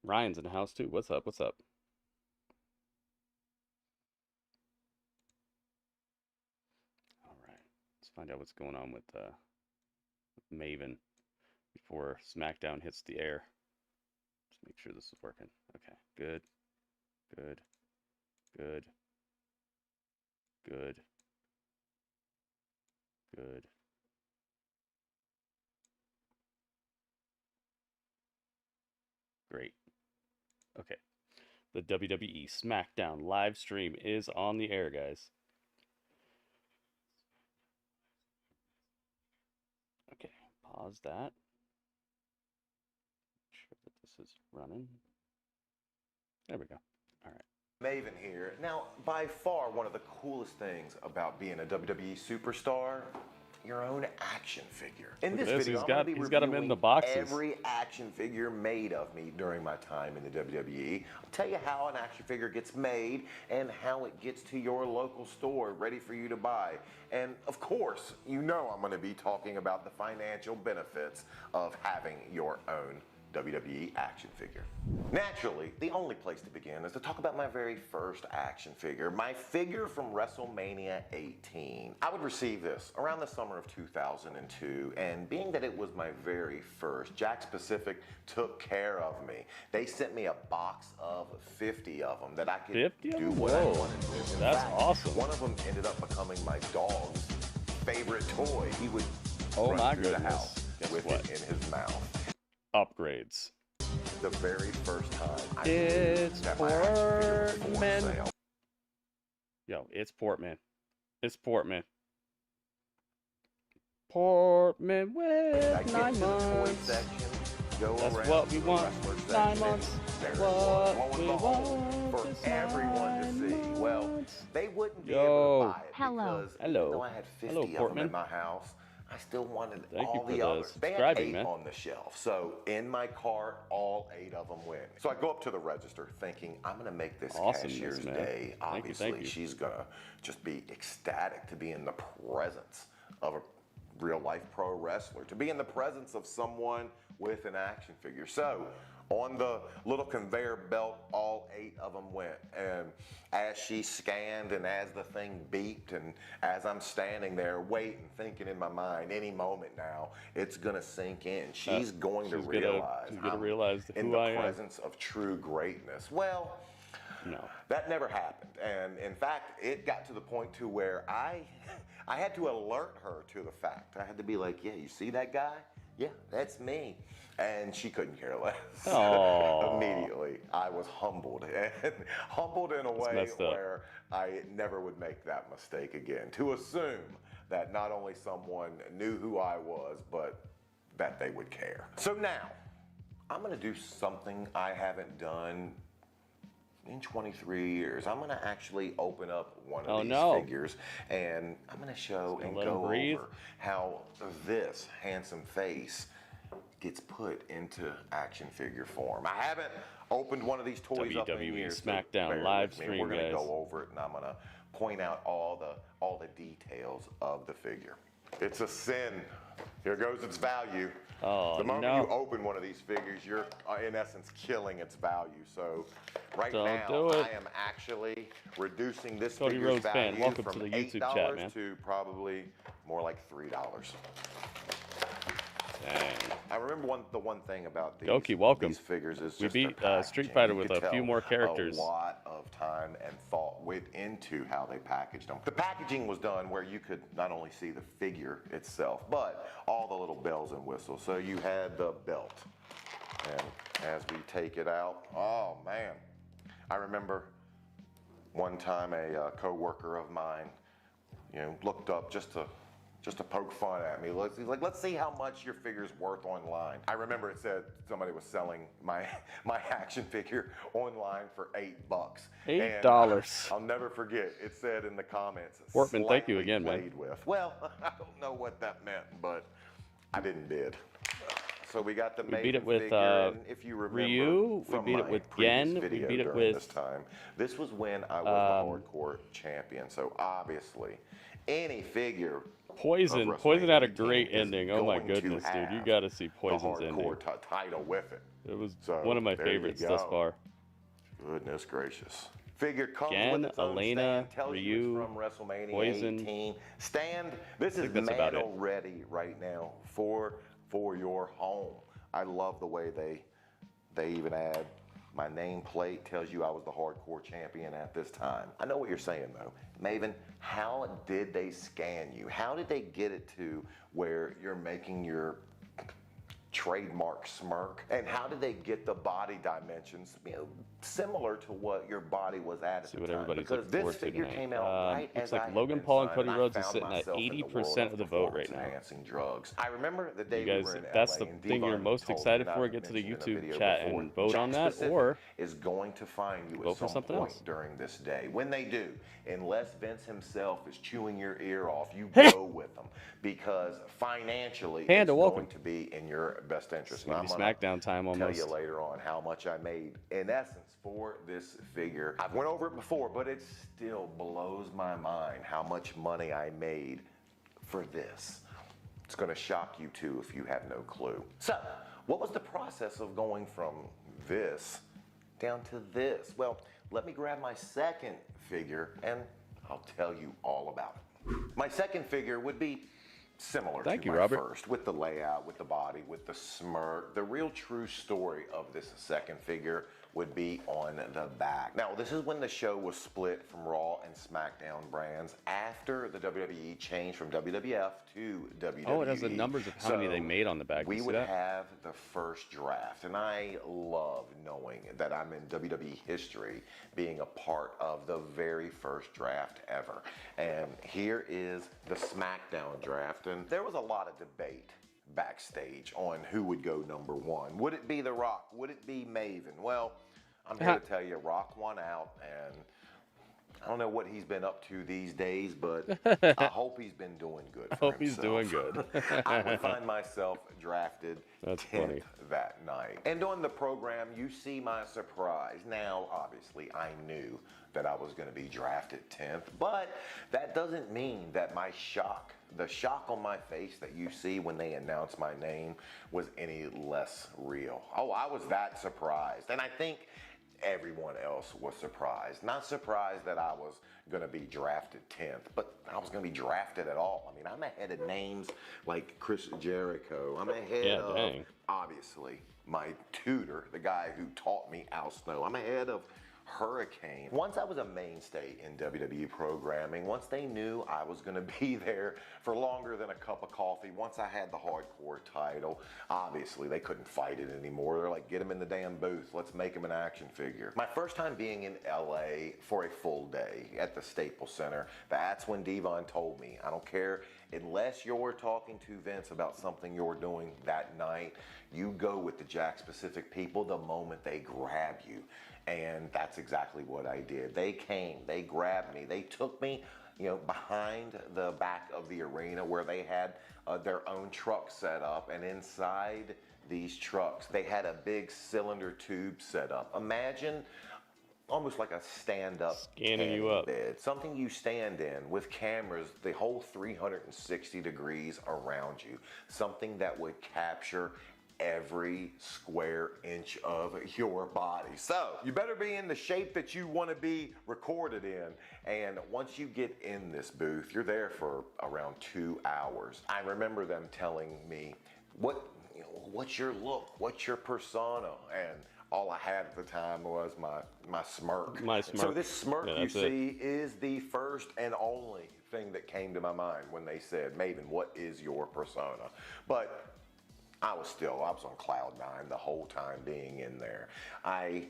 Ryan's in the house too. What's up? What's up? All right. Let's find out what's going on with Maven before SmackDown hits the air. Just make sure this is working. Okay. Good. Good. Good. Good. Good. Great. Okay. The WWE SmackDown live stream is on the air, guys. Okay, pause that. Make sure that this is running. There we go. All right. Maven here. Now, by far, one of the coolest things about being a WWE superstar, your own action figure. In Look this at this. video, He's got them in the boxes. every action figure made of me during my time in the WWE. I'll tell you how an action figure gets made and how it gets to your local store ready for you to buy. And of course, you know I'm going to be talking about the financial benefits of having your own WWE action figure. Naturally, the only place to begin is to talk about my very first action figure, my figure from WrestleMania 18. I would receive this around the summer of 2002, and being that it was my very first, Jakks Pacific took care of me. They sent me a box of 50 of them that I could 50 do of them? what I Whoa. wanted with. In That's fact, awesome. One of them ended up becoming my dog's favorite toy. He would Oh run my through the goodness. house Guess with what? it in his mouth. Upgrades. The very first time I It's knew that my action figure was for Portman. sale. Yo, it's Portman. It's Portman. Portman I with get 9 to the toy months. section, go That's around what to we the want. wrestler 9 section, months. and there's What one we with the hole want for is everyone to 9 see. Well, months. they wouldn't be Yo. able to buy it Hello. because Hello. even though I had 50 Hello, of them Portman. in my house, I still wanted Thank you all for the the others. They had subscribing, 8 man. on the shelf, so in my cart, all 8 of them went. So I go up to the register thinking, I'm gonna make this Awesomeness, cashier's man. day. Thank you, Obviously, thank you. she's gonna just be ecstatic to be in the presence of a real life pro wrestler, to be in the presence of someone with an action figure. So on the little conveyor belt, all 8 of them went. And as she scanned and as the thing beeped and as I'm standing there waiting, thinking in my mind, any moment now, it's gonna sink in. She's going to realize she's gonna I'm realize in who the I am. presence of true greatness. Well, No. that never happened. And in fact, it got to the point to where I had to alert her to the fact. I had to be like, yeah, you see that guy? Yeah, that's me. And she couldn't care less. Aw. Immediately, I was humbled. And humbled in a way messed up. where I never would make that mistake again. To assume that not only someone knew who I was, but that they would care. So now, I'm gonna do something I haven't done in 23 years. I'm gonna actually open up one of these figures and I'm gonna show and let him go breathe. over how this handsome face gets put into action figure form. I haven't opened one of these toys up in WWE years. so SmackDown bear live with me. stream, We're gonna guys. go over it and I'm gonna point out all the details of the figure. It's a sin. Here goes its value. Oh, the moment no. you open one of these figures, you're in essence killing its value. So right Don't now, do it. I am actually reducing this Cody figure's Rhodes fan, value welcome from to the YouTube $8 chat, man. to probably more like $3. Dang. I remember the one thing about Doki, welcome. these figures is We just beat their Street packaging. Fighter You with could a few tell more characters. A lot of time and thought went into how they packaged them. The packaging was done where you could not only see the figure itself, but all the little bells and whistles. So you had the belt, and as we take it out, oh man, I remember one time a co-worker of mine, looked up just to poke fun at me. He's like, let's see how much your figure's worth online. I remember it said somebody was selling my action figure online for $8. $8. I'll never forget. It said in the comments, Portman, thank you "Slightly again, man." played with." Well, I don't know what that meant, but I didn't bid. So we got the We beat it Maven with, figure, and if you remember Ryu, we from beat it my with previous Gen, we video beat it during with, this time, this was when I was the hardcore champion. So obviously, any figure Poison had a great ending. Oh my goodness, dude. You got to see Poison's ending. Title with it. It was one of my favorites thus far. Goodness gracious. Figure comes Jen, with its own Elena, stand, tells Ryu, you it's from WrestleMania Poison. 18. Stand, this is mantle ready right now for your home. I love the way they even add my nameplate, tells you I was the hardcore champion at this time. I know what you're saying though. Maven, how did they scan you? How did they get it to where you're making your trademark smirk? And how did they get the body dimensions, similar to what your body was at See the what time? everybody's Because looking this forward to figure tonight. came out right Looks as like I had Logan been Paul and signed, Cody I Rhodes is found sitting at myself in the 80% world of the vote right now. performance-enhancing drugs. I remember the day You guys, we were in if that's LA the and thing you're Devon most told me, excited and for, I've get to the mentioned in a YouTube video chat before, and vote on Jack that, Specific or is going to find you vote at for some something point else. during this day. When they do, unless Vince himself is chewing your ear off, you go with them, because financially Panda, it's welcome. going to be in your best interest. It's gonna be SmackDown time tell almost. you later on how much I made in essence for this figure. I've went over it before, but it still blows my mind how much money I made for this. It's going to shock you too if you have no clue. So, what was the process of going from this down to this? Well, let me grab my second figure and I'll tell you all about it. My second figure would be similar to my first, with the layout, with the body, with the smirk. The real true story of this second figure would be on the back. Now, this is when the show was split from Raw and SmackDown brands after the WWE changed from WWF to WWE. Oh, it has the numbers of how many they made on the back. We would have the first draft, and I love knowing that I'm in WWE history, being a part of the very first draft ever. And here is the SmackDown draft, and there was a lot of debate backstage on who would go number one. Would it be The Rock? Would it be Maven? Well, I'm here to tell you, Rock won out, and I don't know what he's been up to these days, but I hope he's been doing good for himself. I hope he's doing good. I would find myself drafted 10th that night. And on the program, you see my surprise. Now, obviously, I knew that I was going to be drafted 10th, but that doesn't mean that my shock, the shock on my face that you see when they announce my name, was any less real. Oh, I was that surprised. And I think everyone else was surprised. Not surprised that I was going to be drafted 10th, but I was going to be drafted at all. I mean, I'm ahead of names like Chris Jericho. I'm ahead of, obviously, my tutor, the guy who taught me Al Snow. I'm ahead of Hurricane. Once I was a mainstay in WWE programming, once they knew I was going to be there for longer than a cup of coffee, once I had the hardcore title, obviously they couldn't fight it anymore. They're like, get him in the damn booth. Let's make him an action figure. My first time being in LA for a full day at the Staples Center, that's when Devon told me, I don't care, unless you're talking to Vince about something you're doing that night, you go with the Jack Specific people the moment they grab you. And that's exactly what I did. They came, they grabbed me, they took me, behind the back of the arena where they had their own truck set up, and inside these trucks, they had a big cylinder tube set up. Imagine almost like a stand-up scanning you up bed, something you stand in with cameras the whole 360 degrees around you, something that would capture every square inch of your body. So you better be in the shape that you want to be recorded in. And once you get in this booth, you're there for around 2 hours. I remember them telling me, what's your look? What's your persona? And all I had at the time was my smirk. My smirk. So this smirk you see is the first and only thing that came to my mind when they said, Maven, what is your persona? But I was on cloud nine the whole time being in there. I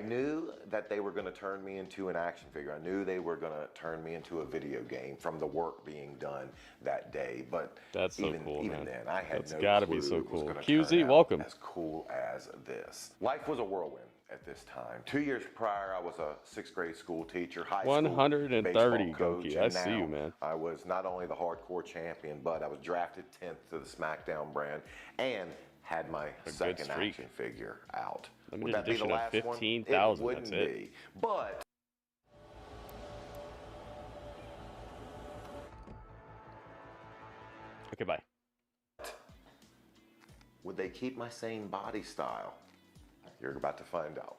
knew that they were going to turn me into an action figure. I knew they were going to turn me into a video game from the work being done that day. But that's so even man. Then, I had that's no gotta clue be so it was cool. gonna QZ, turn out welcome. as cool as this. Life was a whirlwind at this time. 2 years prior, I was a 6th grade school teacher, high school 130, coach, Goki. I see you, man. I was not only the hardcore champion, but I was drafted 10th to the SmackDown brand and had my second action figure out. Would that be the last 15,000. It wouldn't be. But Okay, bye. Would they keep my same body style? You're about to find out.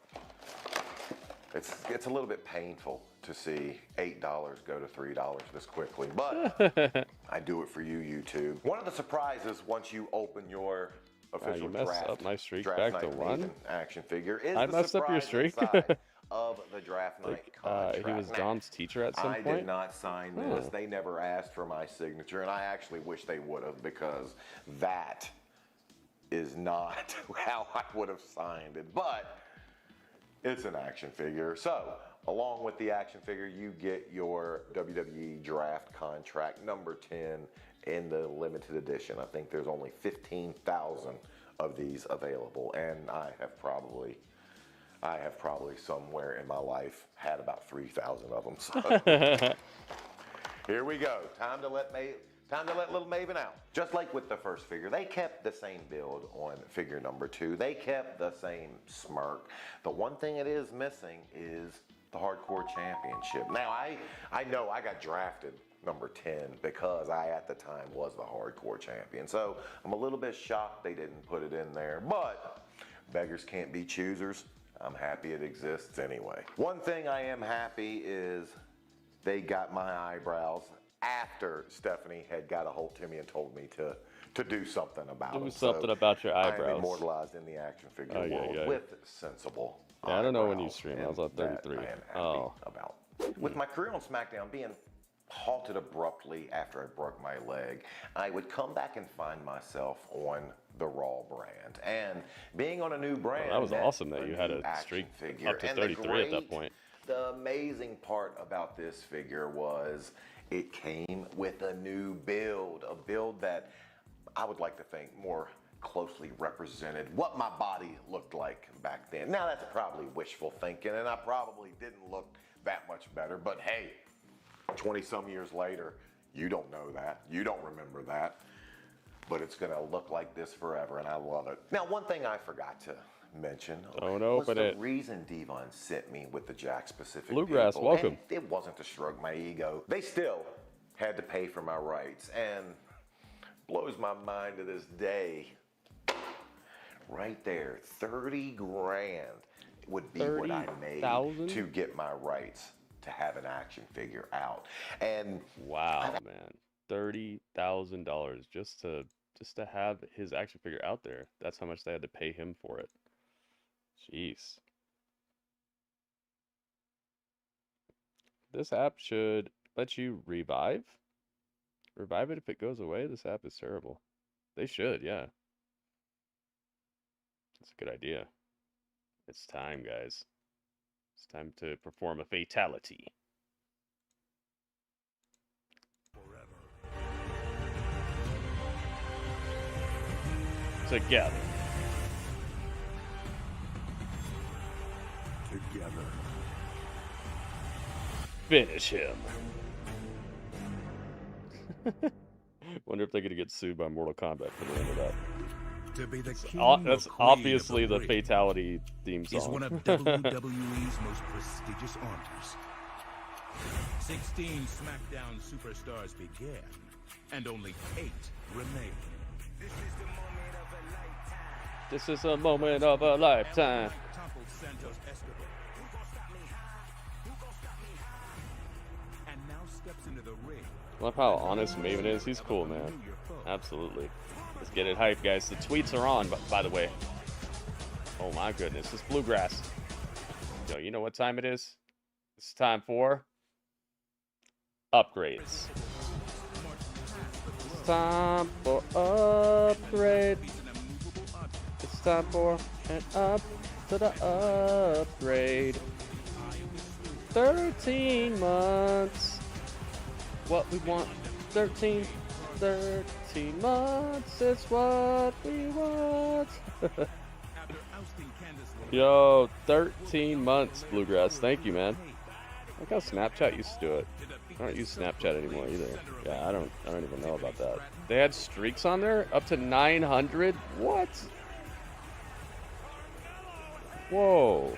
It's a little bit painful to see $8 go to $3 this quickly, but I do it for you, YouTube. One of the surprises once you open your official you messed draft, up my streak draft back to night 1? Maven action figure is I the messed up your surprise streak. inside of the draft night contract. He was Now, Dom's teacher at some I point. did not sign this. They never asked for my signature, and I actually wish they would have, because that is not how I would have signed it. But it's an action figure. So, along with the action figure, you get your WWE draft contract number 10 in the limited edition. I think there's only 15,000 of these available, and I have probably somewhere in my life had about 3,000 of them. So here we go. Time to let little Maven out. Just like with the first figure, they kept the same build on figure number 2. They kept the same smirk. The one thing it is missing is the Hardcore Championship. Now, I know I got drafted number 10 because I, at the time, was the Hardcore Champion. So I'm a little bit shocked they didn't put it in there, but beggars can't be choosers. I'm happy it exists anyway. One thing I am happy is they got my eyebrows after Stephanie had got a hold to me and told me to do something about them. Do something about your eyebrows. I'm immortalized in the action figure world with sensible I don't know when you eyebrows, stream. I was on 33. that I am happy about. With my career on SmackDown being halted abruptly after I broke my leg, I would come back and find myself on the Raw brand. And being on a new brand, that was awesome that you had a action streak figure. up to And 33 at that point. The amazing part about this figure was it came with a new build, a build that I would like to think more closely represented what my body looked like back then. Now, that's probably wishful thinking, and I probably didn't look that much better, but hey, 20-some years later, you don't know that. You don't remember that. But it's going to look like this forever, and I love it. Now, one thing I forgot to mention was the reason Devon sent me with the Jack-specific Bluegrass, people. welcome. And it wasn't to stroke my ego. They still had to pay for my rights, and blows my mind to this day. Right there, 30 grand would be what I made to get my rights to have an action figure out. And wow, man, $30,000 just to have his action figure out there. That's how much they had to pay him for it. Jeez. This app should let you revive it if it goes away. This app is terrible. They should, yeah. That's a good idea. It's time, guys. It's time to perform a fatality. Together. Finish him. Wonder if they're gonna get sued by Mortal Kombat for the end of that. To be the king That's obviously the fatality theme song. Is one of WWE's most prestigious honors. 16 SmackDown superstars began, and only 8 remain. This is a moment of a lifetime. And now steps into the ring. Love how honest Maven is. He's cool, man. Absolutely. Let's get it hyped, guys. The tweets are on, by the way. Oh my goodness, it's Bluegrass. Yo, you know what time it is? It's time for upgrades. It's time for upgrade. It's time for an up to the upgrade. 13 months. What we want. 13 months, it's what we want. Yo, 13 months, Bluegrass. Thank you, man. Look how Snapchat used to do it. I don't use Snapchat anymore either. Yeah, I don't even know about that. They had streaks on there up to 900. What? Whoa.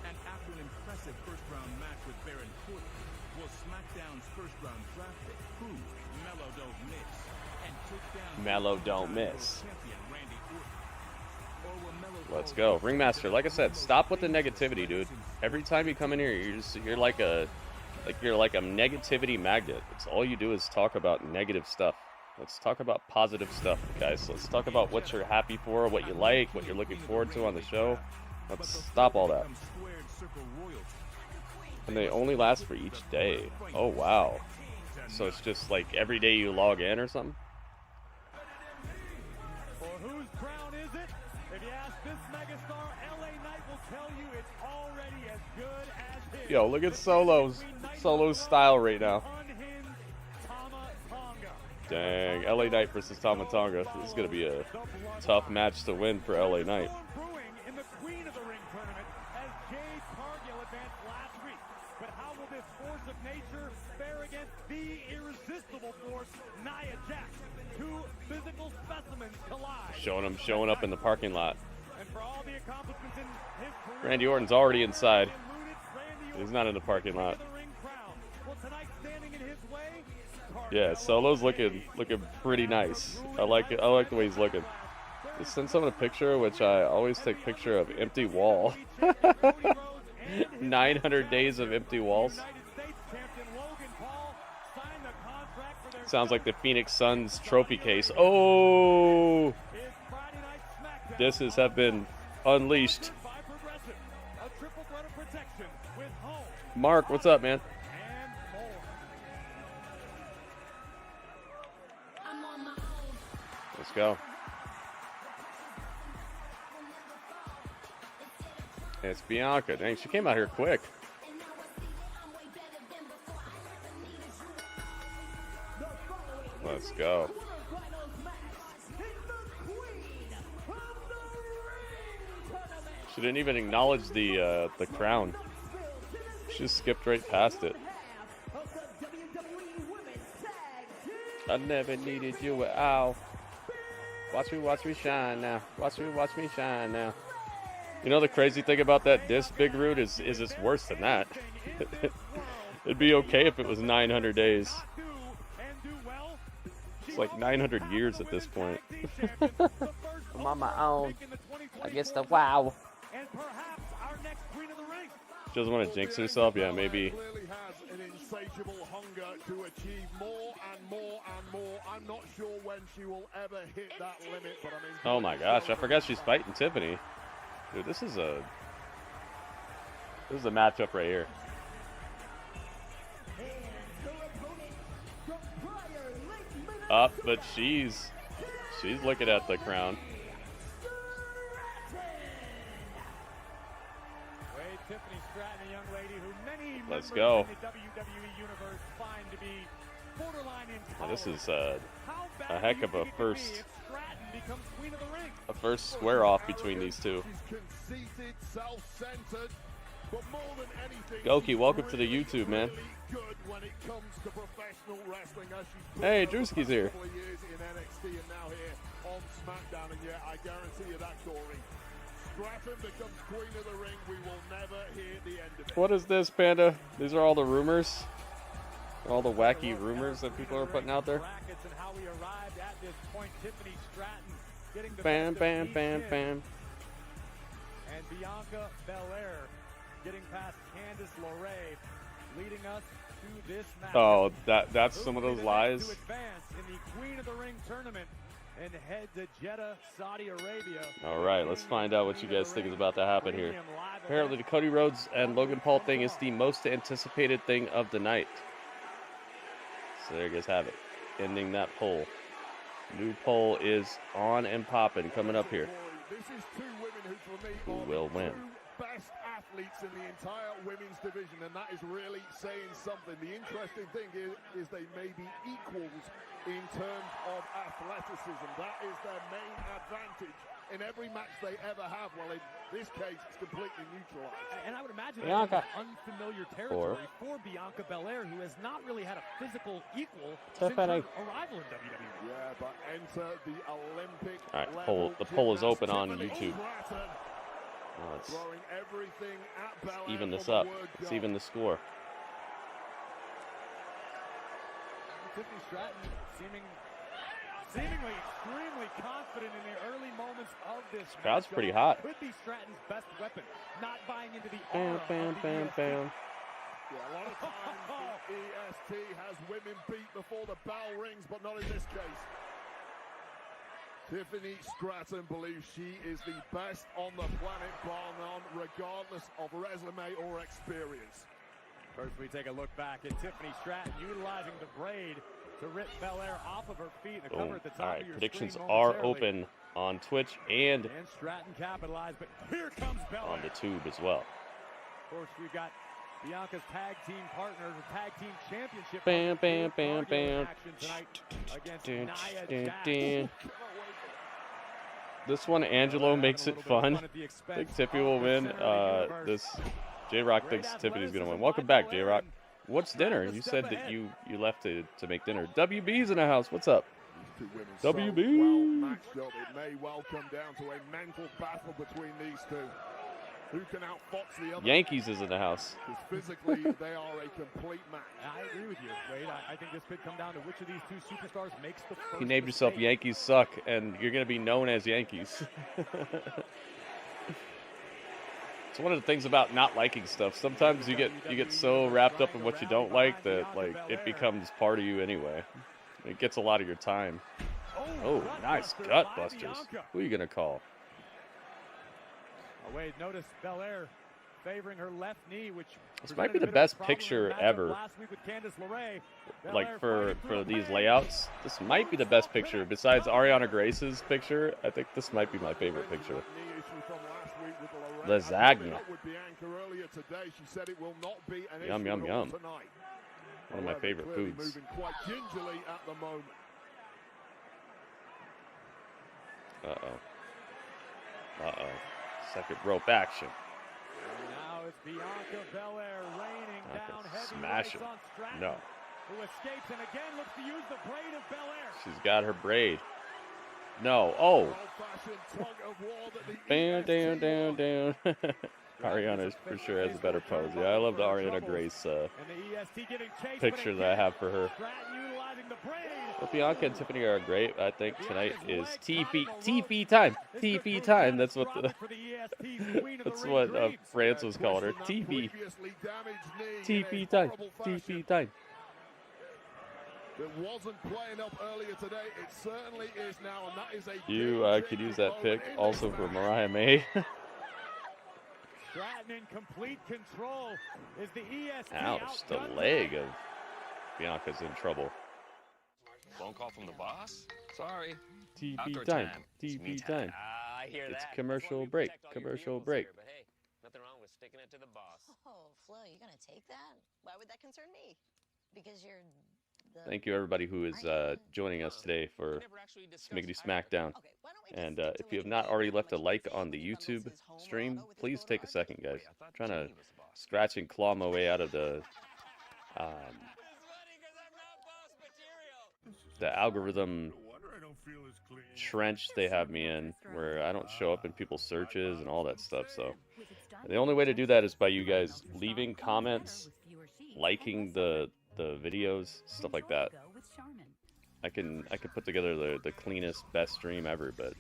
And after an impressive first-round match with Baron Corbin, will SmackDown's first-round draft pick prove Mello don't Mello don't miss. Let's go. Ringmaster, like I said, stop with the negativity, dude. Every time you come in here, you're like a negativity magnet. It's all you do is talk about negative stuff. Let's talk about positive stuff, guys. Let's talk about what you're happy for, what you like, what you're looking forward to on the show. Let's stop all that. And they only last for each day. Oh, wow. So it's just like every day you log in or something? For whose crown is it? If you ask this megastar, LA Knight will tell you it's already as good as his. Yo, look at Solo's style right now. Dang, LA Knight versus Tama Tonga. This is going to be a tough match to win for LA Knight. In the Queen of the Ring tournament as Jade Cargill advanced last week. But how will this force of nature fare against the irresistible force, Nia Jax? Two physical specimens collide. Showing up in the parking lot. And for all the accomplishments in his career, Randy Orton's already inside. He's not in the parking lot. Yeah, Solo's looking pretty nice. I like it. I like the way he's looking. Just send someone a picture, which I always take picture of empty wall. 900 days of empty walls. Sounds like the Phoenix Suns trophy case. Oh, have been unleashed. Mark, what's up, man? Let's go. It's Bianca. Dang, she came out here quick. Let's go. She didn't even acknowledge the crown. She just skipped right past it. I never needed you at all. Watch me shine now. Watch me shine now. You know the crazy thing about that disc, Big Rude, is it's worse than that. It'd be okay if it was 900 days. It's like 900 years at this point. I'm on my own. I guess the wow. She doesn't want to jinx herself? Yeah, maybe. Insatiable hunger to achieve more and more and more. I'm not sure when she will ever hit that limit, but I mean. Oh my gosh, I forgot she's fighting Tiffany. Dude, this is a matchup right here. Up, but she's looking at the crown. Tiffany Stratton, a young lady who many Let's go. in the WWE universe find to be borderline intolerant. This is a heck of a first of square off between these two. Conceited, self-centered, but more than anything, Goki, welcome to the YouTube, man. good when it comes to professional wrestling. As she's Hey, Drewski's here. a couple of years in NXT and now here on SmackDown, and yeah, I guarantee you that, Corey. Stratton becomes Queen of the Ring. We will never hear the end of it. What is this, Panda? These are all the rumors? All the wacky rumors that people are putting out there? Bam, bam, bam, bam. And Bianca Belair getting past Candice LeRae, leading us to this match. Oh, that's some of those lies. To advance in the Queen of the Ring tournament and head to Jeddah, Saudi Arabia. All right, let's find out what you guys think is about to happen here. Apparently, the Cody Rhodes and Logan Paul thing is the most anticipated thing of the night. So there you guys have it. Ending that poll. New poll is on and popping coming up here. This is two women who, for me, Who are will win? two best athletes in the entire women's division, and that is really saying something. The interesting thing is they may be equals in terms of athleticism. That is their main advantage in every match they ever have. Well, in this case, it's completely neutralized. And I would imagine Bianca. that's unfamiliar territory for Bianca Belair, who has not really had a physical equal Tiffany. since her arrival in WWE. Yeah, but enter the Olympic All right, level the poll is gymnast open on Tiffany YouTube. Stratton, Let's throwing everything at Belair even this from the up. word Let's go. even the score. Tiffany Stratton Seemingly extremely confident in the early moments of this Crowd's matchup. pretty hot. Could be Stratton's best weapon. Not buying into the Bam, aura bam, of the bam, EST. bam. Yeah, a lot of times the EST has women beat before the bell rings, but not in this case. Tiffany Stratton believes she is the best on the planet, bar none, regardless of resume or experience. First, we take a look back at Tiffany Stratton utilizing the braid to rip Belair off of her feet. The cover Boom. at the top All right, of your predictions screen are momentarily. open on Twitch and And Stratton capitalized, but here comes Belair. on the tube as well. Of course, we've got Bianca's tag team partner, the tag team championship. Bam, partner, bam, Jade bam, Cargill in bam. action tonight against Dun, Nia dun, Jax. dun. This one, Angelo makes it fun. I think Tiffy will win. This J-Rock thinks Tiffany's going to win. Welcome back, J-Rock. What's dinner? You said that you left to make dinner. WB's in the house. What's up? These two women WB. so well matched up. It may well come down to a mental battle between these two. Who can outfox the other? Yankees is in the house. Because physically, they are a complete match. I agree with you, Wade. I think this could come down to which of these two superstars makes the first You named yourself mistake. Yankees Suck, and you're going to be known as Yankees. It's one of the things about not liking stuff. Sometimes you get so wrapped up in what you don't like that like it becomes part of you anyway. It gets a lot of your time. Oh, nice gut busters. Who are you going to call? Oh, Wade, notice Belair favoring her left knee, which This might presented be a the bit of a best problem in picture the matchup ever. last week with Candice LeRae. Like Belair for fighting through these the layouts, this might be the best picture. Besides Ariana Grace's picture, I think this might be my favorite picture. Knee issue from last week with LeRae. Lasagna. Up with Bianca earlier today. She said it will not be an Yum, issue yum, at all yum. tonight. One of my However, favorite clearly foods. moving quite gingerly at the moment. Uh-oh. Uh-oh. Second rope action. And now it's Bianca Belair raining Bianca down heavy smash rights him. on Stratton, No. who escapes and again looks to use the braid of Belair. She's got her braid. No. Oh. Old-fashioned tug of war that the Bam, EST down, down, won. down. Ariana for sure has a better pose. Yeah, I love the Ariana Grace And the EST giving chase, picture but that I again, have for her. Stratton utilizing the braid. But Bianca and Tiffany are great. I think tonight is TP time. TP time. That's what the that's what France was calling her. TP. TP time. TP time. It wasn't playing up earlier today. It certainly is now, and that is a You big could change use that forward pick in this also for match. Mariah May. Stratton in complete control. Is the EST Ouch, the outdone leg tonight? of Bianca's in trouble. Phone call from the boss? Sorry. TP Outdoor time. It's me TP time. I hear It's that. commercial That's why we break. protect all your Commercial vehicles break. here, but hey, nothing wrong with sticking it to the boss. Oh, Flo, you gonna take that? Why would that concern me? Because you're the... Thank you everybody who is joining us today for We never actually discussed Smiggity either. Smackdown. Okay, why don't we just And stick to if you have what not did already and left a what you like did on the when Douglas YouTube is home stream, alone with his please photo take a artist? second, guys. Wait, I thought Trying to Tiffany was the boss. scratch and claw my way out of the the algorithm trench they have me in, where I don't show up in people's searches and all that stuff. So the only way to do that is by you guys leaving comments, liking the videos, stuff like that. I can put together the cleanest, best stream ever, but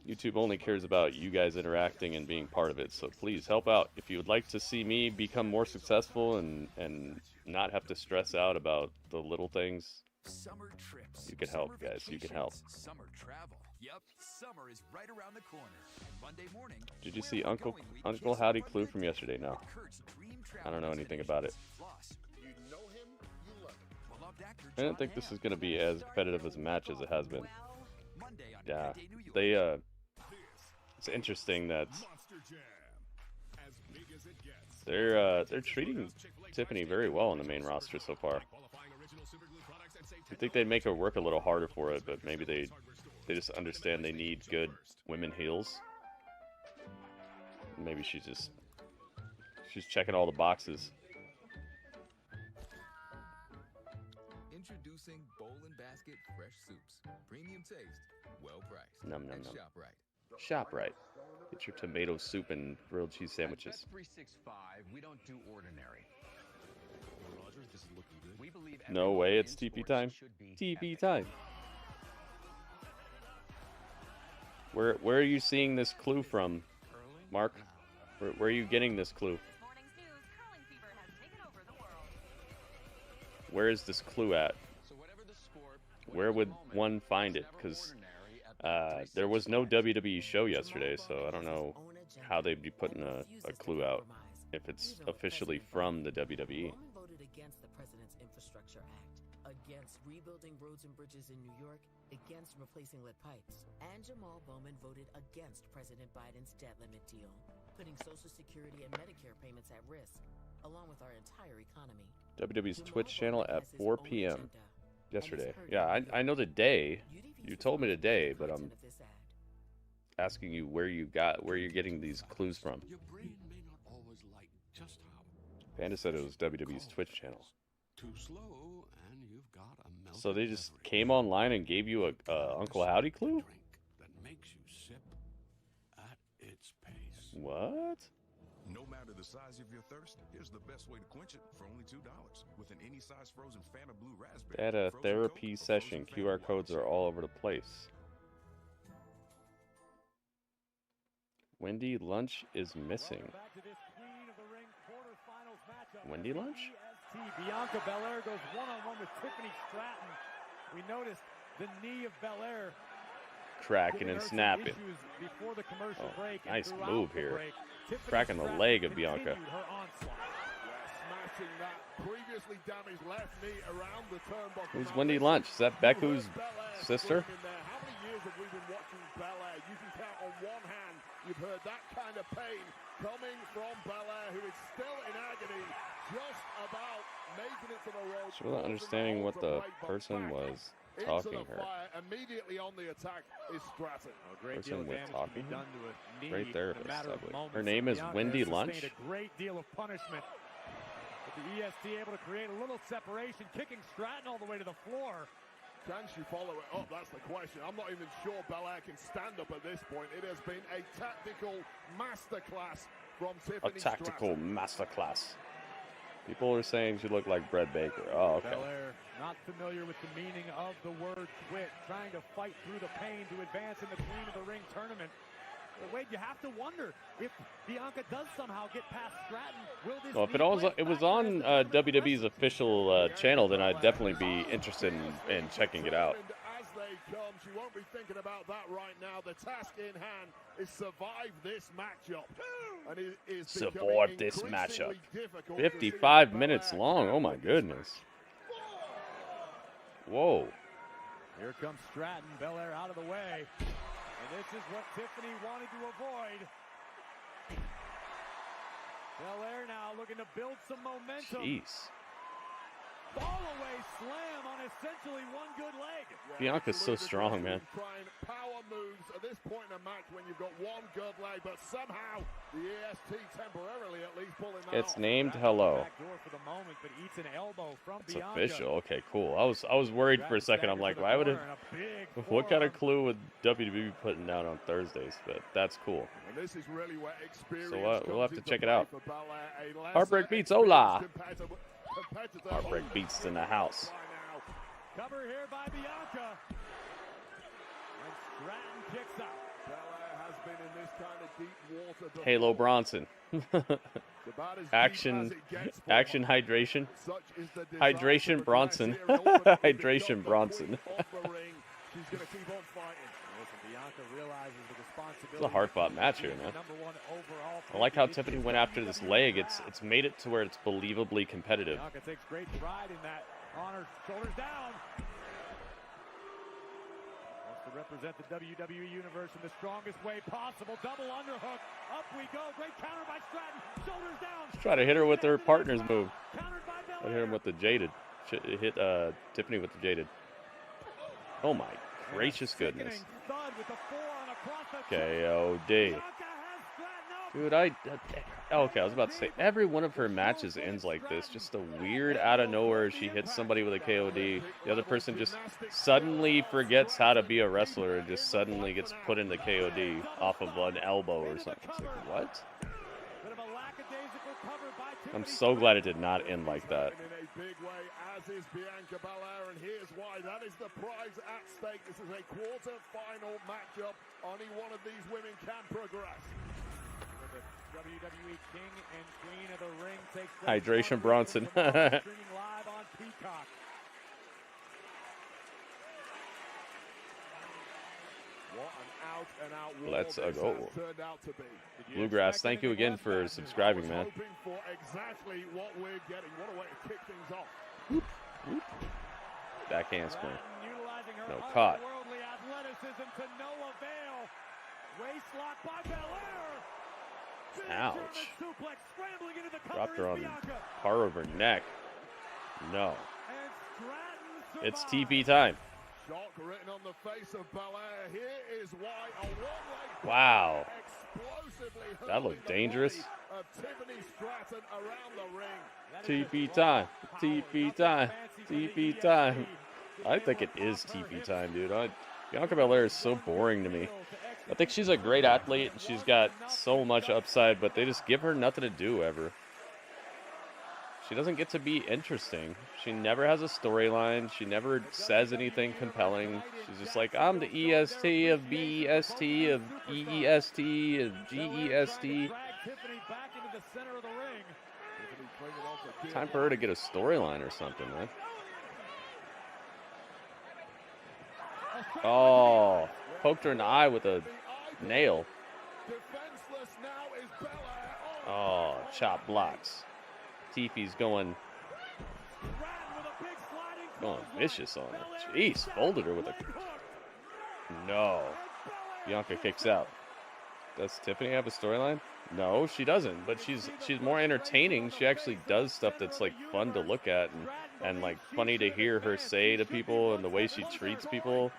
YouTube only cares about you guys interacting and being part of it. So please help out. If you would like to see me become more successful and not have to stress out about the little things, Summer trips. you can help, summer guys. You can help. vacations, Summer travel. Yep, summer is right around the corner. And Monday morning. Did you where see we're Uncle going, we Uncle chase Howdy fun Clue from adventures yesterday? No, with Kurt's dream I travel don't know anything about it. destinations. Plus, You know him, you love him. beloved actor I didn't John think this Hamm is gonna be as competitive as a match as it has been. Monday on Yeah, Good Day New York. they it's interesting that they're treating Tiffany very well in the main roster so far. I think they'd make her work a little harder for it, but maybe they just understand they need good women heels. Maybe she's checking all the boxes. Introducing Bowl and Basket Fresh Soups. Premium taste, well priced. Num, num, And num. ShopRite. ShopRite. Get your tomato soup and grilled cheese sandwiches. At Bet365, we don't do ordinary. No way, it's TP time. TP time. Where are you seeing this clue from, Mark? Where are you getting this clue? Where is this clue at? Where would one find it? Because there was no WWE show yesterday, so I don't know how they'd be putting a clue out if it's officially from the WWE. Bowman voted against the President's Infrastructure Act, against rebuilding roads and bridges in New York, against replacing lead pipes. And Jamal Bowman voted against President Biden's debt limit deal, putting Social Security and Medicare payments at risk, along with our entire economy. WWE's Twitch channel at 4 p.m. yesterday. Yeah, I know the day. You told me the day, but I'm asking you where you're getting these clues from. Panda said it was WWE's Twitch channel. So they just came online and gave you a Uncle Howdy clue? What? No matter the size of your thirst, here's the best way to quench it for only $2 with an any size frozen Fanta Blue Raspberry. They had a therapy session. QR codes are all over the place. Wendy Lunch is missing. Wendy Lunch? Bianca Belair goes one-on-one with Tiffany Stratton. We noticed the knee of Belair Cracking and snapping. Oh, nice move here. Cracking the leg of Bianca. Who's Wendy Lunch? Is that Beku's sister? How many years have we been watching Belair? You can count on one hand. You've heard that kind of pain coming from Belair, who is still in agony, just about making it to the road. She wasn't understanding what the person was talking her. Immediately on the attack is Stratton. Person with talking her? Great therapist, I believe. Her name is Wendy Lunch. A great deal of punishment. With the EST able to create a little separation, kicking Stratton all the way to the floor. Can she follow it up? That's the question. I'm not even sure Belair can stand up at this point. It has been a tactical masterclass from Tiffany Stratton. A tactical masterclass. People are saying she looked like Brett Baker. Oh, okay. Belair, not familiar with the meaning of the word quit, trying to fight through the pain to advance in the Queen of the Ring tournament. But wait, you have to wonder if Bianca does somehow get past Stratton. Will this well, if it was on WWE's official channel, then I'd definitely be interested in checking it out. As they come, she won't be thinking about that right now. The task in hand is survive this matchup. And it is survive this matchup. 55 minutes long. Oh my goodness. Whoa. Here comes Stratton. Belair out of the way. And this is what Tiffany wanted to avoid. Belair now looking to build some momentum. Jeez. Fall-away slam on essentially one good leg. Bianca's so strong, man. Trying power moves at this point in a match when you've got one good leg, but somehow the EST temporarily at least pulling that It's off. named Hello. For the moment, but eats an elbow from It's Bianca. official. Okay, cool. I was worried for a second. I'm like, why would it? What kind of clue would WWE putting down on Thursdays? But that's cool. And this is really where experience So we'll have to comes check it into out. play for Belair. A lesser Heartbreak Beats, experienced hola. competitor. Heartbreak Beats in the house. Cover here by Bianca. And Stratton kicks out. Belair has been in this kind of deep water before. Halo Bronson. About as Action, deep as it gets for action her. hydration. Such is the desire Hydration to Bronson. progress here in order to Hydration become the Bronson. queen of the ring. She's going to keep on fighting. Listen, Bianca realizes the responsibility. It's a hard-fought match here, man. #1 overall. I like how Tiffany went after this leg. It's made it to where it's believably competitive. Bianca takes great pride in that. On her shoulders down. Wants to represent the WWE Universe in the strongest way possible. Double underhook. Up we go. Great counter by Stratton. Shoulders down. Try to hit her with her partner's move. Countered by I Belair. hit him with the jaded. Hit Tiffany with the jaded. Oh my gracious goodness. Sickening thud with the forearm across the KOD. Bianca has Stratton up. Dude, okay, I was about to say, every one of her matches ends like this. Just a weird out of nowhere, she hits somebody with a KOD. The other person just suddenly forgets how to be a wrestler and just suddenly gets put in the KOD off of an elbow or something. It's like, what? Bit of a lackadaisical cover by I'm Tiffany so glad it did not end like that. In a big way, as is Bianca Belair, and here's why. That is the prize at stake. This is a quarter-final matchup. Only one of these women can progress. WWE King and Queen of the Ring takes Hydration Bronson. streaming live on Peacock. What an out-and-out war Let's this go. has turned out to be. Bluegrass, thank you again for subscribing, man. Hoping for exactly what we're getting. What a way to kick things off. Back handspring. Utilizing her No, caught. otherworldly athleticism to no avail. Waist lock by Belair. Big Ouch. German suplex, scrambling into the cover Dropped her is on Bianca. par over neck. No. And Stratton It's survives. TP time. Shock written on the face of Belair. Here is why a one-leg Wow. explosively That looked hurling the dangerous. body of Tiffany Stratton around the ring. TP time. TP time. TP time. I think it is TP time, dude. Bianca Belair is so boring to me. I think she's a great athlete and she's got so much upside, but they just give her nothing to do ever. She doesn't get to be interesting. She never has a storyline. She never says anything compelling. She's just like, I'm the EST of BEST of EEST of GEST. Time for her to get a storyline or something, man. Oh, poked her in the eye with a nail. Oh, chop blocks. Tiffy's going vicious on her. Jeez, folded her with a... No. Bianca kicks out. Does Tiffany have a storyline? No, she doesn't. But she's more entertaining. She actually does stuff that's like fun to look at and like funny to hear her say to people and the way she treats people.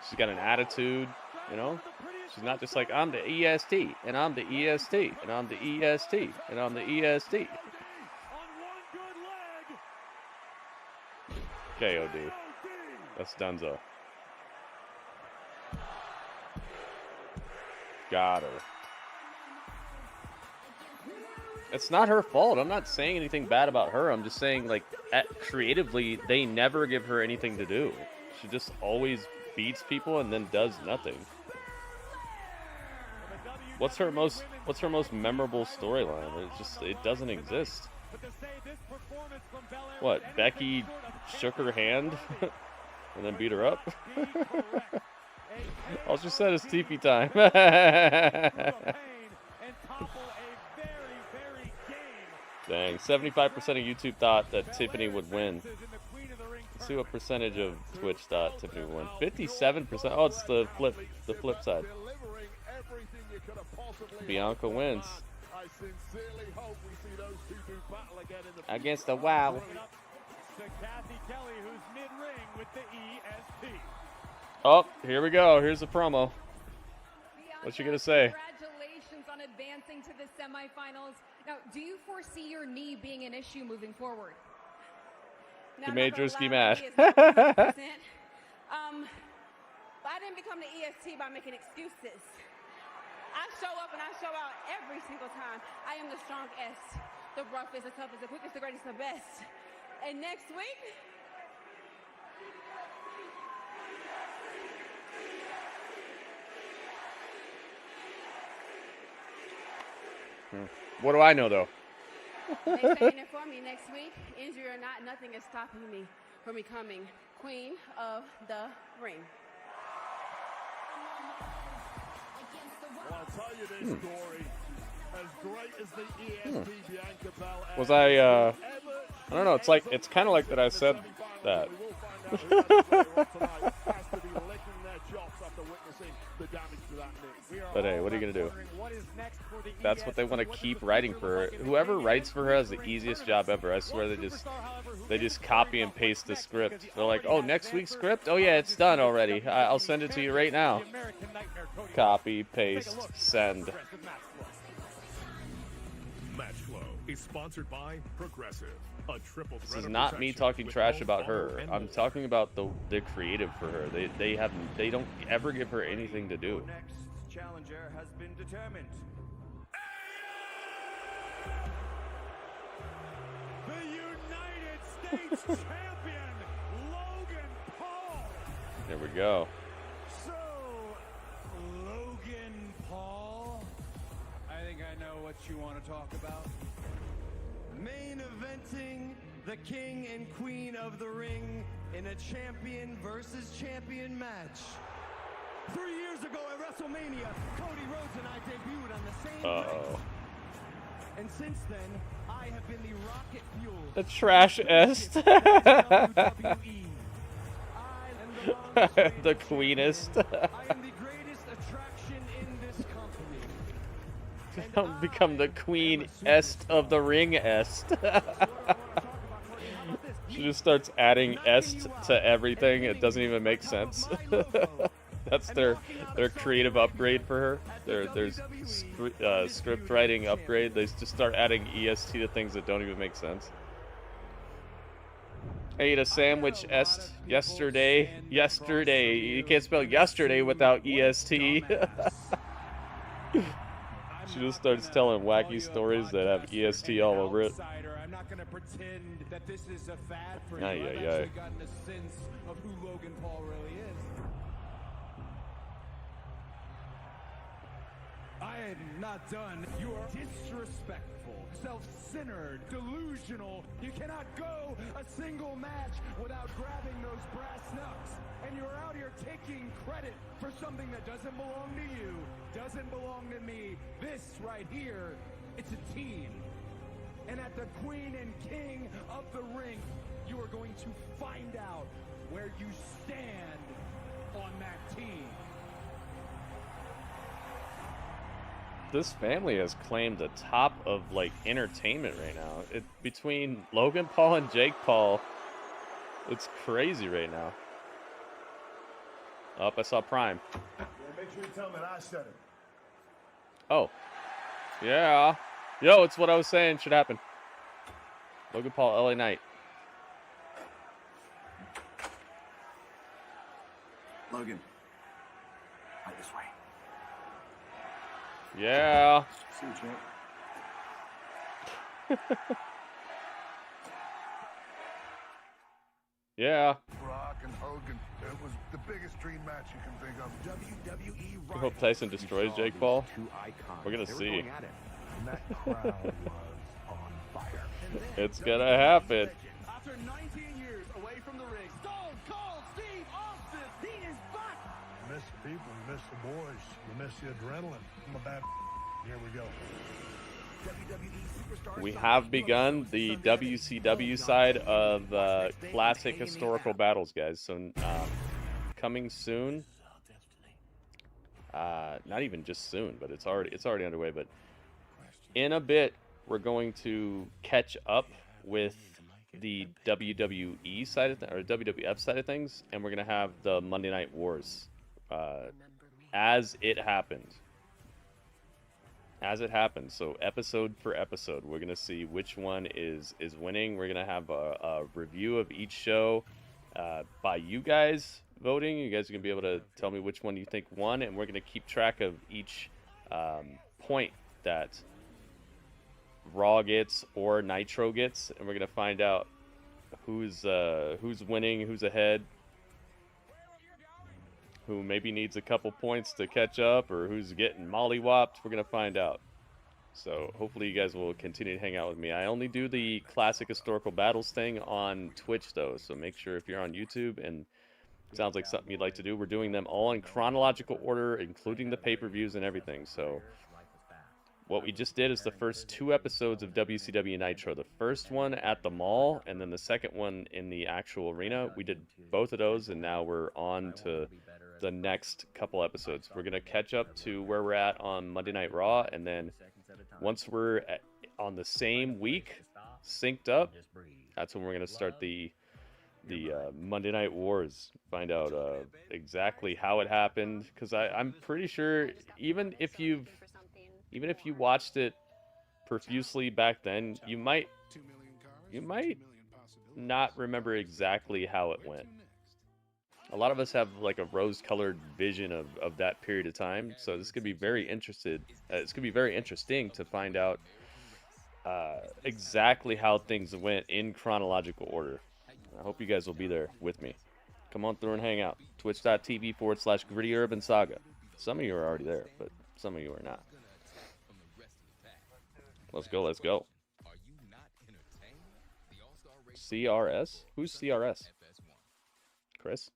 She's got an attitude, you know? She's not just like, I'm the EST, and I'm the EST, and I'm the EST, and I'm the EST. KOD. That's Dunzo. Got her. It's not her fault. I'm not saying anything bad about her. I'm just saying, like, creatively, they never give her anything to do. She just always beats people and then does nothing. What's her most memorable storyline? It doesn't exist. What, Becky shook her hand and then beat her up? All she said is TP time. Dang, 75% of YouTube thought that Tiffany would win. Let's see what percentage of Twitch thought Tiffany would win. 57%. Oh, it's the flip side. Bianca wins. Against the WoW. Oh, here we go. Here's the promo. What you gonna say? Congratulations on advancing to the semifinals. Now, do you foresee your knee being an issue moving forward? You made Drewski mad. But I didn't become the EST by making excuses. I show up and I show out every single time. I am the strongest, the roughest, the toughest, the quickest, the greatest, the best. And next week, What do I know, though? they saying it for me next week. Injury or not, nothing is stopping me from becoming Queen of the Ring. Well, I'll tell you this story. As great as the EST Bianca Belair Was I don't know, it's kind of like that I said that. But hey, what are you going to do? That's what they want to keep writing for her. Whoever writes for her has the easiest job ever. I swear they just copy and paste the script. They're like, oh, next week's script? Oh yeah, it's done already. I'll send it to you right now. Copy, paste, send. Match Flow is sponsored by Progressive. A triple This is not me talking trash about her. I'm talking about the creative for her. They don't ever give her anything to do. Next challenger has been determined. The United States States champion, Logan Paul. There we go. So, Logan Paul, I think I know what you want to talk about. Main eventing the king and queen of the ring in a champion versus champion match. 3 years ago at WrestleMania, Cody Rhodes and I debuted on the same night. And since then, I have been the rocket fuel. The trash est. The queenest. I am the greatest attraction in this company. Don't become the queen est of the ring est. She just starts adding est to everything. It doesn't even make sense. That's their creative upgrade for her. There's script writing upgrade. They just start adding est to things that don't even make sense. I ate a sandwich yesterday. Yesterday. You can't spell yesterday without est. She just starts telling wacky stories that have est all over it. I'm not going to pretend that this is a fad for you. I've actually gotten a sense of who Logan Paul really is. I am not done. You are disrespectful, self-centered, delusional. You cannot go a single match without grabbing those brass knucks. And you're out here taking credit for something that doesn't belong to you, doesn't belong to me. This right here, it's a team. And at the Queen and King of the Ring, you are going to find out where you stand on that team. This family has claimed the top of like entertainment right now. Between Logan Paul and Jake Paul, it's crazy right now. Oh, I saw Prime. Yeah, make sure you tell me that I said it. Oh, yeah. Yo, it's what I was saying should happen. Logan Paul, LA Knight. Logan, right this way. Yeah. See you, champ. Yeah. Rock and Hogan. It was the biggest dream match you can think of. WWE. I hope Tyson destroys Jake Paul. We're gonna see. And that crowd was on fire. It's gonna happen. After 19 years away from the ring, Stone Cold Steve Austin, he is back. Miss the people, you miss the boys, you miss the adrenaline. I'm a bad. Here we go. We have begun the WCW side of classic historical battles, guys. So coming soon. Not even just soon, but it's already underway. But in a bit, we're going to catch up with the WWE side of or WWF side of things, and we're gonna have the Monday Night Wars as it happened. As it happens, so episode for episode, we're gonna see which one is winning. We're gonna have a review of each show by you guys voting. You guys are gonna be able to tell me which one you think won, and we're gonna keep track of each point that Raw gets or Nitro gets, and we're gonna find out who's winning, who's ahead, who maybe needs a couple points to catch up, or who's getting mollywopped. We're going to find out. So hopefully you guys will continue to hang out with me. I only do the classic historical battles thing on Twitch, though. So make sure if you're on YouTube and it sounds like something you'd like to do, we're doing them all in chronological order, including the pay-per-views and everything. So what we just did is the first 2 episodes of WCW Nitro. The first one at the mall, and then the second one in the actual arena. We did both of those, and now we're on to the next couple episodes. We're going to catch up to where we're at on Monday Night Raw, and then once we're on the same week, synced up, that's when we're going to start the Monday Night Wars. Find out exactly how it happened, because I'm pretty sure even if you watched it profusely back then, you might not remember exactly how it went. A lot of us have like a rose-colored vision of that period of time, so this could be very interesting to find out exactly how things went in chronological order. I hope you guys will be there with me. Come on through and hang out. Twitch.tv/Gritty Urban Saga. Some of you are already there, but some of you are not. Let's go, let's go. CRS? Who's CRS? Chris?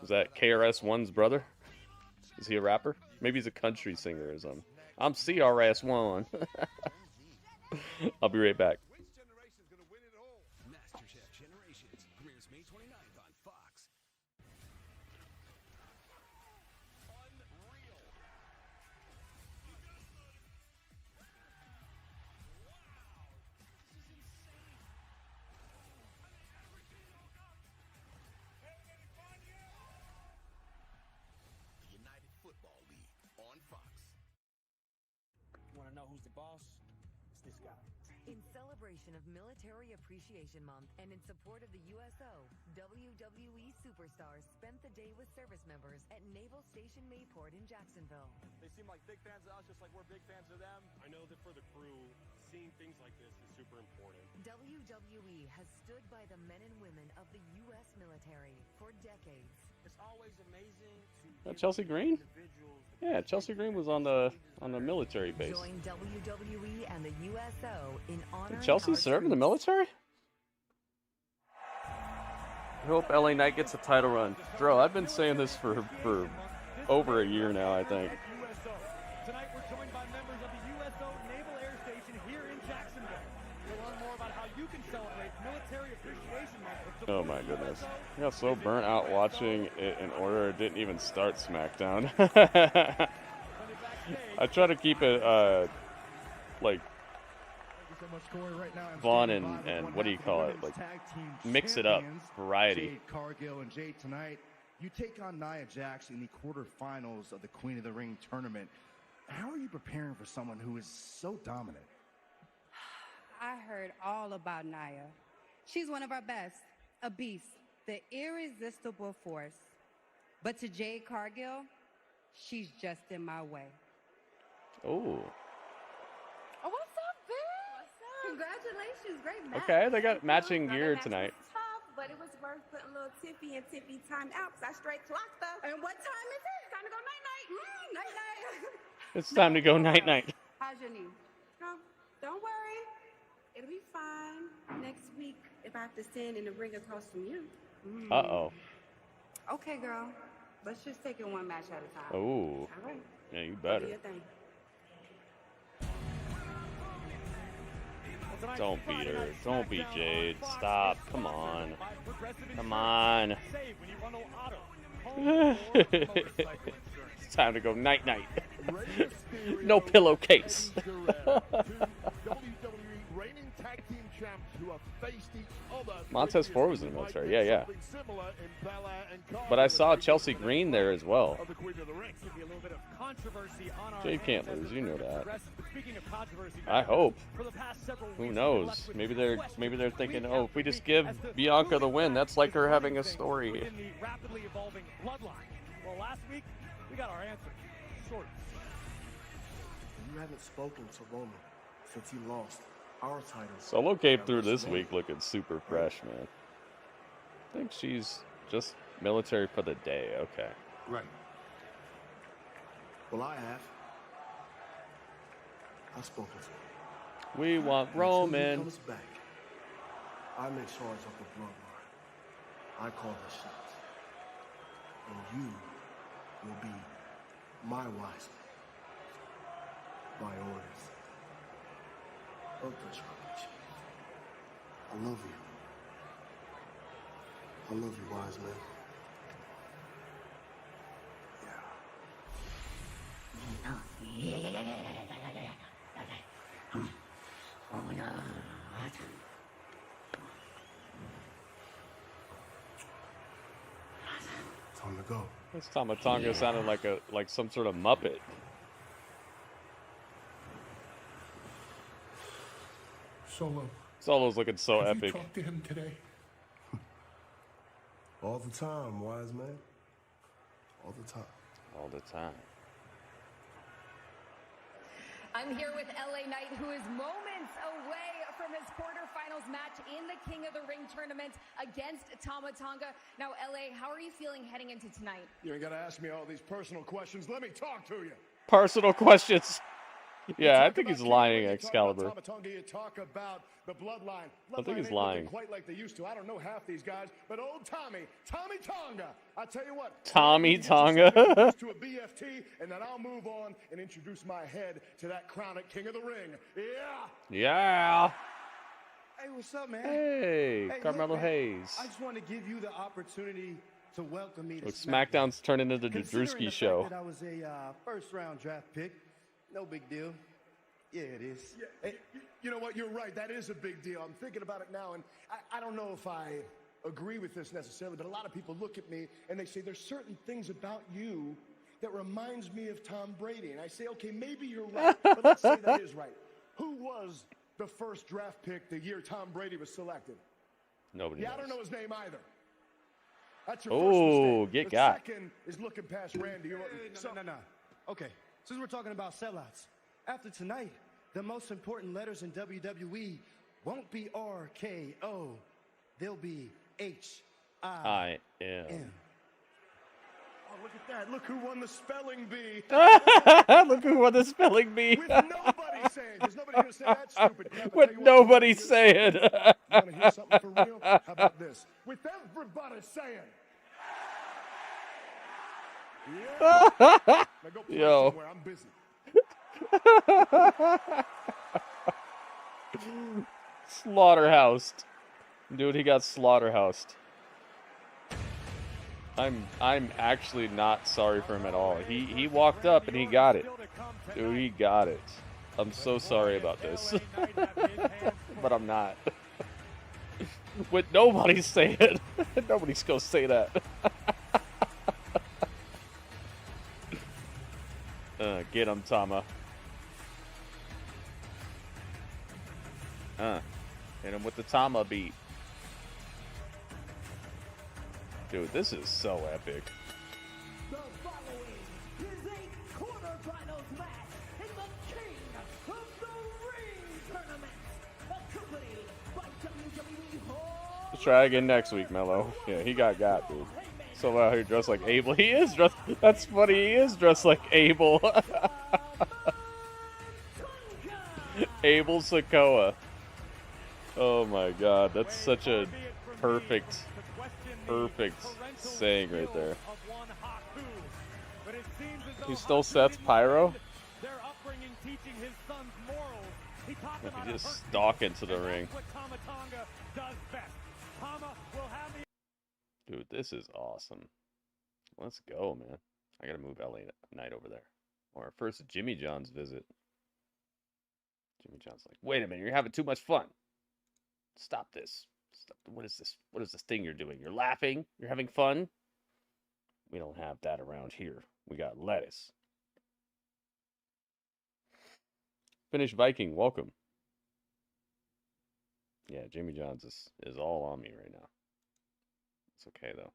Is that KRS-One's brother? Is he a rapper? Maybe he's a country singer or something. I'm CRS-One. I'll be right back. Who's the boss? It's this guy. In celebration of Military Appreciation Month and in support of the USO, WWE superstars spent the day with service members at Naval Station Mayport in Jacksonville. They seem like big fans of us, just like we're big fans of them. I know that for the crew, seeing things like this is super important. WWE has stood by the men and women of the U.S. military for decades. It's always amazing to Chelsea Green? Yeah, Chelsea Green was on the military base. Join WWE and the USO in honor. Did Chelsea serve in the military? I hope LA Knight gets a title run. Bro, I've been saying this for over a year now, I think. Tonight we're joined by members of the USO Naval Air Station here in Jacksonville. We'll learn more about how you can celebrate Military Appreciation Month. Oh my goodness. I got so burnt out watching it in order it didn't even start SmackDown. I try to keep it like fun and what do you call it? Like mix it up, variety. Jade Cargill and Jade, tonight you take on Nia Jax in the quarterfinals of the Queen of the Ring tournament. How are you preparing for someone who is so dominant? I heard all about Nia. She's one of our best, a beast, the irresistible force. But to Jade Cargill, she's just in my way. Oh. Oh, what's up, bitch? Congratulations, great match. Okay, they got matching gear tonight. Tough, but it was worth putting a little Tiffy and Tiffy time out because I straight clocked up. And what time is it? It's time to go night-night. Night-night. It's time to go night-night. How's your knee? No, don't worry. It'll be fine next week if I have to stand in the ring across from you. Uh-oh. Okay, girl. Let's just take it one match at a time. Oh. All right. Yeah, you better. Do your thing. Don't beat her. Don't beat Jade. Stop. Come on. Come on. It's time to go night-night. No pillowcase. Montez Ford was in the military. Yeah, yeah. But I saw Chelsea Green there as well. Jade can't lose. You know that. I hope. Who knows? Maybe they're thinking, oh, if we just give Bianca the win, that's like her having a story. Rapidly evolving bloodline. Well, last week we got our answer. Short. You haven't spoken to Roman since he lost our title. Solo came through this week looking super fresh, man. I think she's just military for the day. Okay. Right. Well, I have. I've spoken to him. We want Roman. Until he comes back, I'm in charge of the bloodline. I call the shots. And you will be my wise man. My orders. Don't touch my chief. I love you. I love you, wise man. Time to go. This Tama Tonga sounded like some sort of Muppet. Solo's looking so have epic. You talked to him today? All the time, wise man. All the time. All the time. I'm here with LA Knight, who is moments away from his quarterfinals match in the King of the Ring tournament against Tama Tonga. Now, LA, how are you feeling heading into tonight? You ain't got to ask me all these personal questions. Let me talk to you. Personal questions. Yeah, I think he's lying, Excalibur. Tama Tonga, you talk about the bloodline. I think he's ain't lying. looking quite like they used to. I don't know half these guys, but old Tommy Tonga. I tell you what. Tommy Tonga. To a BFT, and then I'll move on and introduce my head to that crown at King of the Ring. Yeah. Yeah. Hey, what's up, man? Hey, Carmelo look, man, Hayes. I just want to give you the opportunity to welcome me to Look, SmackDown's turning into the Drewski show. That I was a first-round draft pick. No big deal. Yeah, it is. Yeah, hey, you know what? You're right. That is a big deal. I'm thinking about it now, and I don't know if I agree with this necessarily, but a lot of people look at me and they say there's certain things about you that reminds me of Tom Brady. And I say, okay, maybe you're right, but let's say that is right. Who was the first draft pick the year Tom Brady was selected? Nobody knows. I don't know his name either. That's your get first mistake. got. Second is looking past Randy Orton. No. Okay, since we're talking about sellouts, after tonight, the most important letters in WWE won't be RKO. They'll be HIM. Oh, look at that. Look who won the spelling bee. Look who won the spelling bee. With nobody saying. There's nobody going to say that stupid crap. With nobody saying. You want to hear something for real? How about this? With everybody saying. Yeah. Now go play somewhere. I'm busy. Slaughterhoused. Dude, he got slaughterhoused. I'm actually not sorry for him at all. He walked up and he got it. Dude, he got it. I'm so sorry about this. But I'm not. With nobody saying. Nobody's gonna say that. Get him, Tama. Hit him with the Tama beat. Dude, this is so epic. The following is a quarterfinals match in the King of the Ring tournament, accompanied by WWE Hall. Let's try again next week, Mello. Yeah, he got, dude. So out here dressed like Abel. He is dressed. That's funny. He is dressed like Abel. Abel Sokoa. Oh my God, that's such a perfect saying right there. He stole Seth's pyro. He just stalk into the ring. Dude, this is awesome. Let's go, man. I gotta move LA Knight over there. Or first, Jimmy John's visit. Jimmy John's like, wait a minute, you're having too much fun. Stop this. Stop. What is this? What is this thing you're doing? You're laughing? You're having fun? We don't have that around here. We got lettuce. Finnish Viking, welcome. Yeah, Jimmy John's is all on me right now. It's okay, though.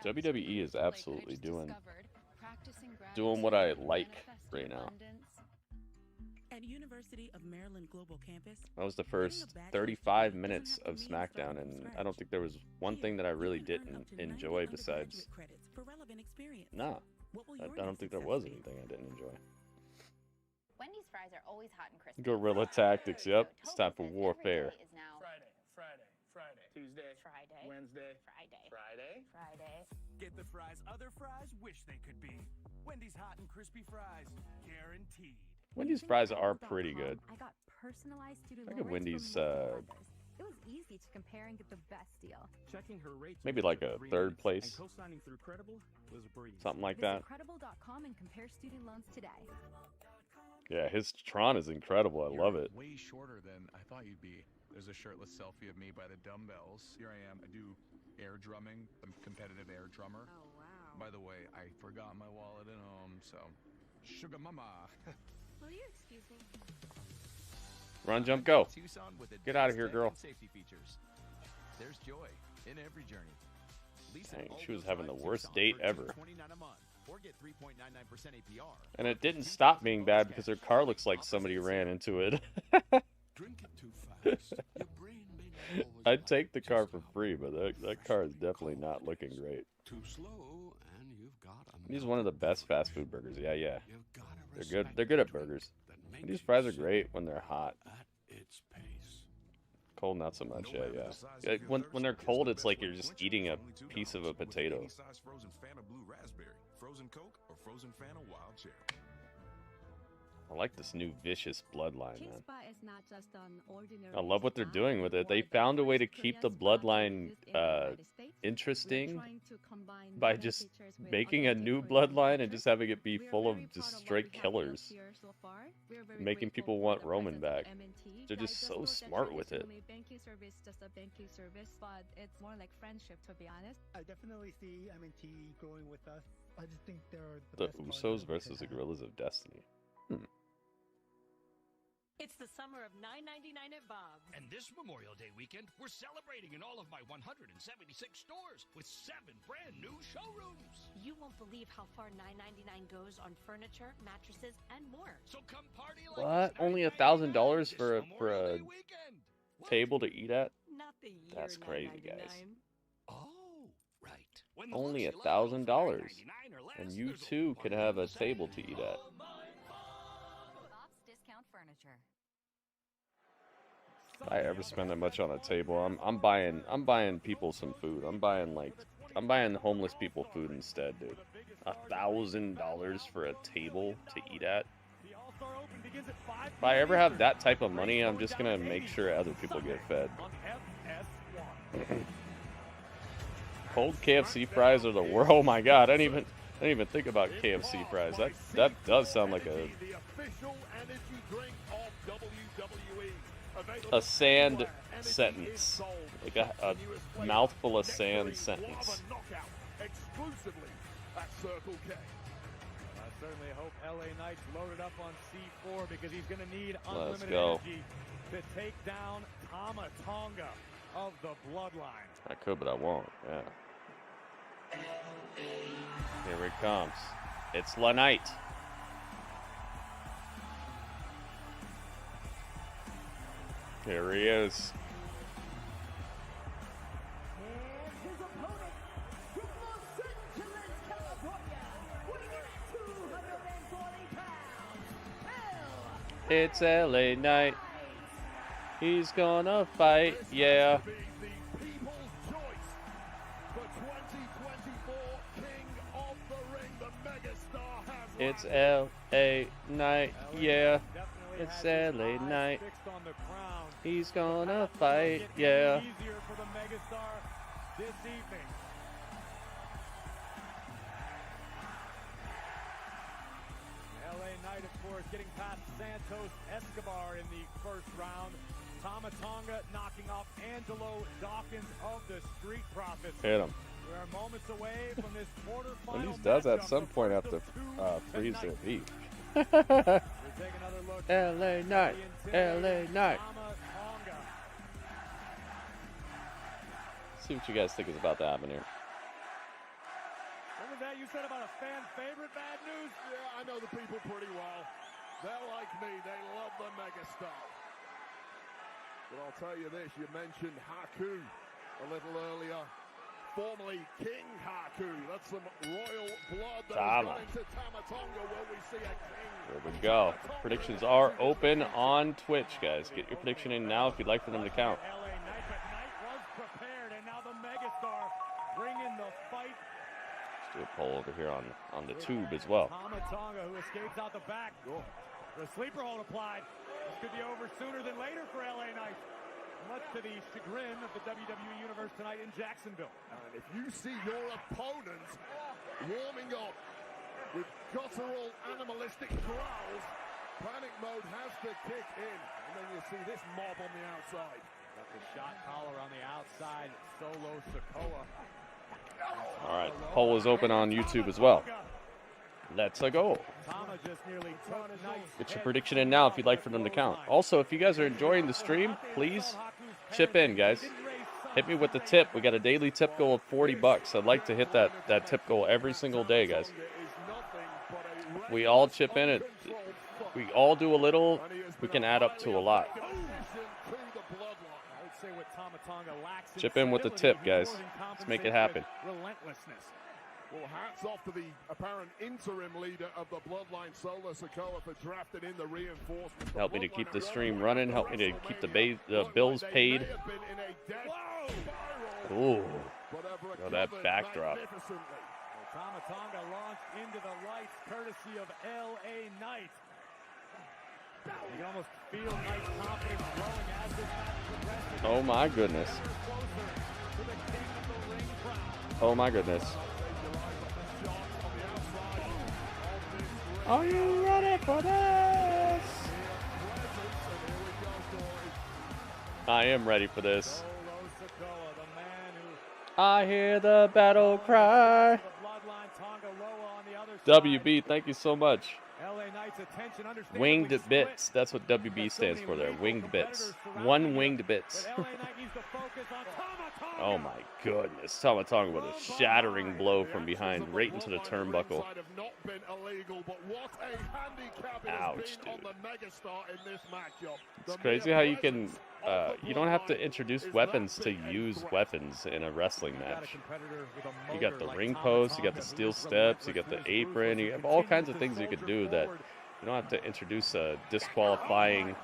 WWE is absolutely doing what I like right now. At University of Maryland Global Campus, that was the first 35 minutes of SmackDown, and I don't think there was one thing that I really didn't enjoy besides... Nah, I don't think there was anything I didn't enjoy. Wendy's fries are always hot and crispy. Guerrilla tactics, yep. It's time for warfare. Friday, Tuesday, Friday, Wednesday, Friday. Get the fries other fries wish they could be. Wendy's hot and crispy fries, guaranteed. Wendy's fries are pretty good. I got personalized student I get Wendy's, it was easy to compare and get the best deal. Checking her rates maybe like a third place. And co-signing through Credible was a breeze. Something like Visit that. Credible.com and compare student loans today. Yeah, his Tron is incredible. I love it. Way shorter than I thought you'd be. There's a shirtless selfie of me by the dumbbells. Here I am. I do air drumming. I'm a competitive air drummer. Oh, wow. By the way, I forgot my wallet at home, so sugar mama. Will you excuse me? Run, jump, go. Tucson with Get out of here, girl. Safety features. There's joy in every journey. Dang, she was having the worst date ever. And it didn't stop being bad because her car looks like somebody ran into it. I'd take the car for free, but that car is definitely not looking great. He's one of the best fast food burgers. Yeah. They're good. They're good at burgers. And these fries are great when they're hot. Cold, not so much. Yeah. When they're cold, it's like you're just eating a piece of a potato. I like this new vicious bloodline, man. I love what they're doing with it. They found a way to keep the bloodline interesting by just making a new bloodline and just having it be full of just straight killers, making people want Roman back. They're just so smart with it. But it's more like friendship, to be honest. I definitely see MNT going with us. I just think they're the Usos versus the Gorillas of Destiny. It's the summer of $9.99 at Bob's. And this Memorial Day weekend, we're celebrating in all of my 176 stores with 7 brand new showrooms. You won't believe how far $9.99 goes on furniture, mattresses, and more. So come party like What? Only $1,000 for a table to eat at? Not the year. That's crazy, guys. Oh, right. Only $1,000, and you too can have a table to eat at. Bob's Discount Furniture. If I ever spend that much on a table, I'm buying people some food. I'm buying homeless people food instead, dude. $1,000 for a table to eat at. If I ever have that type of money, I'm just gonna make sure other people get fed. Cold KFC fries are the world. Oh my god, I didn't even think about KFC fries. That does sound like a sand sentence, like a mouthful of sand sentence. Exclusively at Circle K. I certainly hope LA Knight's loaded up on C4 because he's going to need unlimited go. energy to take down Tama Tonga of the Bloodline. I could, but I won't. Yeah. Here it comes. It's La Knight. Here he is. It's LA Knight. He's gonna fight, yeah. It's LA Knight, yeah. It's LA Knight. He's gonna fight, yeah. Easier for the megastar this evening. LA Knight, of course, getting past Santos Escobar in the first round. Tama Tonga knocking off Angelo Dawkins of the Street Profits. Hit him. We are moments away from this quarterfinal. Well, he does at some point have to freeze their beef. LA Knight. LA Knight. See what you guys think is about to happen here. What was that you said about a fan favorite? Bad news? Yeah, I know the people pretty well. They're like me. They love the megastar. But I'll tell you this. You mentioned Haku a little earlier. Formerly King Haku. That's some royal blood that has gone into Tama Tonga. Will we see a king? There we go. Predictions are open on Twitch, guys. Get your prediction in now if you'd like for them to count. LA Knight, but Knight was prepared, and now the megastar bringing the fight. Let's do a poll over here on the tube as well. Tama Tonga, who escapes out the back. The sleeper hold applied. This could be over sooner than later for LA Knight. Much to the chagrin of the WWE Universe tonight in Jacksonville. And if you see your opponent warming up with guttural, animalistic growls, panic mode has to kick in. And then you see this mob on the outside. Got the shot collar on the outside, Solo Sikoa. All right, the poll is open on YouTube as well. Let's go. Tama just nearly took Knight's Get your prediction in now if you'd like for them to count. Also, if you guys are enjoying the stream, please chip in, guys. Hit me with the tip. We got a daily tip goal of $40. I'd like to hit that tip goal every single day, guys. We all chip in it. We all do a little. We can add up to a lot. Chip in with the tip, guys. Let's make it happen. Well, hats off to the apparent interim leader of the Bloodline, Solo Sikoa, for drafting in the reinforcements. Help me to keep the stream running. Help me to keep the bills paid. Ooh. Oh, that backdrop. Tama Tonga launched into the lights, courtesy of LA Knight. You can almost feel Knight's confidence growing as this match progresses. Oh my goodness. Oh my goodness. Are you ready for this? I am ready for this. I hear the battle cry. WB, thank you so much. Winged bits. That's what WB stands for there. Winged bits. One winged bits. Oh my goodness. Tama Tonga with a shattering blow from behind right into the turnbuckle. Ouch, dude. It's crazy how you can, you don't have to introduce weapons to use weapons in a wrestling match. You got the ring post, you got the steel steps, you got the apron, you have all kinds of things you could do that you don't have to introduce a disqualifying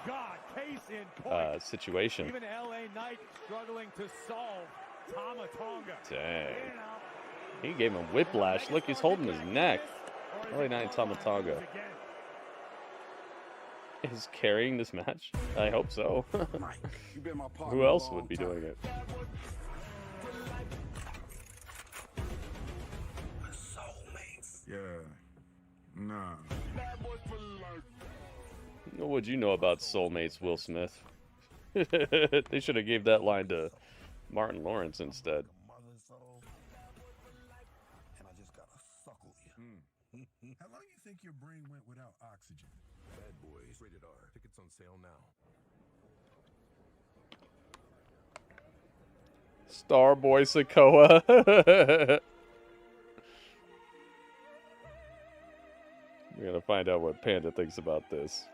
situation. Even LA Knight struggling to solve Tama Tonga. Dang. He gave him whiplash. Look, he's holding his neck. LA Knight and Tama Tonga is carrying this match? I hope so. Who else would be doing it? Yeah. Nah. What would you know about soulmates, Will Smith? They should have gave that line to Martin Lawrence instead. How long do you think your brain went without oxygen? Bad Boys, rated R. Tickets on sale now. Starboy Sikoa. We're gonna find out what Panda thinks about this.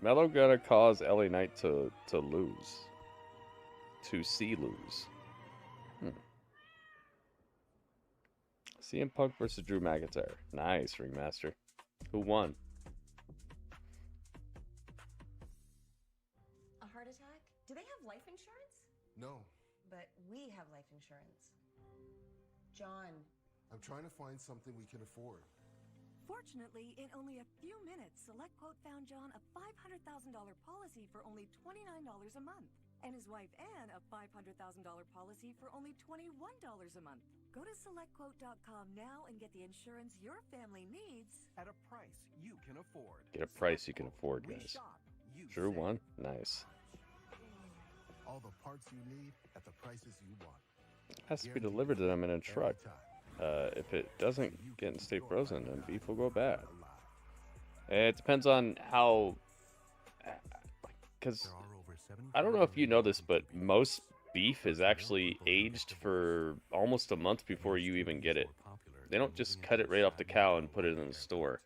Melo gonna cause LA Knight to lose. To see lose. CM Punk versus Drew McIntyre. Nice, Ringmaster. Who won? A heart attack? Do they have life insurance? No. But we have life insurance. John. I'm trying to find something we can afford. Fortunately, in only a few minutes, SelectQuote found John a $500,000 policy for only $29 a month. And his wife Anne a $500,000 policy for only $21 a month. Go to SelectQuote.com now and get the insurance your family needs at a price you can afford. Get a price you can afford, guys. Drew won? Nice. All the parts you need at the prices you want. Has to be delivered to them in a truck. If it doesn't get in state frozen, then beef will go bad. It depends on how, because I don't know if you know this, but most beef is actually aged for almost a month before you even get it. They don't just cut it right off the cow and put it in the store.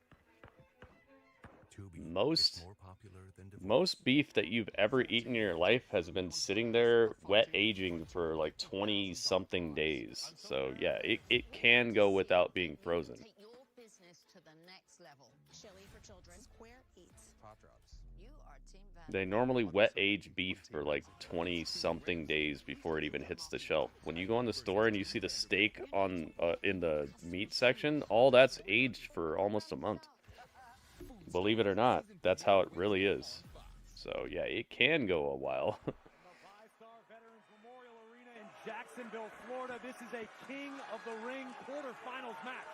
Most beef that you've ever eaten in your life has been sitting there wet aging for like 20 something days. So yeah, it can go without being frozen. Take your business to the next level. Chili for children. Square Eats. Pop drops. You are Team Van. They normally wet age beef for like 20 something days before it even hits the shelf. When you go in the store and you see the steak on in the meat section, all that's aged for almost a month. Believe it or not, that's how it really is. So yeah, it can go a while. Five-Star Veterans Memorial Arena in Jacksonville, Florida. This is a King of the Ring quarterfinals match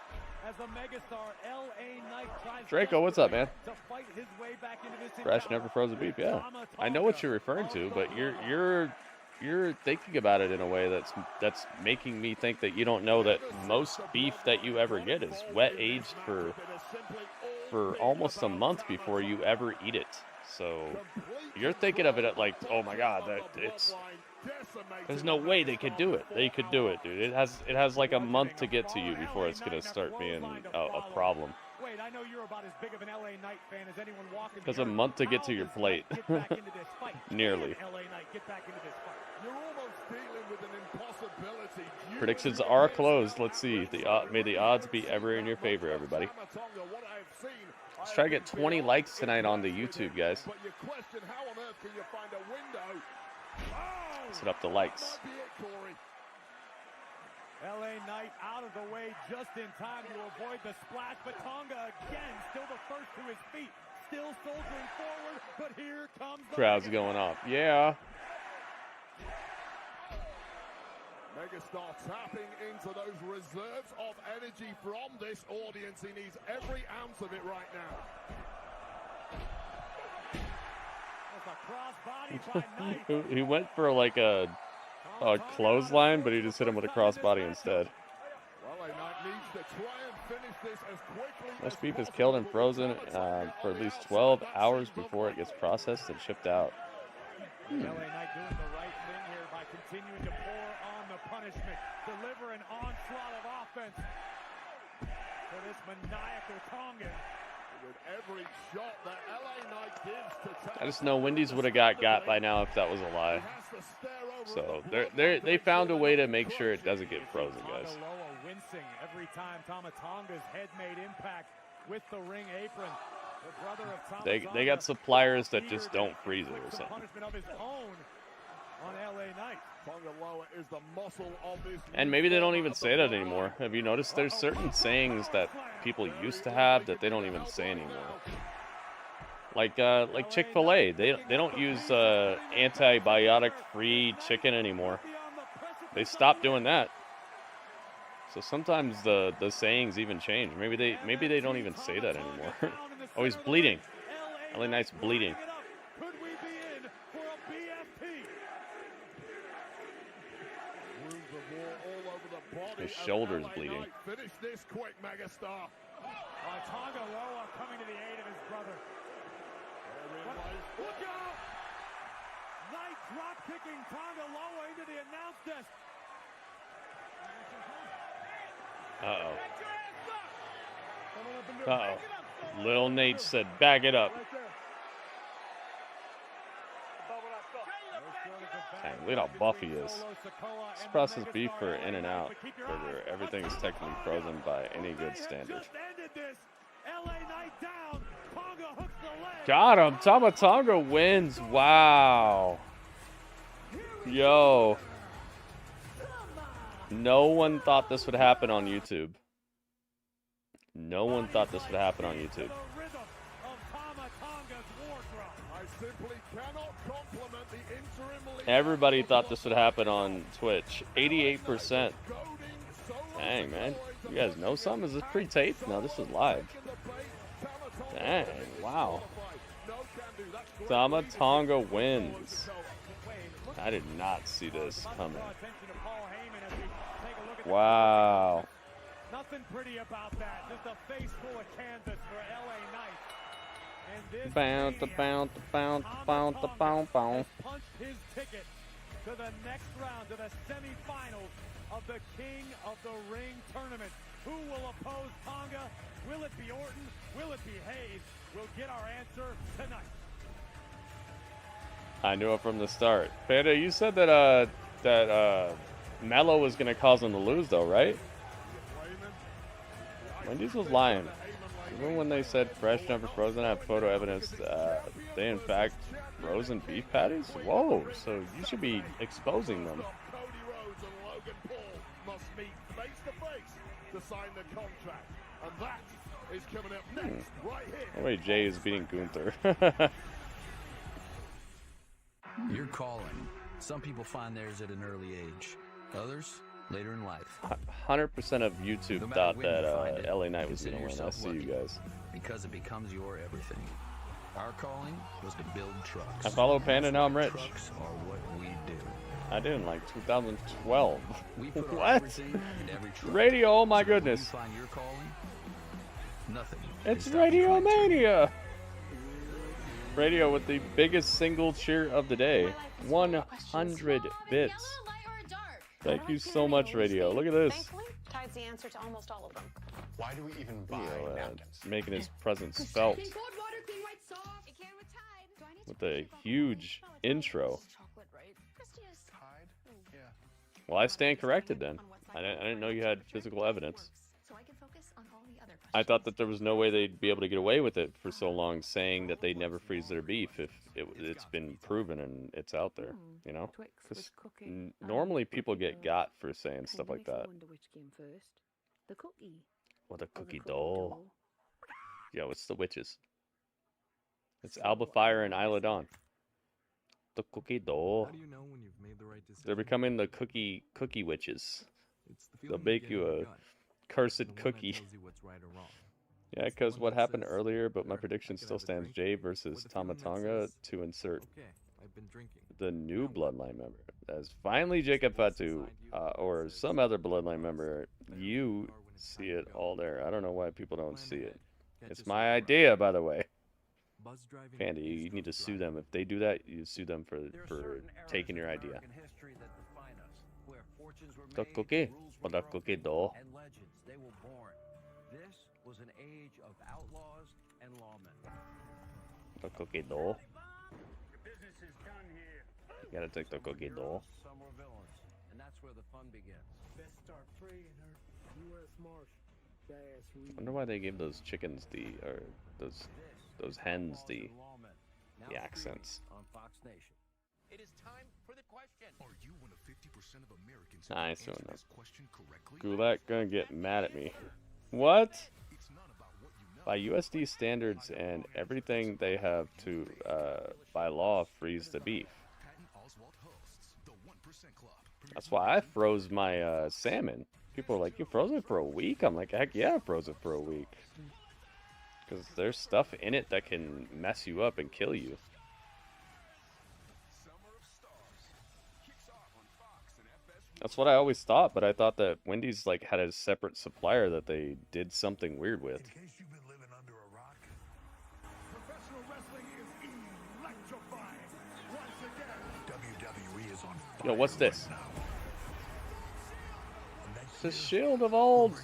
as the megastar LA Knight tries Draco, what's up, man? to fight his way back into this Fresh, never frozen beef. Yeah, I know what you're referring to, but you're thinking about it in a way that's making me think that you don't know that most beef that you ever get is wet aged for almost a month before you ever eat it. So you're thinking of it at like, oh my God, there's no way they could do it. They could do it, dude. It has like a month to get to you before it's gonna start being a problem. Wait, I know you're about as big of an LA Knight fan as anyone walking. Because a month to get to your plate. Nearly. LA Knight, get back into this fight. You're almost dealing with an impossibility. Predictions are closed. Let's see. May the odds be ever in your favor, everybody. Let's try to get 20 likes tonight on the YouTube, guys. But you question how on earth can you find a window? Set up the likes. LA Knight out of the way just in time to avoid the splash, but Tonga again, still the first to his feet, still soldiering forward, but here comes the crowd's going off. Yeah. Megastar tapping into those reserves of energy from this audience. He needs every ounce of it right now. He went for like a clothesline, but he just hit him with a crossbody instead. This beef is killed and frozen for at least 12 hours before it gets processed and shipped out. LA Knight doing the right thing here by continuing to pour on the punishment, deliver an onslaught of offense for this maniacal Tongan. With every shot that LA Knight gives to Tama. I just know Wendy's would have got by now if that was a lie. So they found a way to make sure it doesn't get frozen, guys. Wincing every time Tama Tonga's head made impact with the ring apron. The brother of Tama They got suppliers that just don't freeze it or something. Punishment of his own on LA Knight. Is the muscle of this. And maybe they don't even say that anymore. Have you noticed there's certain sayings that people used to have that they don't even say anymore? Like Chick-fil-A, they don't use antibiotic-free chicken anymore. They stopped doing that. So sometimes the sayings even change. Maybe they don't even say that anymore. Oh, he's bleeding. LA Knight's bleeding. His shoulder's bleeding. Finish this quick, Megastar. Tonga Loa coming to the aid of his brother. Look out! Knight drop kicking Tonga Loa into the announce desk. Uh-oh. Little Nate said, back it up. Dang, look at how buff he is. This processed beef for In-N-Out burger. Everything is technically frozen by any good standard. Got him. Tama Tonga wins. Wow. Yo. No one thought this would happen on YouTube. No one thought this would happen on YouTube. Everybody thought this would happen on Twitch. 88%. Dang, man. You guys know something? Is this pre-taped? No, this is live. Dang, wow. Tama Tonga wins. I did not see this coming. Wow. Nothing pretty about that. Just a face full of canvas for LA Knight. Bounce, bounce, bounce, bounce, bounce, bounce. Punched his ticket to the next round, to the semifinals of the King of the Ring tournament. Who will oppose Tonga? Will it be Orton? Will it be Hayes? We'll get our answer tonight. I knew it from the start. Panda, you said that Melo was gonna cause him to lose, though, right? Wendy's was lying. Even when they said fresh, never frozen, I have photo evidence they in fact frozen beef patties? Whoa, so you should be exposing them. Cody Rhodes and Logan Paul must meet face to face to sign the contract. And that is coming up next, right here. Wait, Jay is beating Gunther. Your calling. Some people find theirs at an early age. Others, later in life. 100% of YouTube thought that LA Knight was going to win. I see you guys. Because it becomes your everything. Our calling was to build trucks. I follow Panda, now I'm rich. Trucks are what we do. I did in like 2012. We put What? everything in every truck. Radio, oh my So when goodness. you find your calling, nothing. It's can stop you from Radio Mania. Radio with the biggest single cheer of the day. 100 bits. Thank you so much, Radio. Look at this. Tide's the answer to almost all of them. Why do we even buy napkins? Making his presence felt. With a huge intro. Well, I stand corrected then. I didn't know you had physical evidence. I thought that there was no way they'd be able to get away with it for so long, saying that they never freeze their beef if it's been proven and it's out there, you know? Because normally people get got for saying stuff like that. What a cookie doll. Yo, it's the witches. It's Alba Fire and Isla Dawn. The cookie doll. How do you know when you've made the right decision? They're becoming the cookie witches. They'll bake you a cursed cookie. Yeah, because what happened earlier, but my prediction still stands. Jay versus Tama Tonga to insert the new Bloodline member. As finally Jacob Fatu or some other Bloodline member, you see it all there. I don't know why people don't see it. It's my idea, by the way. Fandy, you need to sue them. If they do that, you sue them for taking your idea. The cookie or the cookie doll. This was an age of outlaws and lawmen. The cookie doll. You gotta take the cookie doll. Some were villains, and that's where the fun begins. Best start praying her. U.S. Marshal. I wonder why they gave those chickens those hens the accents. On Fox Nation. It is time for the question. Are you one of 50% of Americans who answer this question correctly? Gulak gonna get mad at me. What? By USD standards and everything, they have to, by law, freeze the beef. That's why I froze my salmon. People are like, you froze it for a week? I'm like, heck yeah, I froze it for a week. Because there's stuff in it that can mess you up and kill you. That's what I always thought, but I thought that Wendy's like had a separate supplier that they did something weird with. In case you've been living under a rock, professional wrestling is electrifying. Once again, WWE is on fire. Yo, what's this? The Shield of Old.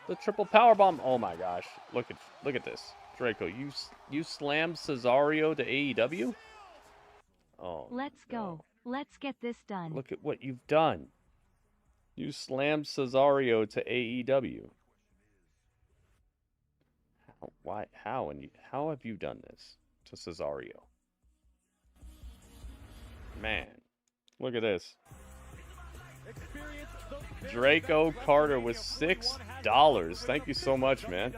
The triple power bomb. Oh my gosh! Look at this, Draco. You slammed Cesario to AEW. Oh. Let's go. Let's get this done. Look at what you've done. You slammed Cesario to AEW. Why? How? And how have you done this to Cesario? Man, look at this. Draco Carter with $6. Thank you so much, man.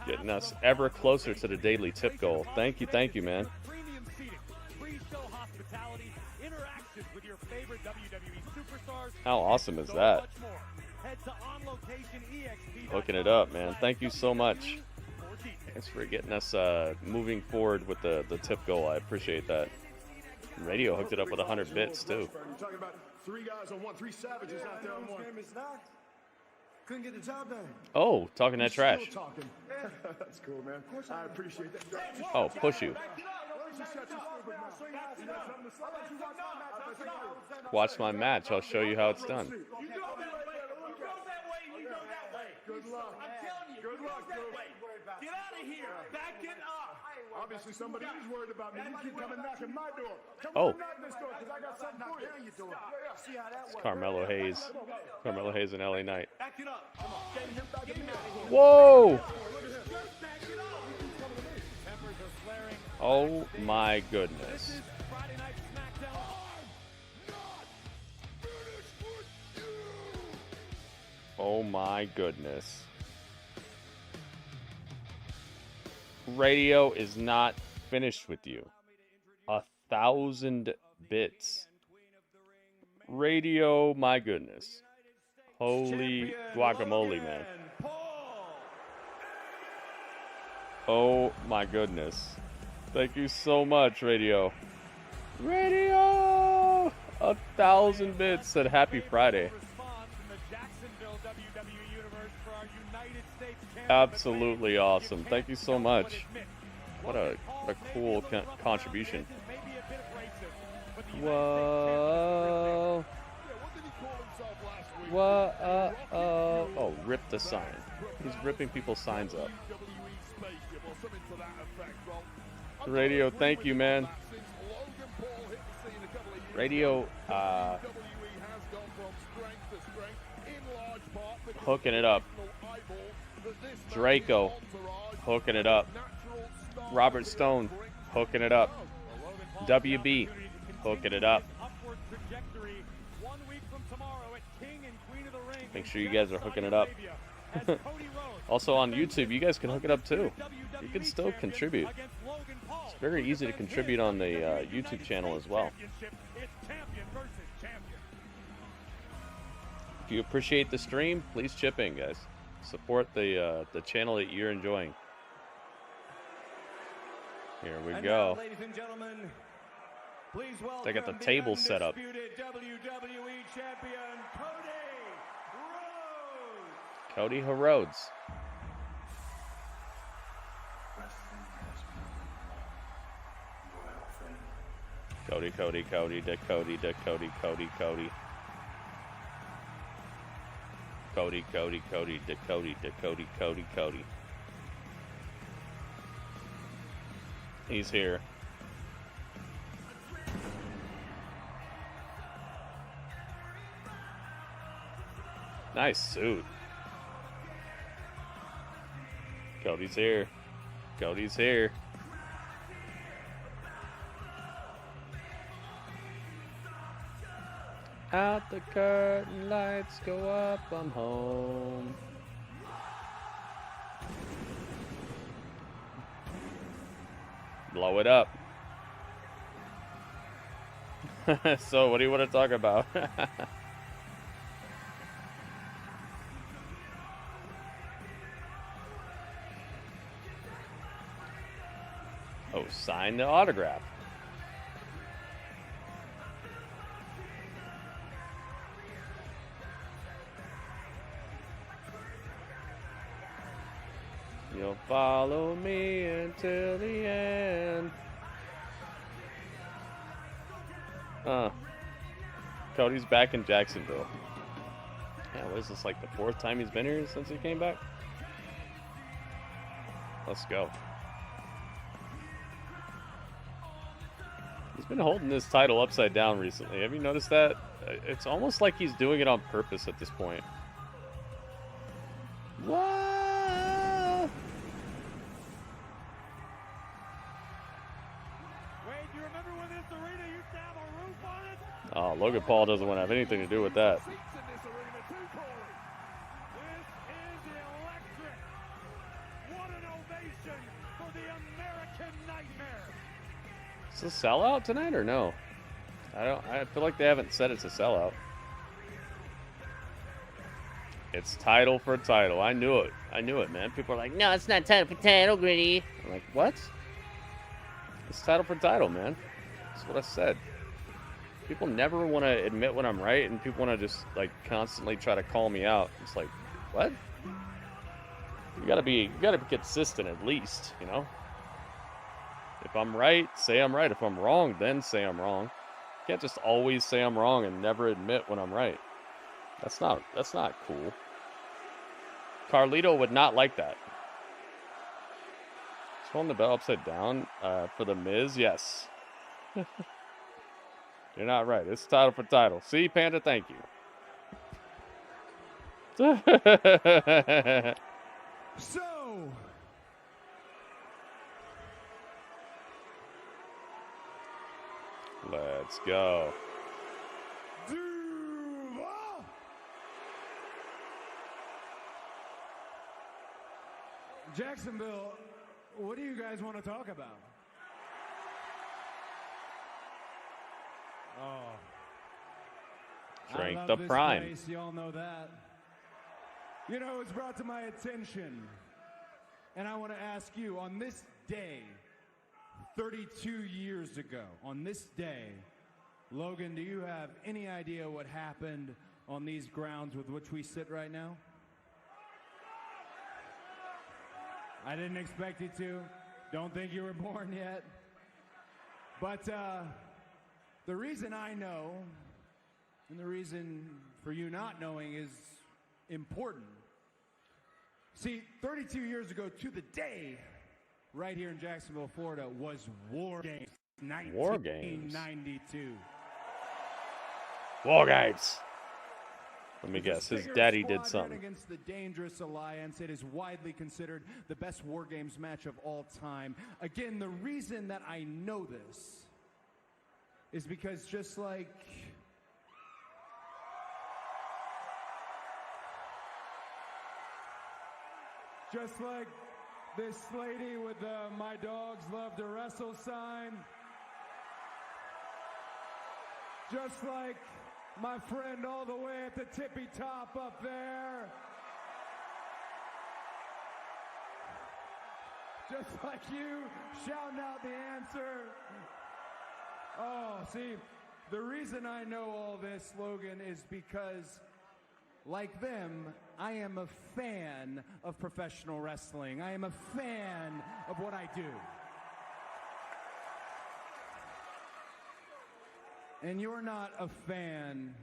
Getting us ever closer to the daily tip goal. Thank you, man. How awesome is that? Looking it up, man. Thank you so much. Thanks for getting us moving forward with the tip goal. I appreciate that. Radio hooked it up with 100 bits too. You're talking about 3 guys on 1, 3 savages out there on one. Couldn't get the job done. Oh, talking that trash. That's cool, man. I appreciate that. Oh, push you. Watch my match. I'll show you how it's done. Good luck. I'm telling you. Good luck, get out of here. Back it up. Obviously, somebody is worried about me. You keep coming knocking my door. Come on, knock this door, because I got something for you. See how that It's Carmelo Hayes. Carmelo Hayes and LA Knight. Back it up. Come on. Get him out of here. Whoa! Oh my goodness. Oh my goodness. Radio is not finished with you. 1,000 bits. Radio, my goodness. Holy guacamole, man. Oh my goodness. Thank you so much, Radio. Radio! 1,000 bits said happy Friday. Absolutely awesome. Thank you so much. What a cool contribution. Whoa. Whoa. Oh, rip the sign. He's ripping people's signs up. Radio, thank you, man. Radio, hooking it up. Draco, hooking it up. Robert Stone, hooking it up. WB, hooking it up. Make sure you guys are hooking it up. Also on YouTube, you guys can hook it up too. You can still contribute. It's very easy to contribute on the YouTube channel as well. If you appreciate the stream, please chip in, guys. Support the channel that you're enjoying. Here we go. Now, ladies and gentlemen, please welcome They got the table set up. WWE champion Cody Rhodes. Cody, Cody, Cody, da Cody, da Cody, Cody, Cody. Cody, Cody, Cody, da Cody, da Cody, Cody, Cody. He's here. Nice suit. Cody's here. Cody's here. Out the curtain, lights go up, I'm home. Blow it up. So, what do you want to talk about? Oh, sign the autograph. You'll follow me until the end. Cody's back in Jacksonville. Yeah, what is this, like the 4th time he's been here since he came back? Let's go. He's been holding this title upside down recently. Have you noticed that? It's almost like he's doing it on purpose at this point. What? Wait, do you remember when this arena used to have a roof on it? Oh, Logan Paul doesn't want to have anything to do with that. This is electric. What an ovation for the American Nightmare. Is this a sellout tonight or no? I feel like they haven't said it's a sellout. It's title for title. I knew it. I knew it, man. People are like, no, it's not title for title, Gritty. I'm like, what? It's title for title, man. That's what I said. People never want to admit when I'm right, and people want to just, like, constantly try to call me out. It's like, what? You gotta be consistent at least, you know? If I'm right, say I'm right. If I'm wrong, then say I'm wrong. You can't just always say I'm wrong and never admit when I'm right. That's not cool. Carlito would not like that. He's holding the belt upside down for the Miz. Yes. You're not right. It's title for title. See, Panda, thank you. So, let's go. Jacksonville, what do you guys want to talk about? Oh. Strength of Prime. Place, you all know that. You know, it's brought to my attention, and I want to ask you, on this day, 32 years ago, on this day, Logan, do you have any idea what happened on these grounds with which we sit right now? I didn't expect you to. Don't think you were born yet. But the reason I know, and the reason for you not knowing is important. See, 32 years ago to the day, right here in Jacksonville, Florida, was War Games. War Games. 1992. War Games. Let me guess, his daddy did something. Against the Dangerous Alliance, it is widely considered the best War Games match of all time. Again, the reason that I know this is because just like this lady with the "My Dogs Love to Wrestle" sign, just like my friend all the way at the tippy top up there, just like you shouting out the answer. Oh, see, the reason I know all this, Logan, is because, like them, I am a fan of professional wrestling. I am a fan of what I do. And you're not a fan.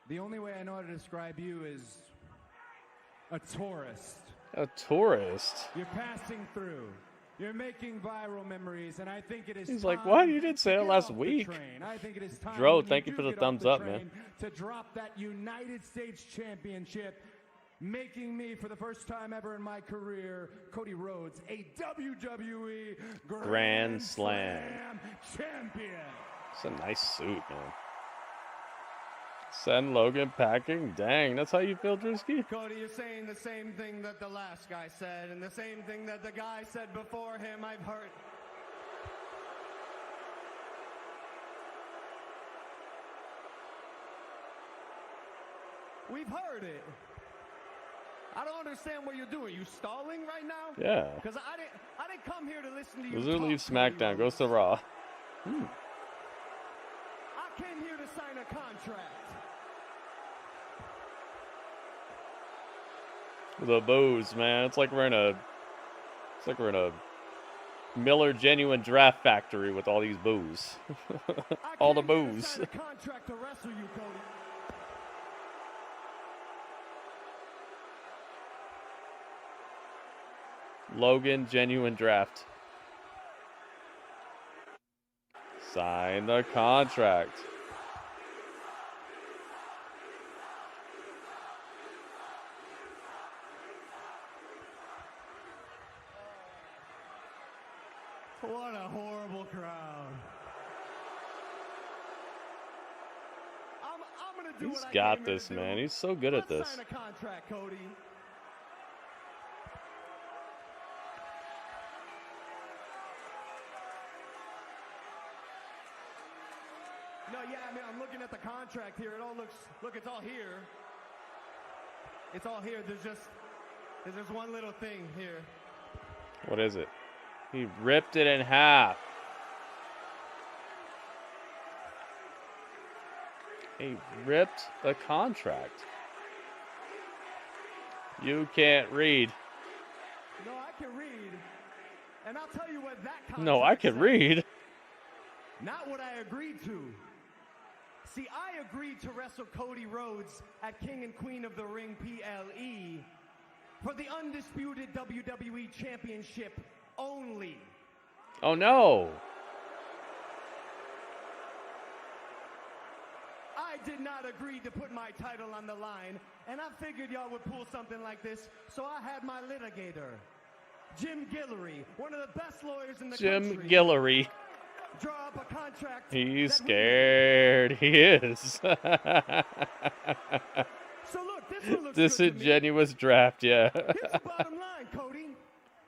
The only way I know how to describe you is a tourist. A tourist? You're passing through. You're making viral memories, and I think it is He's like, what? You did say it last week. I think it is time, Dro, thank you for the thumbs up, man. To drop that United States Championship, making me, for the first time ever in my career, Cody Rhodes, a WWE Grand Slam champion. It's a nice suit, man. Send Logan packing? Dang, that's how you feel, Drewski? Cody, you're saying the same thing that the last guy said, and the same thing that the guy said before him. I've heard. We've heard it. I don't understand what you're doing. You stalling right now? Yeah. Because I didn't come here to listen to you. Loser leaves SmackDown, goes to Raw. I came here to sign a contract. The booze, man. It's like we're in a Miller Genuine Draft Factory with all these booze. All the booze. Sign a contract to wrestle you, Cody. Logan Genuine Draft. Sign the contract. What a horrible crowd. I'm gonna do He's what I got came here this, to man. do. He's so good at Let's this. sign a contract, Cody. No, yeah, I mean, I'm looking at the contract here. It all looks, look, it's all here. It's all here. There's just one little thing here. What is it? He ripped it in half. He ripped the contract. You can't read. No, I can read. And I'll tell you what that contract No, I can says. read. Not what I agreed to. See, I agreed to wrestle Cody Rhodes at King and Queen of the Ring PLE for the undisputed WWE Championship only. Oh no. I did not agree to put my title on the line, and I figured y'all would pull something like this, so I had my litigator, Jim Guillory, one of the best lawyers in the country. Jim Guillory. Draw up a contract. He's scared. He is. So look, this one looks Disingenuous draft, yeah. Here's the bottom line, Cody.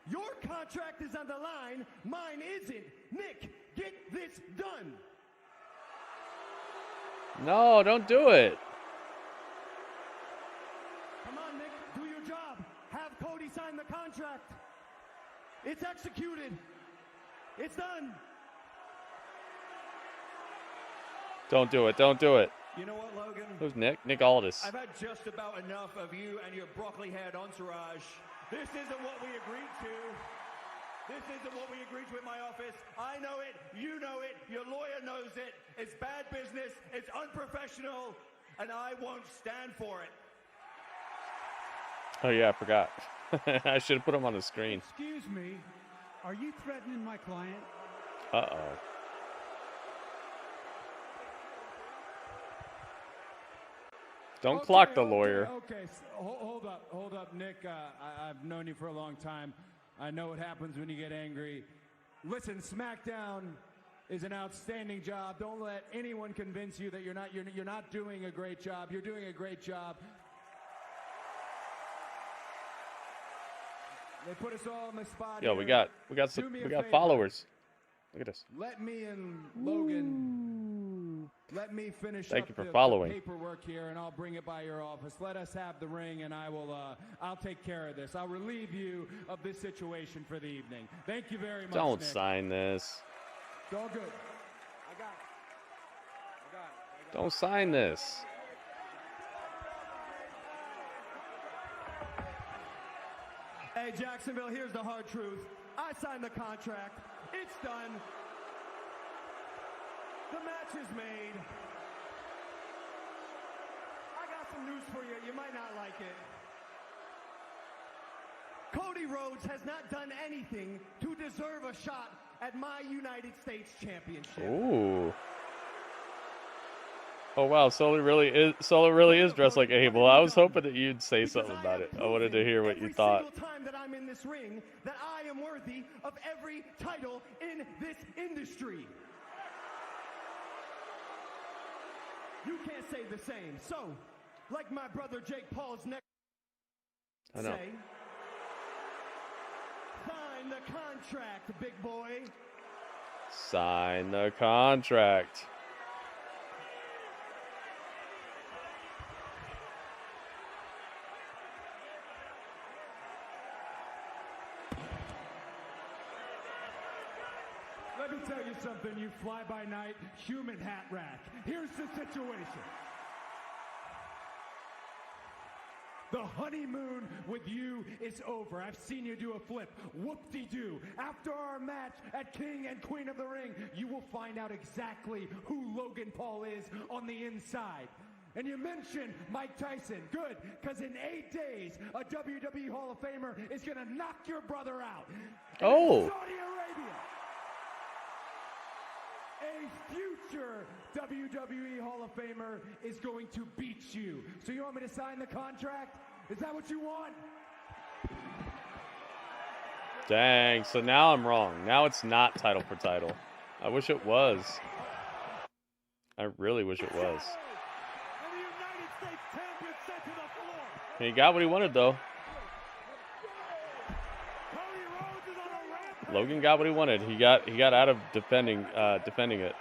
Your contract is on the line. Mine isn't. Nick, get this done. No, don't do it. Come on, Nick. Do your job. Have Cody sign the contract. It's executed. It's done. Don't do it. Don't do it. You know what, Logan? Who's Nick? Nick Aldis. I've had just about enough of you and your broccoli-haired entourage. This isn't what we agreed to. This isn't what we agreed to in my office. I know it. You know it. Your lawyer knows it. It's bad business. It's unprofessional. And I won't stand for it. Oh, yeah, I forgot. I should have put him on the screen. Excuse me. Are you threatening my client? Uh-oh. Don't clock the lawyer. Okay. Hold up, Nick. I've known you for a long time. I know what happens when you get angry. Listen, SmackDown is an outstanding job. Don't let anyone convince you that you're not doing a great job. You're doing a great job. They put us all in the spot. Yo, here. we got followers. Look at this. Let me and Logan, let me finish Thank up you for the following. paperwork here, and I'll bring it by your office. Let us have the ring, and I'll take care of this. I'll relieve you of this situation for the evening. Thank you very much. Don't Nick. sign this. It's all good. I got it. Don't sign this. Hey, Jacksonville, here's the hard truth. I signed the contract. It's done. The match is made. I got some news for you. You might not like it. Cody Rhodes has not done anything to deserve a shot at my United States Championship. Ooh. Oh wow, Solo really is dressed like Abel. I was hoping that you'd say something about it. I wanted to hear what you thought. Every single time that I'm in this ring, that I am worthy of every title in this industry. You can't say the same. So, like my brother Jake Paul's next I know. say, sign the contract, big boy. Sign the contract. Let me tell you something, you fly-by-night human hat rack. Here's the situation. The honeymoon with you is over. I've seen you do a flip. Whoop-de-doo. After our match at King and Queen of the Ring, you will find out exactly who Logan Paul is on the inside. And you mentioned Mike Tyson. Good, because in 8 days, a WWE Hall of Famer is going to knock your brother out. Oh. In Saudi Arabia. A future WWE Hall of Famer is going to beat you. So you want me to sign the contract? Is that what you want? Dang, so now I'm wrong. Now it's not title for title. I wish it was. I really wish it was. He got what he wanted though. Logan got what he wanted. He got out of defending it.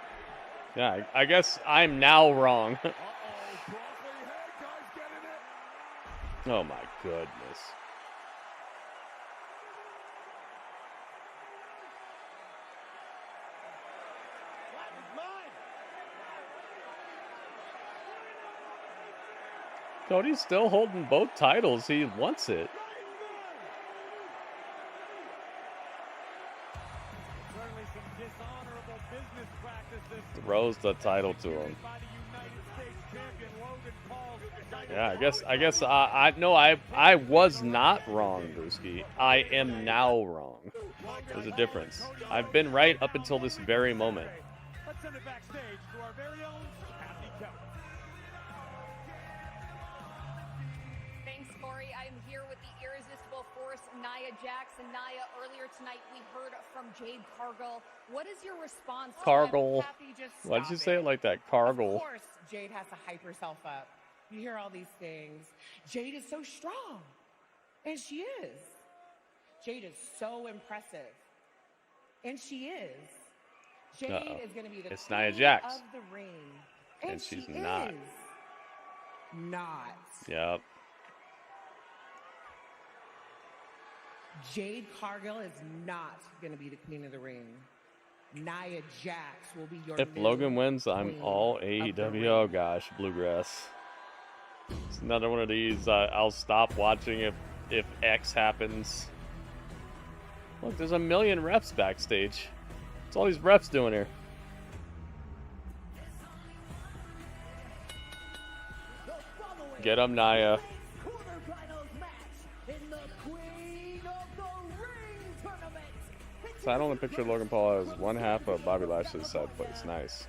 Yeah, I guess I'm now wrong. Oh my goodness. Cody's still holding both titles. He wants it. Throws the title to him. Yeah, I guess I was not wrong, Brewski. I am now wrong. There's a difference. I've been right up until this very moment. Let's send it backstage to our very own Kathy Kelly. Thanks, Corey. I'm here with the irresistible force, Nia Jax. And Nia, earlier tonight we heard from Jade Cargill. What is your response? Cargill. To Why did you say it like that? Cargill. Of course, Jade has to hype herself up. You hear all these things. Jade is so strong. And she is. Jade is so impressive. And she is. Jade is going to be the it's Nia queen Jax. of the ring. And she's not. Not. Yep. Jade Cargill is not going to be the queen of the ring. Nia Jax will be your If Logan wins, I'm all AEW. Oh gosh, Bluegrass. It's another one of these. I'll stop watching if X happens. Look, there's a million refs backstage. What's all these refs doing here? Get him, Nia. Title in the picture of Logan Paul has one half of Bobby Lashley's side place. Nice.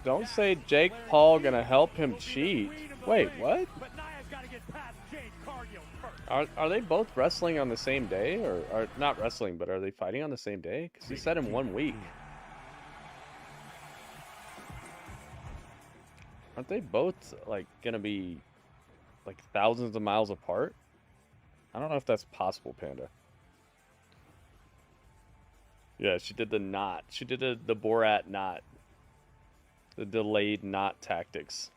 Don't say Jake Paul gonna help him cheat. Wait, what? Are they both wrestling on the same day, or are not wrestling, but are they fighting on the same day? Because he said in 1 week. Aren't they both like gonna be like thousands of miles apart? I don't know if that's possible, Panda. Yeah, she did the knot. She did the Borat knot. The delayed knot tactics.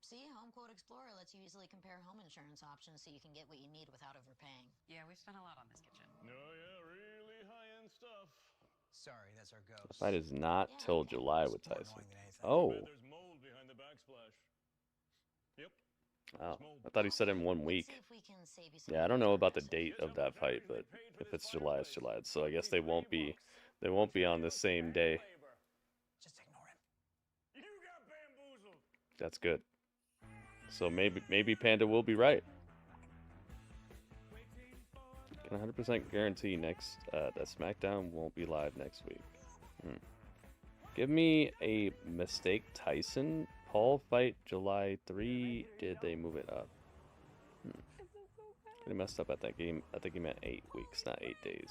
See, Home Quote Explorer lets you easily compare home insurance options so you can get what you need without overpaying. Yeah, we've spent a lot on this kitchen. Oh yeah, really high-end stuff. Sorry, that's our ghost. Fight is not till July with Tyson. Oh. There's mold behind the backsplash. Yep. Oh, I thought he said in 1 week. Yeah, I don't know about the date of that fight, but if it's July, it's July. So I guess they won't be on the same day. Just ignore him. You got bamboozled. That's good. So maybe Panda will be right. Can 100% guarantee that SmackDown won't be live next week. Give me a mistake. Tyson Paul fight July 3. Did they move it up? They messed up at that game. I think he meant 8 weeks, not 8 days.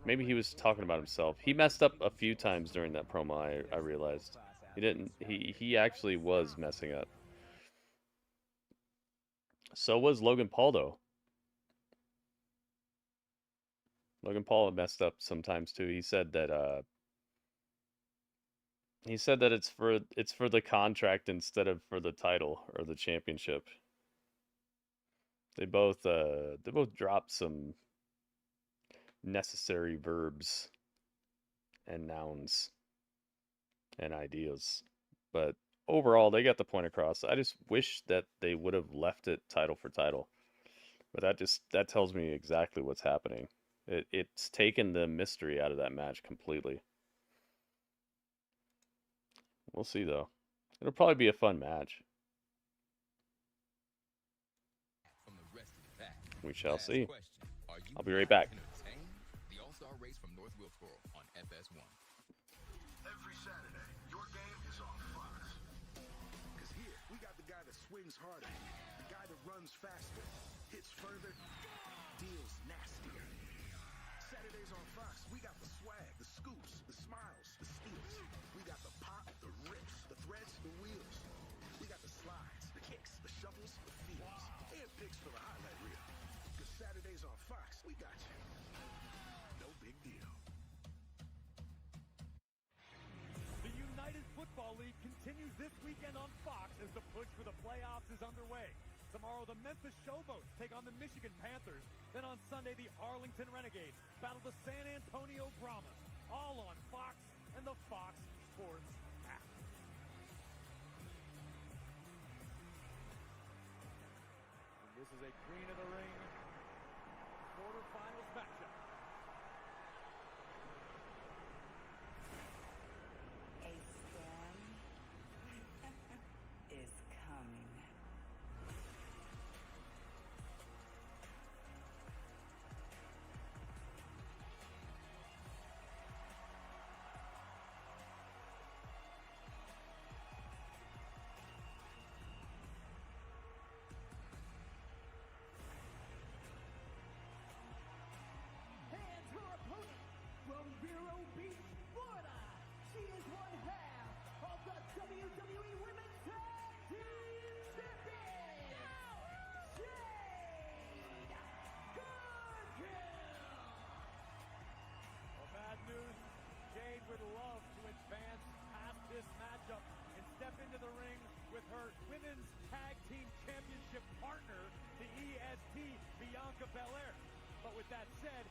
Maybe he was talking about himself. He messed up a few times during that promo. I realized he didn't. He actually was messing up. So was Logan Paul, though. Logan Paul messed up sometimes too. He said that it's for the contract instead of for the title or the championship. They both dropped some necessary verbs and nouns and ideas, but overall, they got the point across. I just wish that they would have left it title for title. But that tells me exactly what's happening. It's taken the mystery out of that match completely. We'll see, though. It'll probably be a fun match. We shall see. I'll be right back. The All-Star Race from North Wilkesboro on FS1. Every Saturday, your game is on Fox. Because here, we got the guy that swings harder, the guy that runs faster, hits further, deals nastier. Saturdays on Fox, we got the swag, the scoops, the smiles, the steals. We got the pop, the rips, the threads, the wheels. We got the slides, the kicks, the shovels, the feels, and picks for the highlight reel. Because Saturdays on Fox, we got you. No big deal. The United Football League continues this weekend on Fox as the push for the playoffs is underway. Tomorrow, the Memphis Showboats take on the Michigan Panthers. Then on Sunday, the Arlington Renegades battle the San Antonio Brahmas. All on Fox and the Fox Sports app. And this is a Queen of the Ring quarterfinals matchup. A storm is coming. And her opponent from Vero Beach, Florida. She is one half of the WWE Women's Tag Team Champions. Jade Garfield. Well, bad news. Jade would love to advance past this matchup and step into the ring with her Women's Tag Team Championship partner, EST Bianca Belair. But with that said,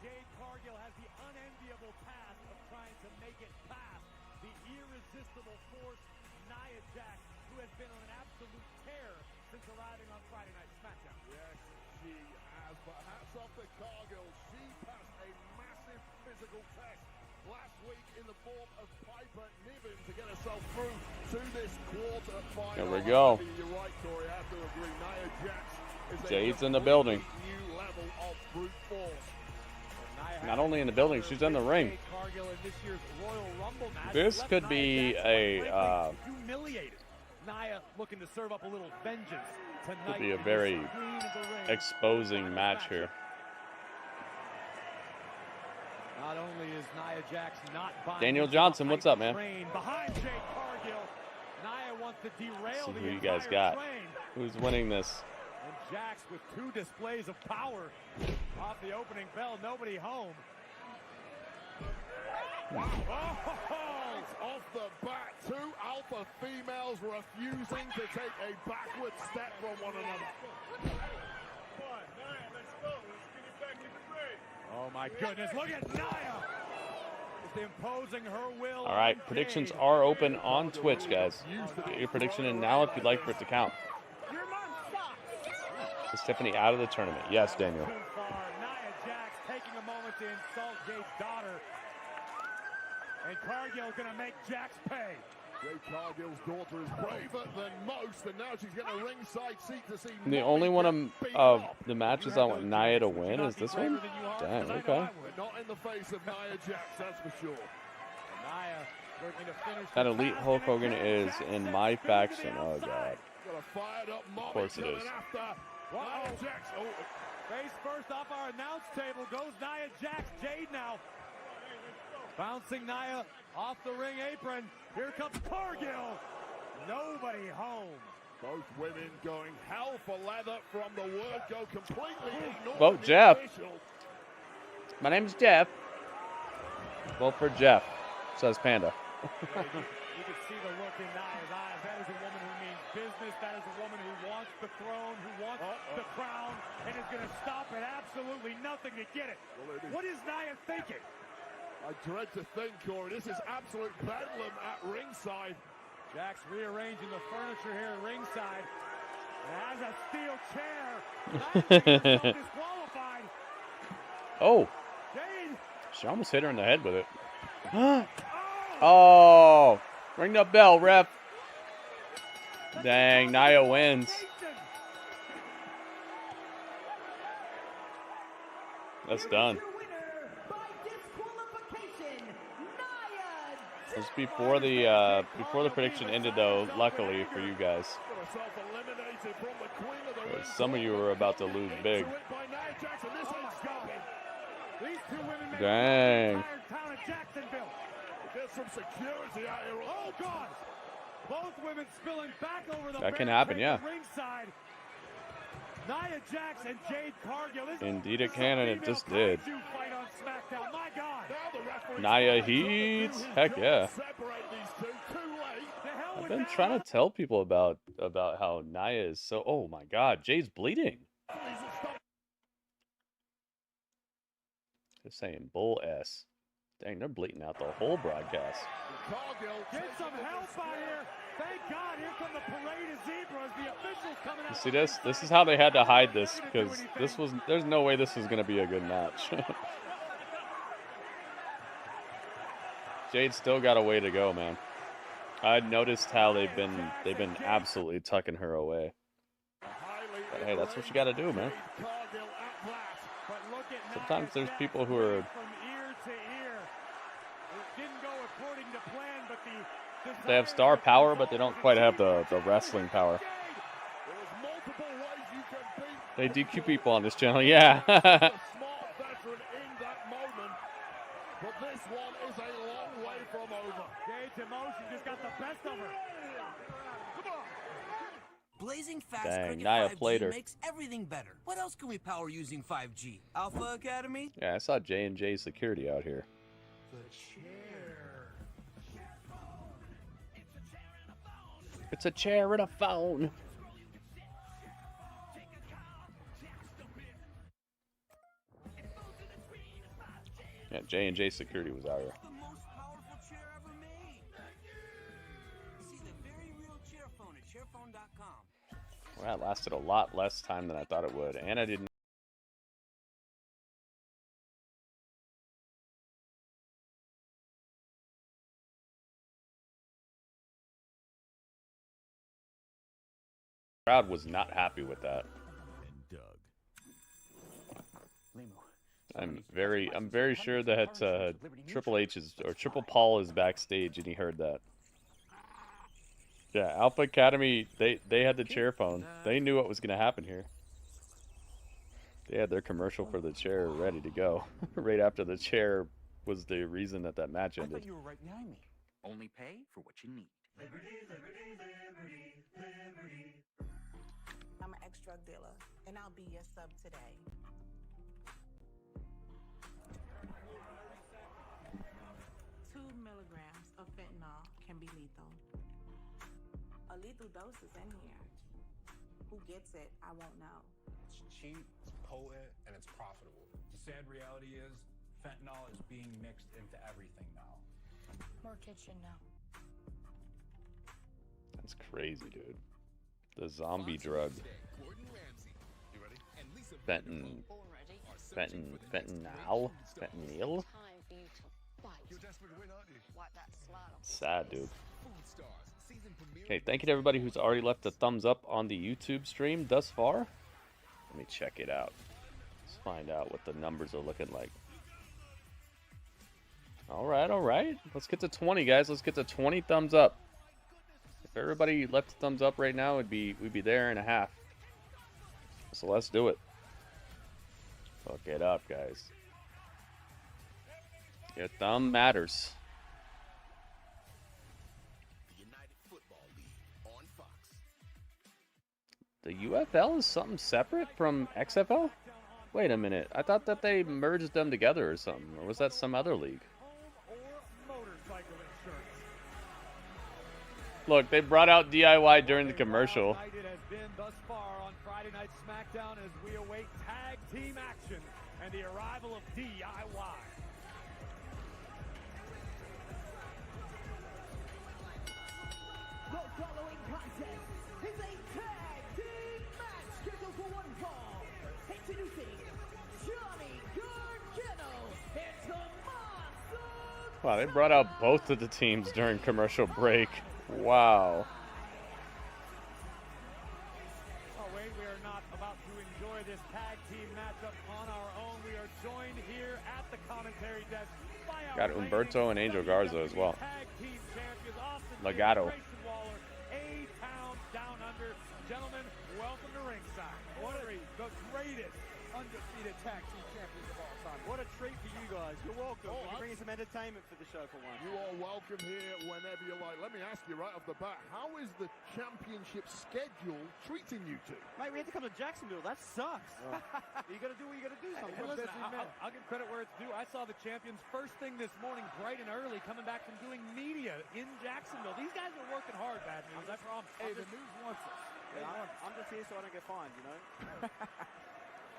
Jade Cargill has the unenviable task of trying to make it past the irresistible force, Nia Jax, who has been on an absolute tear since arriving on Friday Night SmackDown. Yes, she has, but hats off to Cargill. She passed a massive physical test last week in the form of Piper Niven to get herself through to this quarter final. There we go. You're right, Corey, I have to agree. Nia Jax is Jade's in the building. New level of brute force. Not only in the building, she's in the ring. This could be a humiliated. Nia looking to serve up a little vengeance tonight. could be a very exposing match here. Not only is Nia Jax not buying Daniel Johnson, what's up, man? Behind Jade Cargill, Nia wants to derail See who you guys got. Who's winning this? And Jax with 2 displays of power off the opening bell. Nobody home. Off the bat, 2 alpha females refusing to take a backward step from one another. Come on, Nia, let's go. Let's get it back in the ring. Oh my goodness, look at Nia! Just imposing her will. All right, predictions are open on Twitch, guys. Get your prediction in now if you'd like for it to count. Is Tiffany out of the tournament? Yes, Daniel. Nia Jax taking a moment to insult Jade's daughter. And Cargill gonna make Jax pay. Jade Cargill's daughter is braver than most, and now she's getting a ringside seat to see. The only one of the matches I want Nia to win is this one? Dang, okay. Not in the face of Nia Jax, that's for sure. Nia working to finish. That Elite Hulk Hogan is in my faction. Oh, God. Of course it is. Face first off our announce table goes Nia Jax. Jade now. Bouncing Nia off the ring apron. Here comes Cargill. Nobody home. Both women going hell for leather from the word go, completely ignoring Vote the Jeff. official. My name's Jeff. Vote for Jeff, says Panda. You can see the look in Nia's eyes. That is a woman who means business. That is a woman who wants the throne, who wants the crown, and is going to stop at absolutely nothing to get it. What is Nia thinking? I dread to think, Corey, this is absolute bedlam at ringside. Jax rearranging the furniture here at ringside. Has a steel chair. Disqualified. Oh. Jade. She almost hit her in the head with it. Oh. Ring the bell, ref. Dang, Nia wins. That's done. It was before the prediction ended, though, luckily for you guys. Some of you were about to lose big. Dang. Oh God! Both women spilling back over the That can happen, yeah. ringside. Nia Jax and Jade Cargill. Indeed it can, and it just did. Nia heats. Heck yeah. I've been trying to tell people about how Nia is so... Oh my God, Jade's bleeding. They're saying bull S. Dang, they're bleeding out the whole broadcast. Get some help out here. Thank God, here come the parade of zebras. The officials coming out. You see this? This is how they had to hide this, because there's no way this was going to be a good match. Jade's still got a way to go, man. I noticed how they've been absolutely tucking her away. But hey, that's what you got to do, man. Sometimes there's people who are... They have star power, but they don't quite have the wrestling power. They DQ people on this channel, yeah. Blazing fast Dang, cricket Nia 5G played her. makes everything better. What else can we power using 5G? Alpha Academy? Yeah, I saw J&J Security out here. It's a chair and a phone. Yeah, J&J Security was out here. The most powerful chair ever made. See the very real chair phone at chairphone.com. Well, that lasted a lot less time than I thought it would, and I didn't. Crowd was not happy with that. I'm very sure that Triple H is, or Triple Paul is backstage and he heard that. Yeah, Alpha Academy, they had the chair phone. They knew what was going to happen here. They had their commercial for the chair ready to go. Right after the chair was the reason that match ended. I thought you were right behind me. Only pay for what you need. I'm an ex-drug dealer, and I'll be your sub today. 2 milligrams of fentanyl can be lethal. A lethal dose is in here. Who gets it, I won't know. It's cheap, it's potent, and it's profitable. The sad reality is, fentanyl is being mixed into everything now. More kitchen now. That's crazy, dude. The zombie drug. Fentanyl. Sad, dude. Okay, thank you to everybody who's already left a thumbs up on the YouTube stream thus far. Let me check it out. Let's find out what the numbers are looking like. Alright, alright. Let's get to 20, guys. Let's get to 20 thumbs up. If everybody left a thumbs up right now, we'd be there in a half. So let's do it. Hook it up, guys. Your thumb matters. The UFL is something separate from XFL? Wait a minute. I thought that they merged them together or something. Or was that some other league? Look, they brought out DIY during the commercial. It has been thus far on Friday Night SmackDown as we await tag team action and the arrival of DIY. The following contest is a tag team match scheduled for one fall. Introducing Johnny Gargano and Tommaso. Wow, they brought out both of the teams during commercial break. Wow. Oh, wait, we are not about to enjoy this tag team matchup on our own. We are joined here at the commentary desk by our Got Umberto and Angel Garza as well. tag team champions, Austin Legato. Grayson Waller, A-Town Down Under. Gentlemen, welcome to ringside. What are the greatest undefeated tag team champions of all time? What a treat for you guys. You're welcome. You're bringing some entertainment for the show for once. You are welcome here whenever you like. Let me ask you right off the bat, how is the championship schedule treating you two? Mate, we had to come to Jacksonville. That sucks. Oh. You got to do what you got to do. Hey, listen, I'll give credit where it's due. I saw the champions first thing this morning, bright and early, coming back from doing media in Jacksonville. These guys are working hard, Bad News. I promise. Hey, the news wants us. I'm just here so I don't get fined, you know?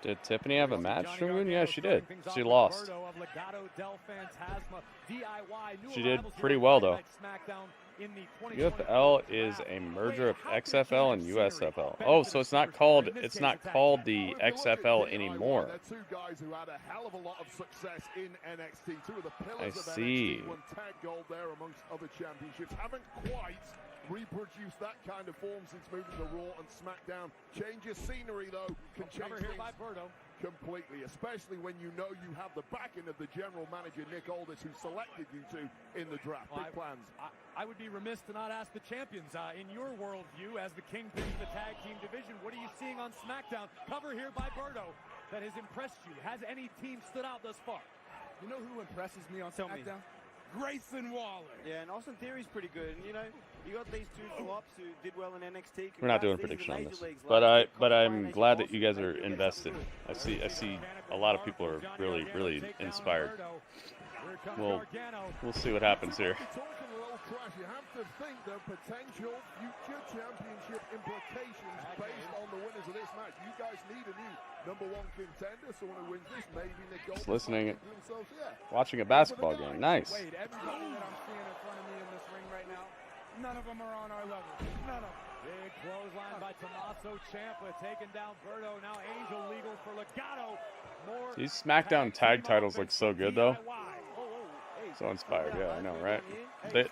Did Tiffany have a match, Dragoon? Yeah, she did. She lost. She did pretty well, though. UFL is a merger of XFL and USFL. Oh, so it's not called the XFL anymore. They're two guys who had a hell of a lot of success in NXT. Two of the pillars I of see. NXT won tag gold there amongst other championships. Haven't quite reproduced that kind of form since moving to Raw and SmackDown. Change of scenery, though, can change things completely, especially when you know you have the backing of the general manager, Nick Aldis, who selected you two in the draft. Big plans. I would be remiss to not ask the champions, in your worldview, as the kingpin of the tag team division, what are you seeing on SmackDown? Cover here by Berto that has impressed you. Has any team stood out thus far? You know who impresses me on SmackDown? Grayson Waller. Yeah, and Austin Theory's pretty good. And, you know, you got these two flops who did well in NXT. We're not doing a prediction on this, but I'm glad that you guys are invested. I see a lot of people are really inspired. We'll see what happens here. Talking a little trash, you have to think the potential future championship implications based on the winners of this match. You guys need a new #1 contender, someone who wins this. Maybe Nick Gold. Just listening, watching a basketball game. Nice. Wait, everybody that I'm seeing in front of me in this ring right now, none of them are on our level. None of them. Big clothesline by Tommaso Ciampa, taking down Berto. Now Angel legal for Legato. These SmackDown tag titles look so good though. So inspired, yeah, I know, right?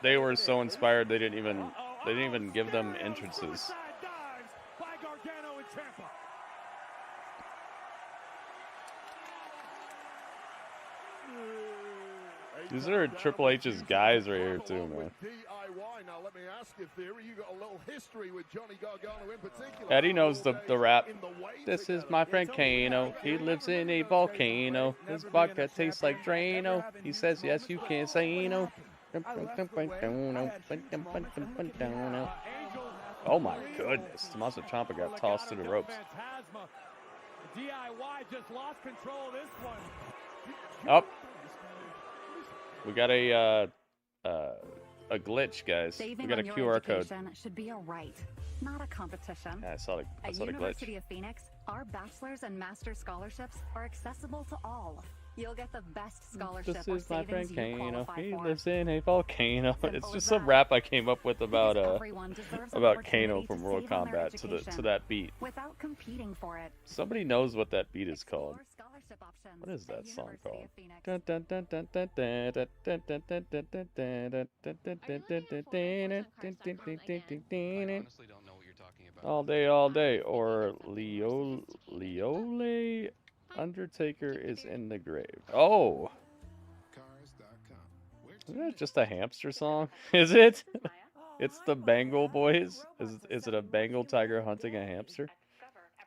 They were so inspired they didn't even give them entrances. These are Triple H's guys right here too, man. Now let me ask you, Theory, you got a little history with Johnny Gargano in particular. Eddie knows the rap. This is my friend Kano. He lives in a volcano. His vodka tastes like Drano. He says yes, you can't say no. Oh my goodness, Tommaso Ciampa got tossed to the ropes. DIY just lost control of this one. Up. We got a glitch, guys. We got a QR code. Should be a right, not a competition. Yeah, I saw the glitch. At University of Phoenix, our bachelor's and master's scholarships are accessible to all. You'll get the best scholarship. This is my friend Kano. He for. lives in a volcano. It's just some rap I came up with about Kano from Mortal Kombat to that beat. Without competing for it. Somebody knows what that beat is called. What is that song called? All day, or Leole Undertaker is in the grave. Oh! Isn't that just a hamster song? Is it? It's the Bengal Boys? Is it a Bengal tiger hunting a hamster?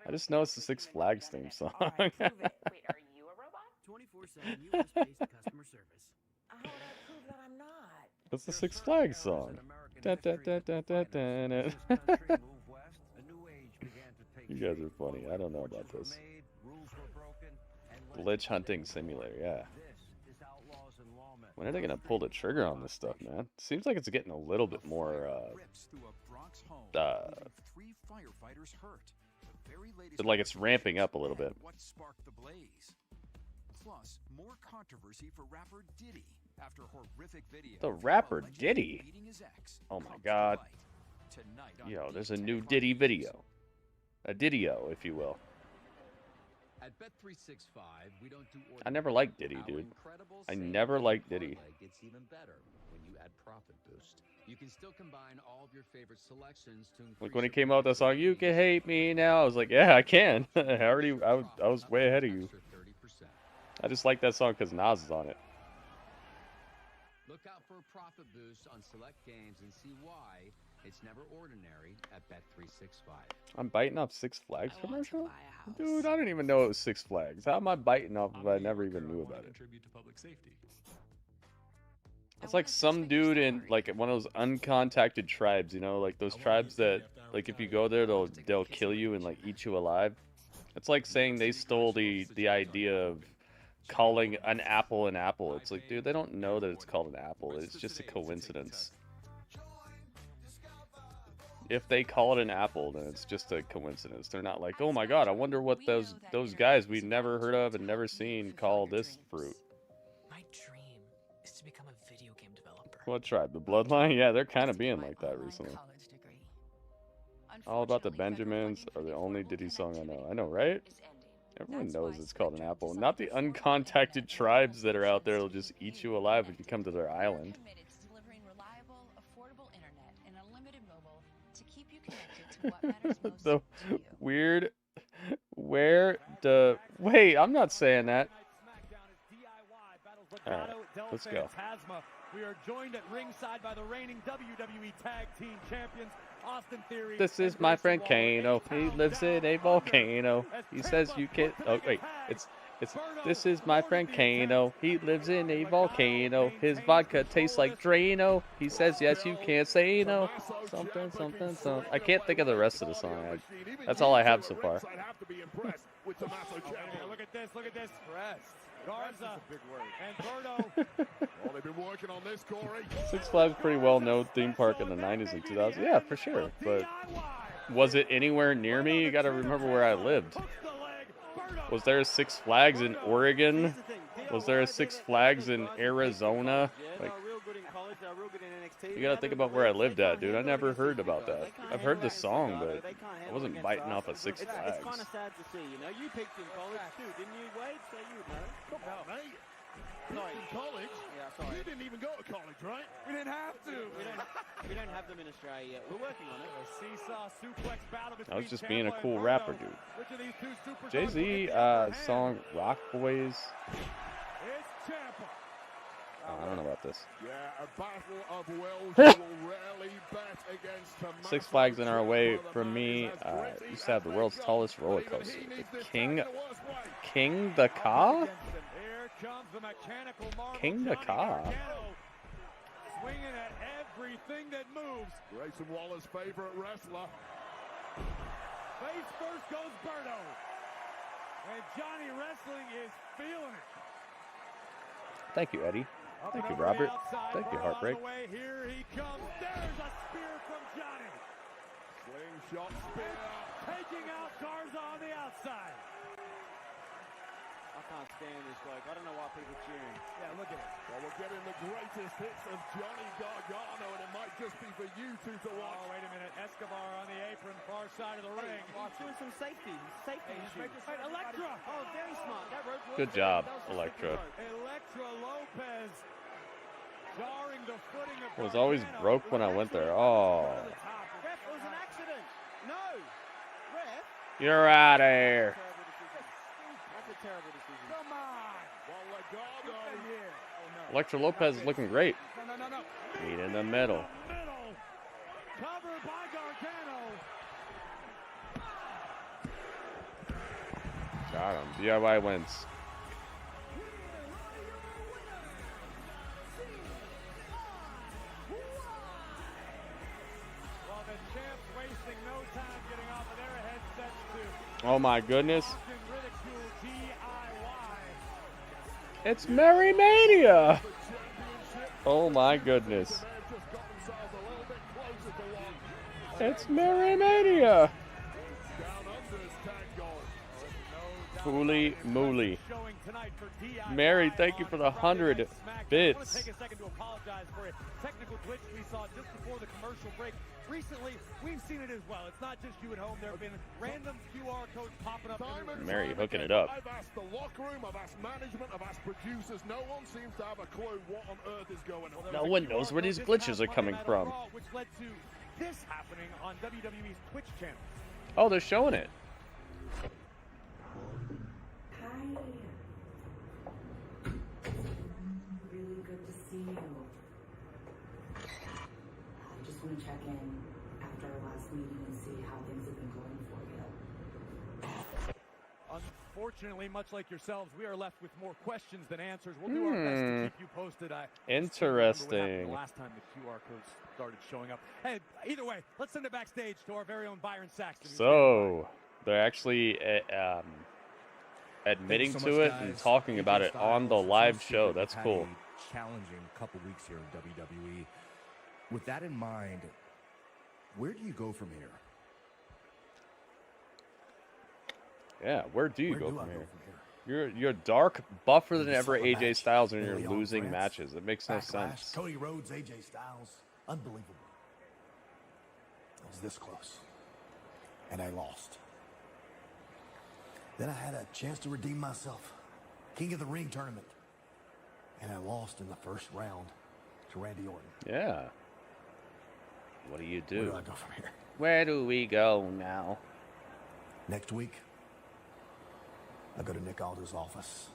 I just know it's the Six Flags theme song. Wait, are you a robot? 24/7 US-based customer service. How do I prove that I'm not? It's the Six Flags song. You guys are funny. I don't know about this. Glitch hunting simulator, yeah. When are they gonna pull the trigger on this stuff, man? Seems like it's getting a little bit more like it's ramping up a little bit. Plus, more controversy for rapper Diddy after horrific video. The rapper Diddy? Oh my god. Yo, there's a new Diddy video. A Diddy-o, if you will. At Bet365, we don't do I never liked Diddy, dude. I never liked Diddy. It's even better when you add Profit Boost. You can still combine all of your favorite selections to Like when it came out, that song, "You Can Hate Me Now," I was like, yeah, I can. I was way ahead of you. I just like that song because Nas is on it. Look out for a profit boost on select games and see why it's never ordinary at Bet365. I'm biting off Six Flags commercial? Dude, I didn't even know it was Six Flags. How am I biting off if I never even knew about it? It's like some dude in like one of those uncontacted tribes, you know, like those tribes that like if you go there they'll kill you and like eat you alive. It's like saying they stole the idea of calling an apple an apple. It's like, dude, they don't know that it's called an apple. It's just a coincidence. If they call it an apple, then it's just a coincidence. They're not like, oh my god, I wonder what those guys we've never heard of and never seen call this fruit. My dream is to become a video game developer. What tribe? The Bloodline? Yeah, they're kind of being like that recently. All About the Benjamins are the only Diddy song I know. I know, right? Everyone knows it's called an apple. Not the uncontacted tribes that are out there will just eat you alive if you come to their island. The weird, wait, I'm not saying that. Alright, let's go. We are joined at ringside by the reigning WWE Tag Team Champions, Austin Theory. This is my friend Kano. He lives in a volcano. He says you can't. Oh wait, this is my friend Kano. He lives in a volcano. His vodka tastes like Drano. He says yes, you can't say no. Something. I can't think of the rest of the song. That's all I have so far. Look at this. Garza a big word. and Berto. Well, they've been working on this, Corey. Six Flags pretty well known theme park in the 90s and 2000s. Yeah, for sure. But was it anywhere near me? You got to remember where I lived. Was there a Six Flags in Oregon? Was there a Six Flags in Arizona? Like, you got to think about where I lived at, dude. I never heard about that. I've heard the song, but I wasn't biting off a Six Flags. It's kind of sad to see, you know. You picked in college too, didn't you, Wade? So you would know. Come on, mate. Sorry. In college? Yeah, sorry. You didn't even go to college, right? We didn't have to. We don't have them in Australia yet. We're working on it. Seesaw suplex battle between I was just being a Ciampa cool and rapper, Berto. dude. Which of these two superstars Jay-Z will get the upper hand? song Rock Boys. It's Ciampa. I don't know about this. Yeah, a battle of wills. You will rarely bet against a Six Flags in our way from me. Used to have the world's tallest roller coaster. The King the Ka? Here comes the mechanical marvel. King the Ka. Swinging at everything that moves. Grayson Waller's favorite wrestler. Face first goes Berto. And Johnny Wrestling is feeling it. Thank you, Eddie. Up Thank and you, over the Robert. outside, Thank you, Braun on Heartbreak. the way. Here he comes. There's a spear from Johnny. Slingshot spear. Taking out Garza on the outside. I can't stand this bloke. I don't know why people cheering. Yeah, look at it. Well, we're getting the greatest hits of Johnny Gargano, and it might just be for you two to watch. Oh, wait a minute. Escobar on the apron, far side of the ring. He's doing some safety issues. Wait, Electra. Oh, very smart. That rope worked. Good job, That was the Electra. second rope. Electra Lopez jarring the footing of It was always broke when I went there. Oh. Ref, it was an accident. No. Ref. You're out of here. That's a terrible decision. Come on. Well, Legado. Electra Lopez is looking great. No. Meet in the middle. Middle. Covered by Gargano. Got him. DIY wins. Well, the champs wasting no time getting off of their headsets to Oh my goodness. often ridicule DIY. It's Merry Mania. Oh my goodness. It's Merry Mania. Holy moly. Showing tonight for DIY. Mary, thank you for the 100 I want to bits. take a second to apologize for a technical glitch we saw just before the commercial break. Recently, we've seen it as well. It's not just you at home. There have been random QR codes popping up. Mary hooking it up. I've asked the locker room, I've asked management, I've asked producers. No one seems to have a clue what on earth is going on. No one knows where these glitches are coming from. Which led to this happening on WWE's Twitch channel. Oh, they're showing it. Hi. Really good to see you. I just want to check in after our last meeting and see how things have been going for you. Unfortunately, much like yourselves, we are left with more questions than answers. We'll do our best to keep you posted. Interesting. The last time the QR codes started showing up. Hey, either way, let's send it backstage to our very own Byron Saxton. So, they're actually admitting to it and talking about it on the live show. That's cool. Challenging couple weeks here in WWE. With that in mind, where do you go from here? Yeah, where do you go from here? You're dark, buffer than ever AJ Styles, and you're losing matches. It makes no sense. Cody Rhodes, AJ Styles, unbelievable. I was this close, and I lost. Then I had a chance to redeem myself, King of the Ring tournament, and I lost in the first round to Randy Orton. Yeah. What do you do? Where do I go from here? Where do we go now? Next week, I go to Nick Alders' office,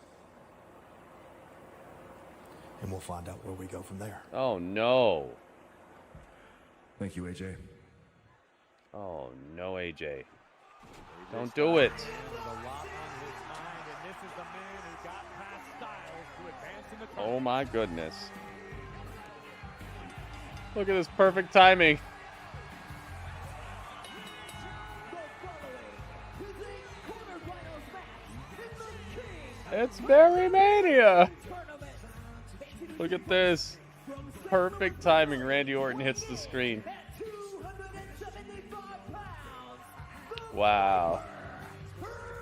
and we'll find out where we go from there. Oh, no. Thank you, AJ. Oh, no, AJ. Don't do it. Oh, my goodness. Look at this perfect timing. It's Mary Mania! Look at this. Perfect timing. Randy Orton hits the screen. Wow.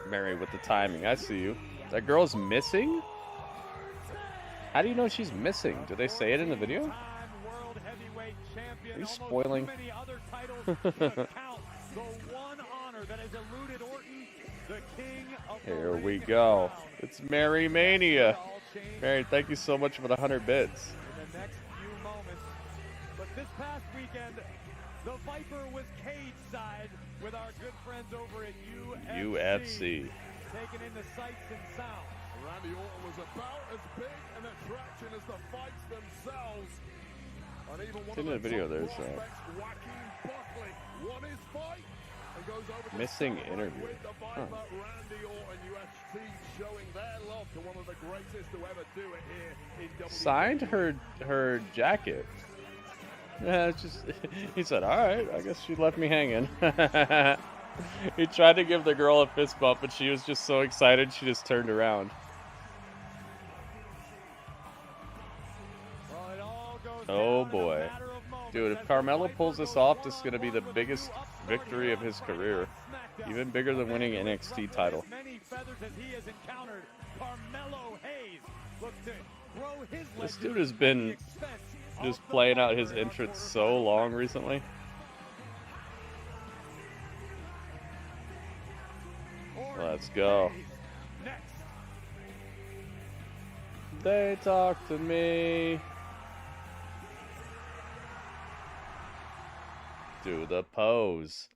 Mary with the timing. I see you. That girl's missing? How do you know she's missing? Do they say it in the video? Are you spoiling? Here we go. It's Mary Mania. Mary, thank you so much for the 100 bits. In the next few moments. But this past weekend, the Viper was cage side with our good friends over at UFC. Taking in the sights and sounds. Randy Orton was about as big an attraction as the fights themselves. And even one in the video, there's won his fight and goes over missing interview. With the Viper, Randy Orton, UFC showing their love to one of the greatest to ever do it here in WWE. Signed her jacket. Yeah, it's just he said, "All right, I guess she left me hanging." He tried to give the girl a fist bump, but she was just so excited she just turned around. Oh boy. Dude, if Carmelo pulls this off, this is going to be the biggest victory of his career. Even bigger than winning NXT title. This dude has been just playing out his entrance so long recently. Let's go. They talk to me. Do the pose.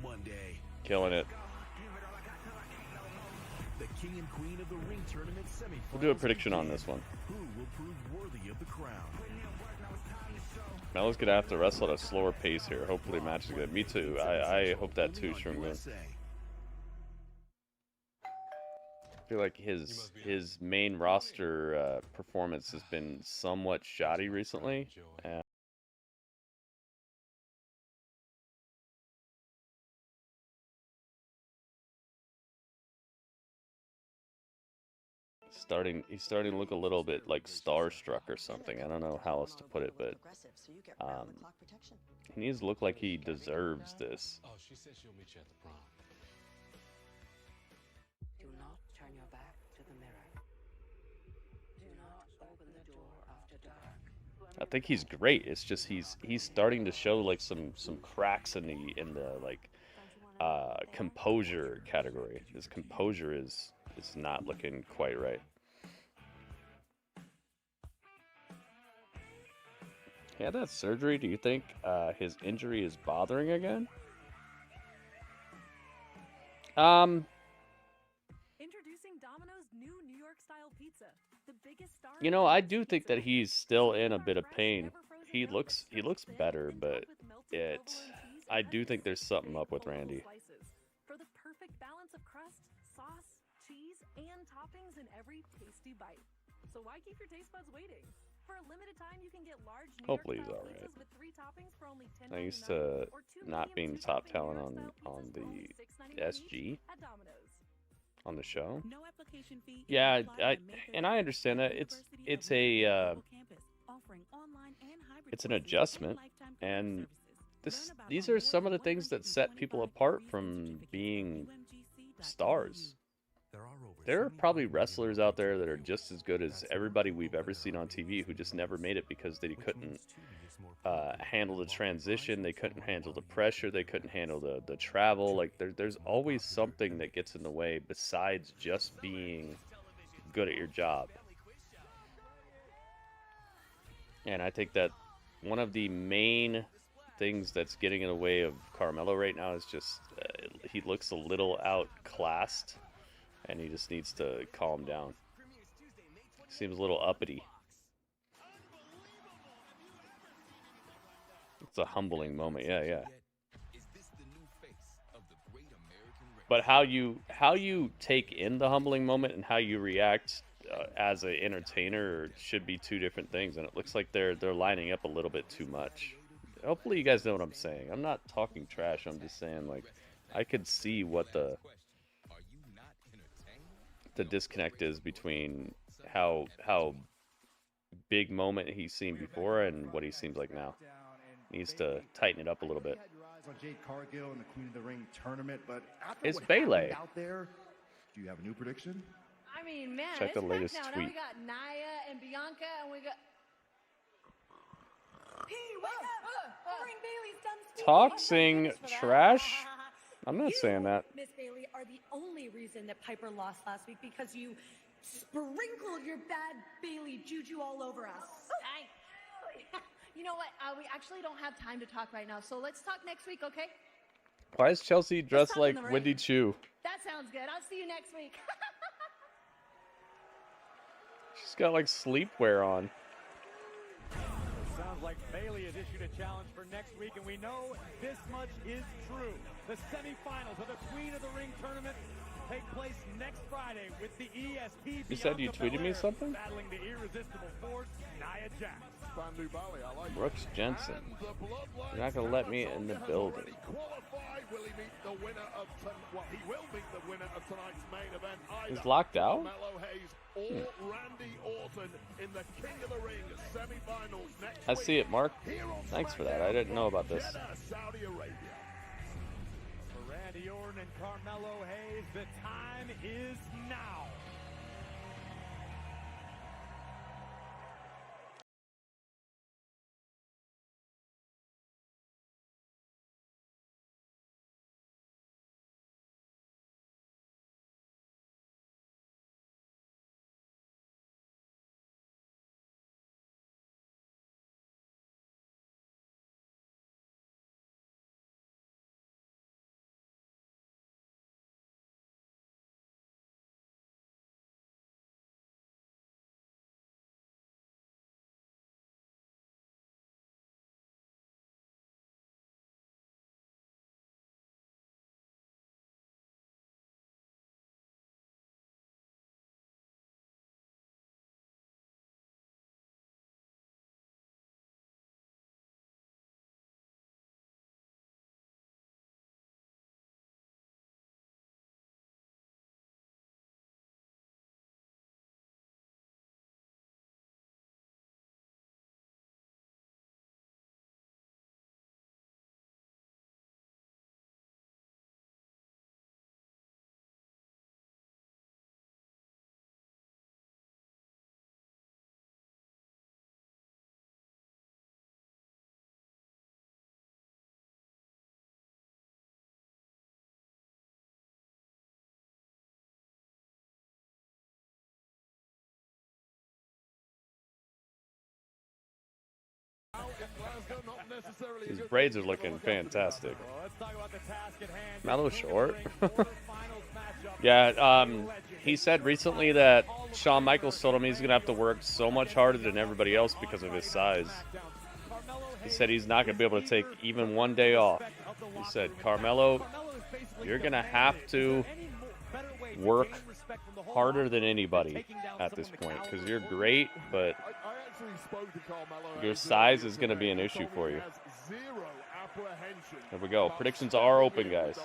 Monday. Killing it. The king and queen of the ring tournament semifinals. We'll do a prediction on this one. Who will prove worthy of the crown? Melo's gonna have to wrestle at a slower pace here. Hopefully, match is good. Me too. I hope that too, Shroom. I feel like his main roster performance has been somewhat shoddy recently. He's starting to look a little bit like starstruck or something. I don't know how else to put it, but he needs to look like he deserves this. Oh, she said she'll meet you at the prom. Do not turn your back to the mirror. Do not open the door after dark. I think he's great. It's just he's starting to show like some cracks in the like composure category. His composure is not looking quite right. He had that surgery. Do you think his injury is bothering again? Introducing Domino's new New York style pizza. The biggest star. You know, I do think that he's still in a bit of pain. He looks better, but I do think there's something up with Randy. For the perfect balance of crust, sauce, cheese, and toppings in every tasty bite. So why keep your taste buds waiting? For a limited time, you can get large New Hopefully York he's style alright. pizzas with 3 toppings for only I used to not being top talent on the SG at Domino's. on the show. No application fee. Yeah, I understand that it's an adjustment, and these are some of the things that set people apart from being stars. There are probably wrestlers out there that are just as good as everybody we've ever seen on TV who just never made it because they couldn't handle the transition, they couldn't handle the pressure, they couldn't handle the travel. Like there's always something that gets in the way besides just being good at your job. And I think that one of the main things that's getting in the way of Carmelo right now is just he looks a little outclassed. And he just needs to calm down. Seems a little uppity. It's a humbling moment. Yeah. But how you take in the humbling moment and how you react as an entertainer should be two different things. And it looks like they're lining up a little bit too much. Hopefully you guys know what I'm saying. I'm not talking trash. I'm just saying, like, I could see what the the disconnect is between how big moment he's seen before and what he seems like now. Needs to tighten it up a little bit. On Jade Cargill in the Queen of the Ring tournament, but after It's what Belair. happened out there, do you have a new prediction? I mean, man, Check the it's latest SmackDown. tweet. Now we got Nia and Bianca, and we got. Hey, wake up! Ring Bailey's done speaking. Toxing trash? I'm not saying that. Miss Bailey are the only reason that Piper lost last week because you sprinkled your bad Bailey juju all over us. You know what? We actually don't have time to talk right now, so let's talk next week, okay? Why is Chelsea dressed talk like in the Wendy ring. Chu? That sounds good. I'll see you next week. She's got like sleepwear on. Sounds like Bailey has issued a challenge for next week, and we know this much is true. The semifinals of the Queen of the Ring tournament take place next Friday with the EST. You said you Bianca tweeted me Belair something? battling the irresistible force, Nia Jax. Brooks Jensen. You're not gonna let me in the building. Will he meet the winner of he will meet the winner of tonight's main event. He's locked out? Carmelo Hayes or Randy Orton in the King of the Ring semifinals next I see it, Mark. Thanks for that. I didn't know about this. Saudi Arabia. For Randy Orton and Carmelo Hayes, the time is now. His braids are looking fantastic. Let's talk about the task at hand. Mellow short. Yeah, he said recently that Shawn Michaels told him he's going to have to work so much harder than everybody else because of his size. He said he's not going to be able to take even one day off. He said, Carmelo, you're going to have to work harder than anybody at this point because you're great, but your size is going to be an issue for you. There we go. Predictions are open, guys.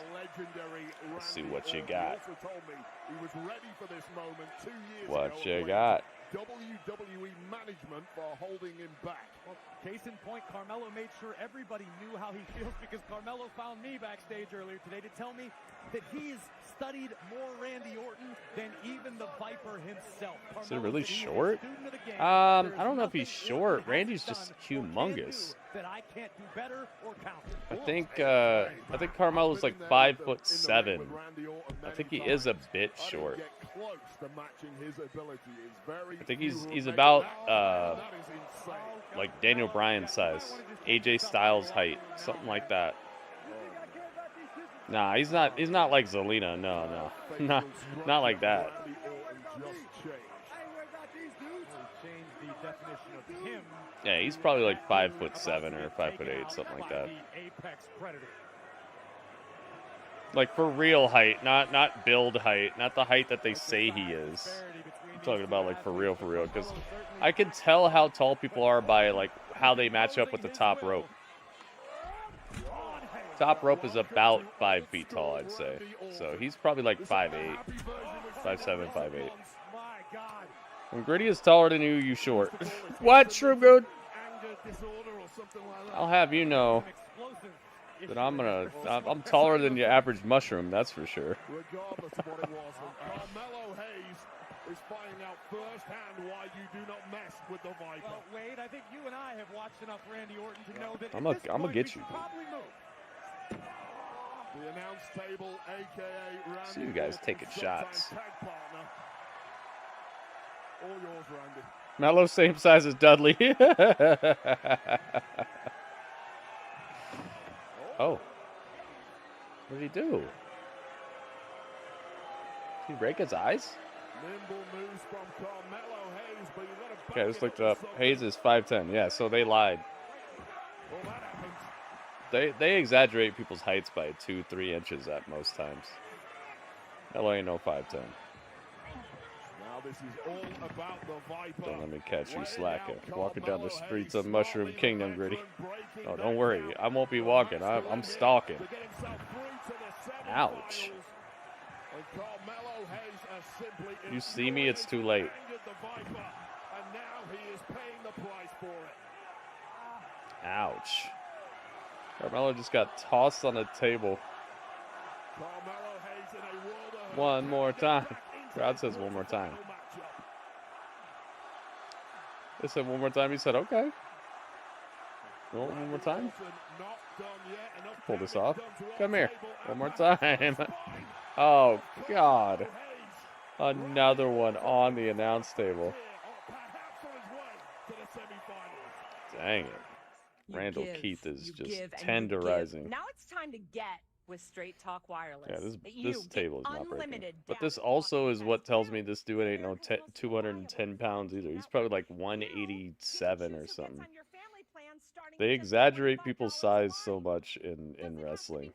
Let's see what you got. What you got? WWE management for holding him back. Well, case in point, Carmelo made sure everybody knew how he feels because Carmelo found me backstage earlier today to tell me that he's studied more Randy Orton than even the Viper himself. Is it really short? I don't know if he's short. Randy's just humongous. That I can't do better or counter. I think Carmelo's like 5'7". I think he is a bit short. I think he's about like Daniel Bryan's size, AJ Styles height, something like that. Nah, he's not like Zelina. No, not like that. Yeah, he's probably like 5'7" or 5'8", something like that. Like for real height, not build height, not the height that they say he is. I'm talking about like for real, because I can tell how tall people are by like how they match up with the top rope. Top rope is about 5 feet tall, I'd say. So he's probably like 5'8". 5'7", 5'8". When Gritty is taller than you, you short. What, Shroomgood? I'll have you know that I'm taller than your average mushroom, that's for sure. Regardless of what it was, Carmelo Hayes is finding out firsthand why you do not mess with the Viper. Well, Wade, I think you and I have watched enough Randy Orton to know that I'm gonna get you. The announce table, aka Randy. See you guys taking shots. All yours, Randy. Mello, same size as Dudley. Oh. What did he do? Did he break his eyes? Nimble moves from Carmelo Hayes, but you got to Okay, I just looked it up. Hayes is 5'10". Yeah, so they lied. Well, that happens. They exaggerate people's heights by 2-3 inches at most times. Mello ain't no 5'10". Now this is all about the Viper. Don't let me catch you slacking. Walking down the streets of Mushroom Kingdom, Gritty. Oh, don't worry. I won't be walking. I'm stalking. Ouch. You see me, it's too late. Ouch. Carmelo just got tossed on the table. One more time. Crowd says one more time. They said one more time. He said, okay. You want one more time? Pull this off. Come here. One more time. Oh, God. Another one on the announce table. Dang it. Randall Keith is just tenderizing. Now it's time to get with Straight Talk Wireless. Yeah, this table is not breaking. But this also is what tells me this dude ain't no 210 pounds either. He's probably like 187 or something. They exaggerate people's size so much in wrestling.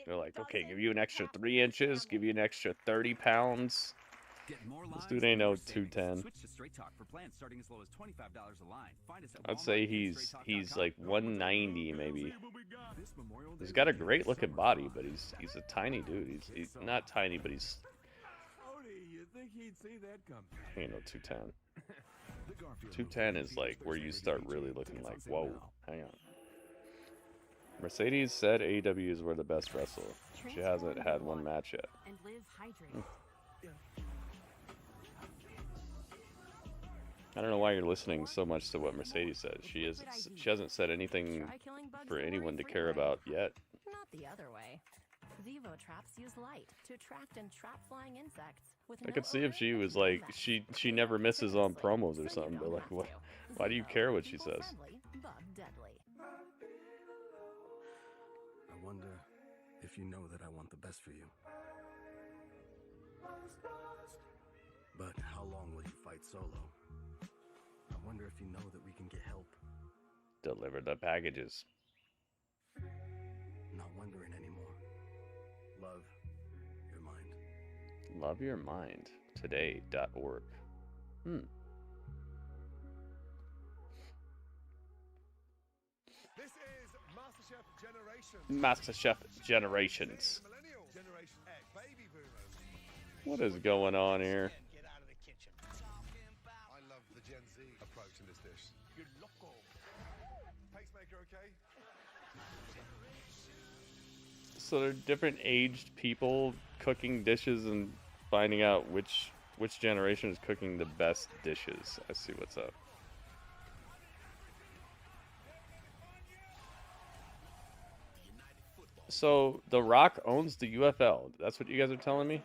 They're like, okay, give you an extra 3 inches, give you an extra 30 pounds. This dude ain't no 210. I'd say he's like 190 maybe. He's got a great looking body, but he's a tiny dude. He's not tiny, but he's he ain't no 210. 210 is like where you start really looking like, whoa, hang on. Mercedes said AEW is where the best wrestler. She hasn't had one match yet. I don't know why you're listening so much to what Mercedes says. She hasn't said anything for anyone to care about yet. Not the other way. Vivo traps use light to attract and trap flying insects. I could see if she was like she never misses on promos or something, but like what? Why do you care what she says? I wonder if you know that I want the best for you. But how long will you fight solo? I wonder if you know that we can get help. Deliver the packages. Not wondering anymore. Love your mind. Love your mind. Today.org. This is MasterChef Generations. MasterChef Generations. What is going on here? I love the Gen Z approach in this dish. Good loco. Pacemaker, okay? So they're different aged people cooking dishes and finding out which generation is cooking the best dishes. I see what's up. So The Rock owns the UFL. That's what you guys are telling me?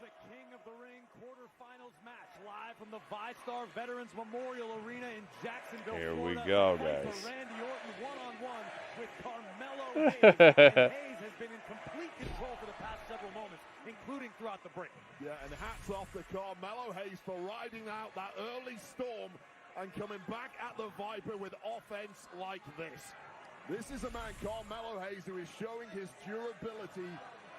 From the five-star Veterans Memorial Arena in Jacksonville, Here we Florida, go, for guys. Randy Orton one-on-one with Carmelo Hayes. And Hayes has been in complete control for the past several moments, including throughout the break. Yeah, and hats off to Carmelo Hayes for riding out that early storm and coming back at the Viper with offense like this. This is a man, Carmelo Hayes, who is showing his durability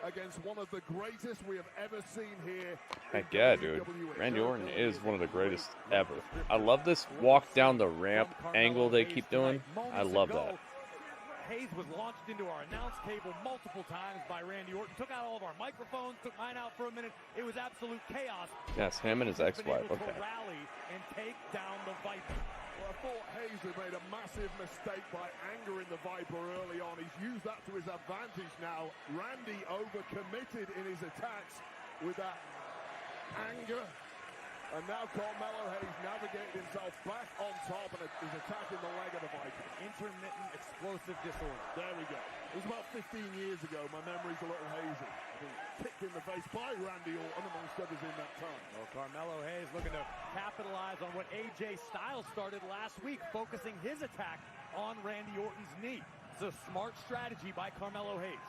against one of the greatest we have ever seen here. Heck yeah, dude. Randy Orton is one of the greatest ever. I love this walk down the ramp angle they keep doing. I love that. Hayes was launched into our announce table multiple times by Randy Orton. Took out all of our microphones, took mine out for a minute. It was absolute chaos. Yes, him and his ex-wife. Able Okay. to rally and take down the Viper. Well, I thought Hayes had made a massive mistake by angering the Viper early on. He's used that to his advantage now. Randy overcommitted in his attacks with that anger. And now Carmelo Hayes navigated himself back on top and is attacking the leg of the Viper. Intermittent explosive disorder. There we go. It was about 15 years ago. My memory's a little hazy. Being kicked in the face by Randy Orton, amongst others, in that time. Well, Carmelo Hayes looking to capitalize on what AJ Styles started last week, focusing his attack on Randy Orton's knee. It's a smart strategy by Carmelo Hayes.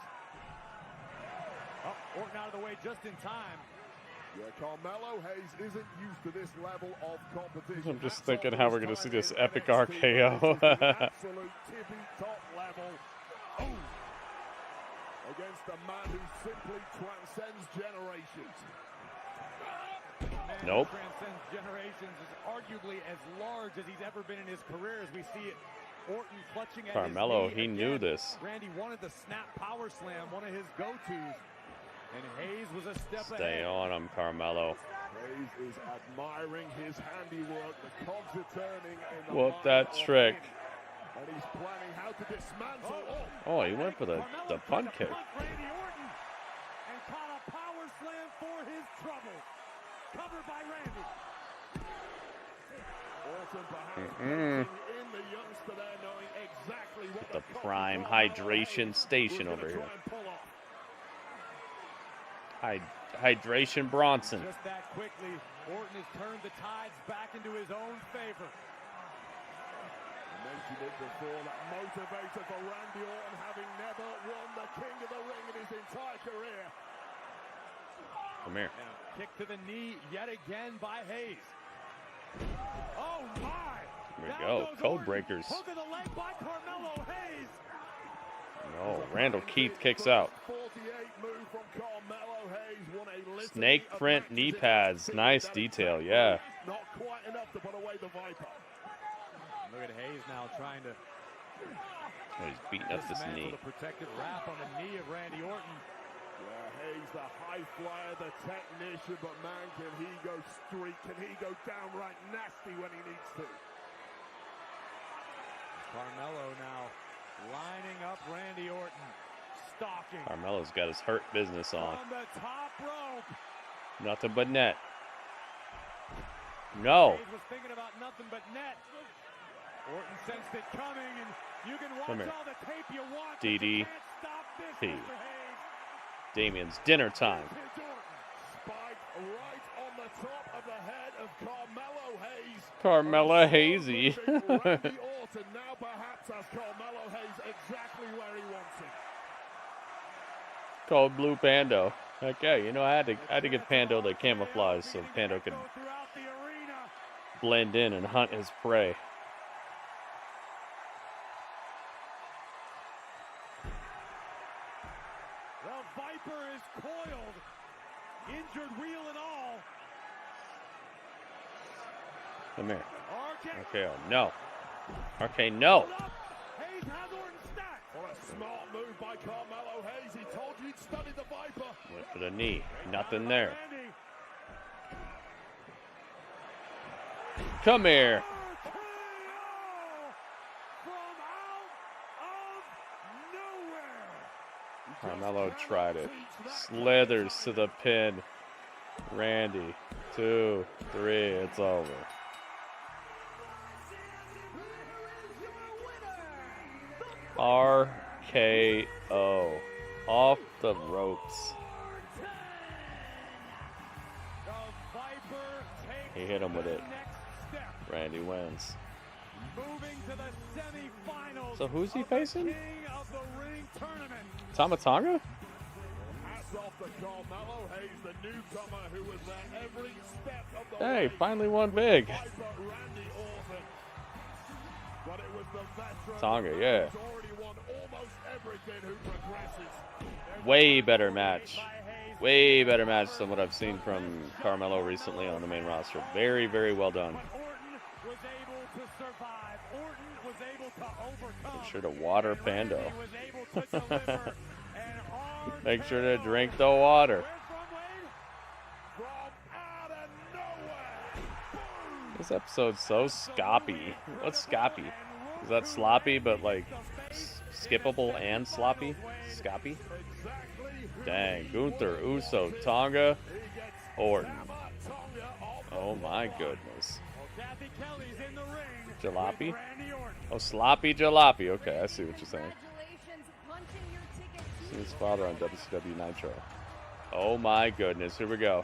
Oh, Orton out of the way just in time. Yeah, Carmelo Hayes isn't used to this level of competition. I'm just thinking how we're going to see this epic RKO. Absolute tippy top level. Oh. Against a man who simply transcends generations. Nope. Transcends generations, is arguably as large as he's ever been in his career, as we see it. Orton clutching at Carmelo, his knee. he knew this. Randy wanted the snap power slam, one of his go-tos. And Hayes was a step Stay ahead. on him, Carmelo. Hayes is admiring his handiwork. The cogs are turning in the Whoop that trick. And he's planning how to dismantle. Oh, he went for the punt kick. Randy Orton and caught a power slam for his trouble. Covered by Randy. Orton perhaps in the youngster there, knowing exactly what The prime hydration station over here. Hydration Bronson. Just that quickly, Orton has turned the tides back into his own favor. I mentioned it before, that motivator for Randy Orton, having never won the King of the Ring in his entire career. Come here. And a kick to the knee yet again by Hayes. Oh my! Here we go. Code breakers. Hook of the leg by Carmelo Hayes. No, Randall Keith kicks out. 48 move from Carmelo Hayes, won a litany Snake of print matches knee in pads. this Nice that detail, yeah. Not quite enough to put away the Viper. Look at Hayes now trying to. Oh, he's beating up this knee. The protective wrap on the knee of Randy Orton. Yeah, Hayes, the high flyer, the technician, but man, can he go streak? Can he go downright nasty when he needs to? Carmelo now lining up Randy Orton. Stalking. Carmelo's got his hurt business on. On the top rope. Nothing but net. No. Hayes was thinking about nothing but net. Orton sensed it coming, and you can watch Come here. all the tape you want. but DDP. you can't stop this, Mr. Hayes. Damien's dinner time. Spike right on the top of the head of Carmelo Hayes. Carmelo Hazy. Randy Orton now perhaps has Carmelo Hayes exactly where he wants him. Called Blue Pando. Okay, you know, I had to give Pando the camouflage so Pando could blend in and hunt his prey. The Viper is coiled, injured wheel and all. Come here. RK. Okay, no. Okay, no. Hayes has Orton stacked. What a smart move by Carmelo Hayes. He told you he'd study the Viper. Went for the knee. Nothing there. Come here. Carmelo tried it. Slithers to the pin. Randy. 2, 3. It's over. RKO. Off the ropes. He hit him with it. Randy wins. Moving to the semifinals. So who's he facing? King of the Ring tournament. Tama Tonga? Hats off to Carmelo Hayes, the newcomer who was there every step of the Hey, way. finally won big. Viper Randy Orton. But it was the veteran Tonga, yeah. who's already won almost everything who progresses. Way better match. Way better match than what I've seen from Carmelo recently on the main roster. Very, very well done. Orton was able to survive. Orton was able to overcome. Make sure to water Pando. Randy was able to deliver an hard Make sure to KO. drink the water. From out of nowhere. Boom. This episode's so scoppy. What's scoppy? Is that sloppy, but like skippable and sloppy? Scoppy? Dang. Gunther, Uso, Tonga, Orton. Oh my goodness. Jalopy? Oh, sloppy jalopy. Okay, I see what you're saying. See his father on WCW Nitro. Oh my goodness. Here we go.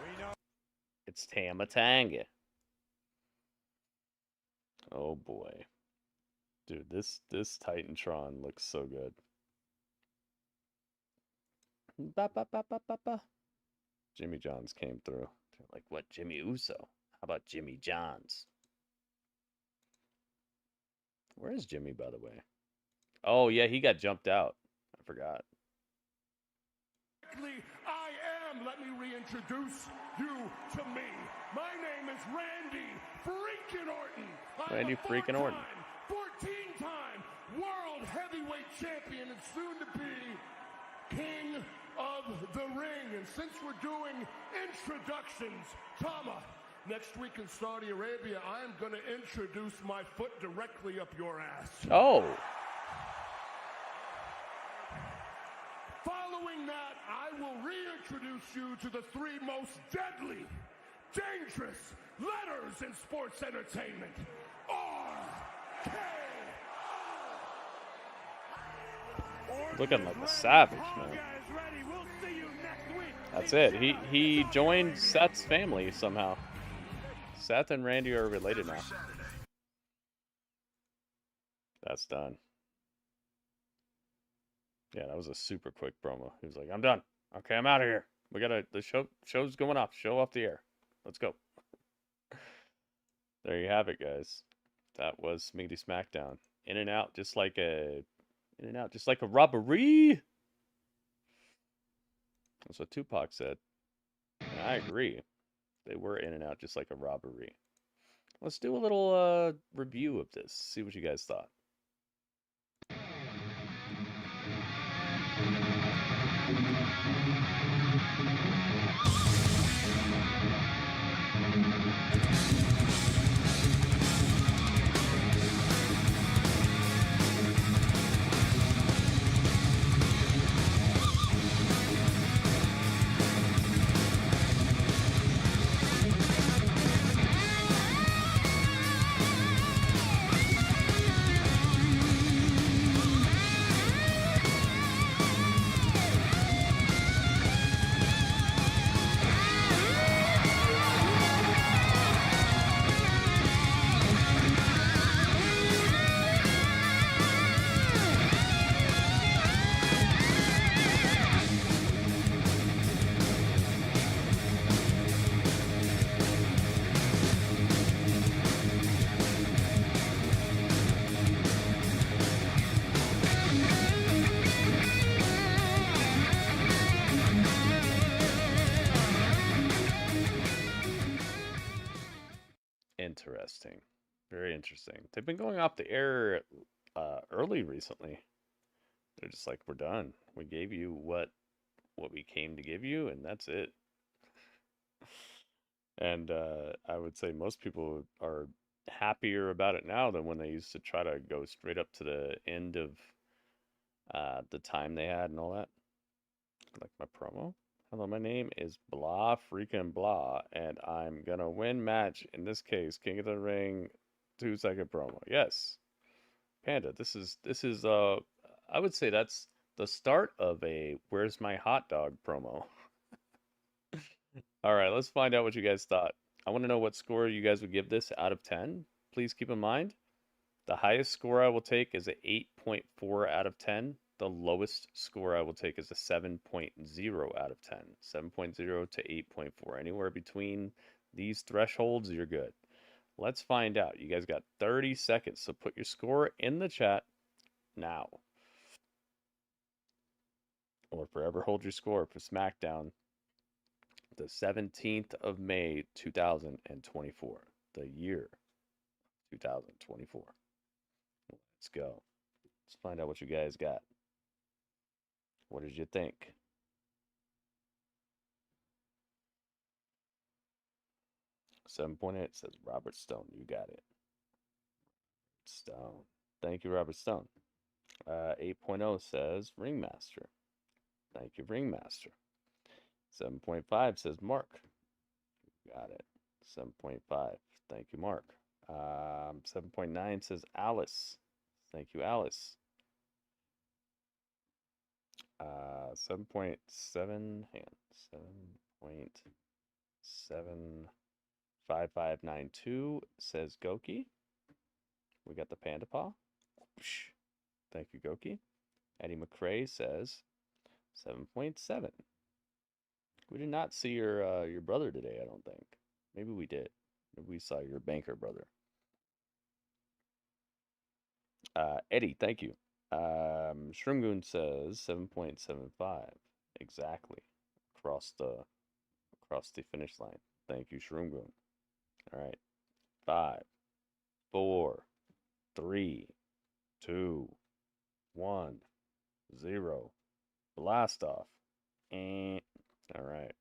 It's Tama Tonga. Oh boy. Dude, this Titantron looks so good. Ba, ba, ba, ba, ba, ba. Jimmy Johns came through. They're like, what, Jimmy Uso? How about Jimmy Johns? Where is Jimmy, by the way? Oh, yeah, he got jumped out. I forgot. I am, let me reintroduce you to me. My name is Randy freaking Orton. Randy freaking Orton. 14-time world heavyweight champion and soon to be king of the ring. And since we're doing introductions, Tama, next week in Saudi Arabia, I am going to introduce my foot directly up your ass. Oh. Following that, I will reintroduce you to the three most deadly, dangerous letters in sports entertainment. Looking like a savage, man. That's it. He joined Seth's family somehow. Seth and Randy are related now. That's done. Yeah, that was a super quick promo. He was like, I'm done. Okay, I'm out of here. We gotta, the show's going off. Show off the air. Let's go. There you have it, guys. That was Smeagity SmackDown. In and out, just like a robbery. That's what Tupac said. And I agree. They were in and out just like a robbery. Let's do a little review of this. See what you guys thought. Interesting. Very interesting. They've been going off the air early recently. They're just like, we're done. We gave you what we came to give you, and that's it. And I would say most people are happier about it now than when they used to try to go straight up to the end of the time they had and all that. Like my promo. Hello, my name is blah freaking blah, and I'm gonna win match, in this case, King of the Ring 2-second promo. Yes. Panda, this is I would say that's the start of a Where's My Hot Dog promo. Alright, let's find out what you guys thought. I want to know what score you guys would give this out of 10. Please keep in mind, the highest score I will take is an 8.4 out of 10. The lowest score I will take is a 7.0 out of 10. 7.0 to 8.4. Anywhere between these thresholds, you're good. Let's find out. You guys got 30 seconds, so put your score in the chat now. Or forever hold your score for SmackDown, the 17th of May, 2024. The year 2024. Let's go. Let's find out what you guys got. What did you think? $7.8 says Robert Stone. You got it. Stone. Thank you, Robert Stone. 8.0 says Ringmaster. Thank you, Ringmaster. 7.5 says Mark. Got it. 7.5. Thank you, Mark. 7.9 says Alice. Thank you, Alice. 7.7. Hang on. 7.75592 says Goki. We got the Panda Paw. Thank you, Goki. Eddie McRae says 7.7. We did not see your brother today, I don't think. Maybe we did. Maybe we saw your banker brother. Eddie, thank you. Shrimgoon says 7.75. Exactly. Across the finish line. Thank you, Shrimgoon. All right. 5, 4, 3, 2, 1, 0. Blast off. All right.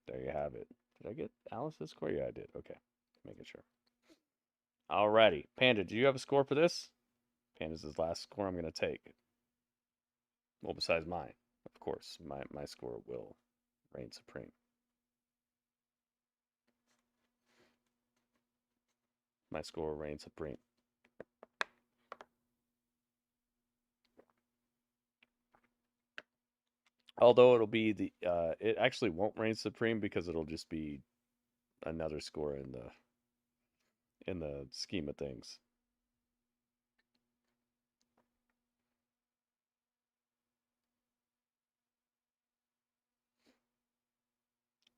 There you have it. Did I get Alice's score? Yeah, I did. Okay. Making sure. Alrighty. Panda, do you have a score for this? Panda's his last score I'm going to take. Well, besides mine. Of course, my score will reign supreme. My score will reign supreme. Although it'll be the it actually won't reign supreme because it'll just be another score in the scheme of things.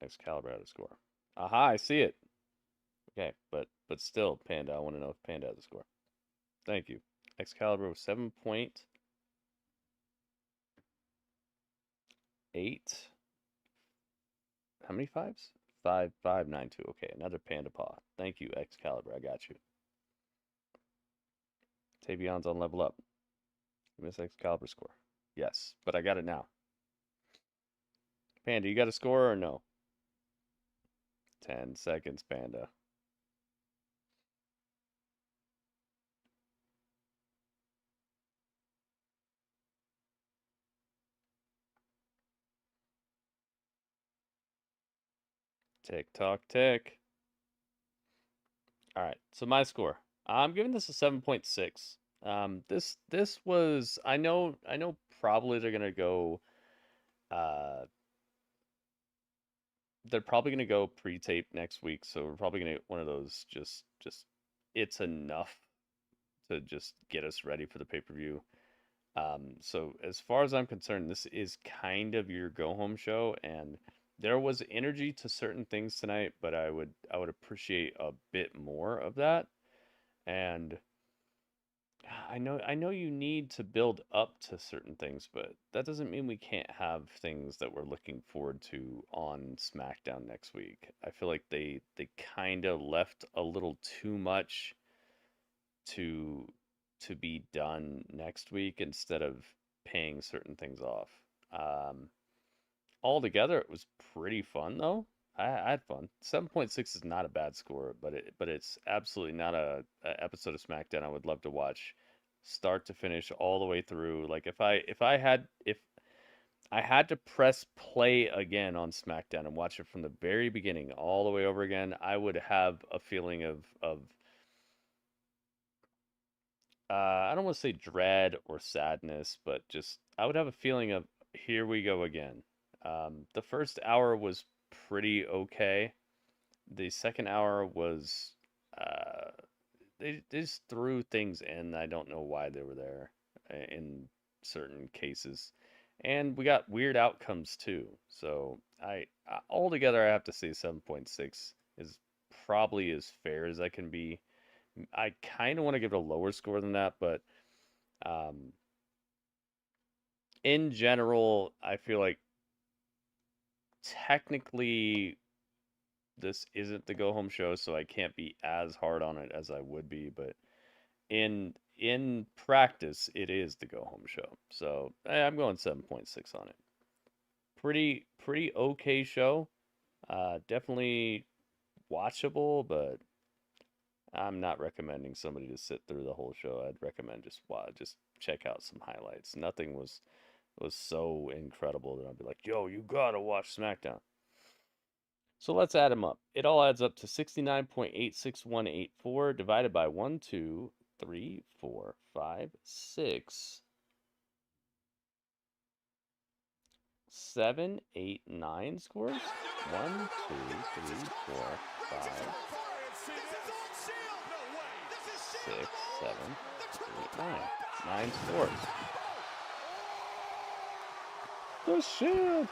Excalibur had a score. Aha, I see it. Okay, but still, Panda, I want to know if Panda has a score. Thank you. Excalibur was 7.8. How many fives? 5592. Okay, another Panda Paw. Thank you, Excalibur. I got you. Tavion's on level up. You miss Excalibur score. Yes, but I got it now. Panda, you got a score or no? 10 seconds, Panda. Tick tock tick. All right, so my score. I'm giving this a 7.6. This was I know probably they're gonna go. They're probably gonna go pre-tape next week, so we're probably gonna get one of those just it's enough to just get us ready for the pay-per-view. So as far as I'm concerned, this is kind of your go-home show, and there was energy to certain things tonight, but I would appreciate a bit more of that. And I know you need to build up to certain things, but that doesn't mean we can't have things that we're looking forward to on SmackDown next week. I feel like they kind of left a little too much to be done next week instead of paying certain things off. Altogether, it was pretty fun though. I had fun. 7.6 is not a bad score, but it's absolutely not a episode of SmackDown I would love to watch start to finish all the way through. Like if I had to press play again on SmackDown and watch it from the very beginning all the way over again, I would have a feeling of I don't want to say dread or sadness, but just I would have a feeling of here we go again. The first hour was pretty okay. The second hour was they just threw things in. I don't know why they were there in certain cases, and we got weird outcomes too. So I altogether I have to say 7.6 is probably as fair as I can be. I kind of want to give it a lower score than that, but in general, I feel like technically this isn't the go home show, so I can't be as hard on it as I would be, but in in practice, it is the go-home show. So I'm going 7.6 on it. Pretty okay show. Definitely watchable, but I'm not recommending somebody to sit through the whole show. I'd recommend just check out some highlights. Nothing was so incredible that I'd be like, yo, you gotta watch SmackDown. So let's add them up. It all adds up to 69.86184 divided by 1, 2, 3, 4, 5, 6, 7, 8, 9 scores. 1, 2, 3, 4, 5, 6, 7, 8, 9. 9 scores. The Shield!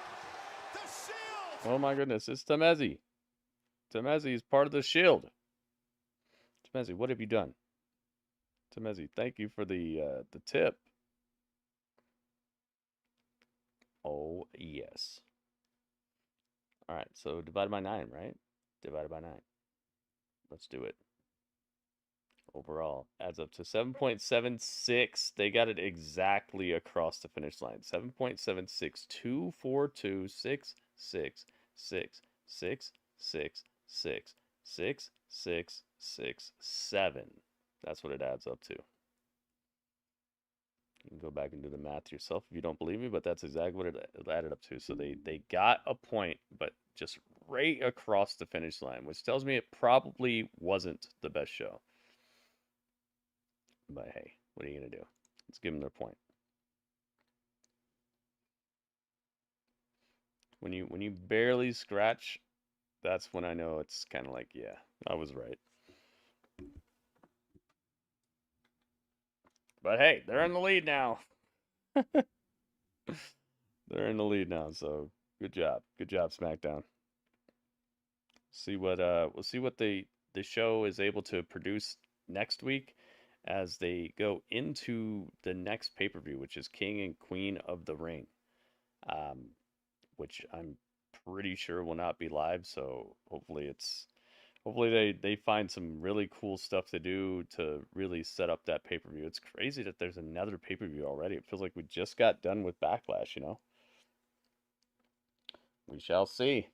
Oh my goodness, it's Tamezi. Tamezi is part of the Shield. Tamezi, what have you done? Tamezi, thank you for the tip. Oh, yes. All right, so divided by 9, right? Divided by 9. Let's do it. Overall, adds up to 7.76. They got it exactly across the finish line. 7.7624266666666667. That's what it adds up to. You can go back and do the math yourself if you don't believe me, but that's exactly what it added up to. So they got a point, but just right across the finish line, which tells me it probably wasn't the best show. But hey, what are you going to do? Let's give them their point. When you barely scratch, that's when I know it's kind of like, yeah, I was right. But hey, they're in the lead now. They're in the lead now, so good job. Good job, SmackDown. See what we'll see what the show is able to produce next week as they go into the next pay-per-view, which is King and Queen of the Ring, which I'm pretty sure will not be live. So hopefully they find some really cool stuff to do to really set up that pay-per-view. It's crazy that there's another pay-per-view already. It feels like we just got done with Backlash, you know? We shall see.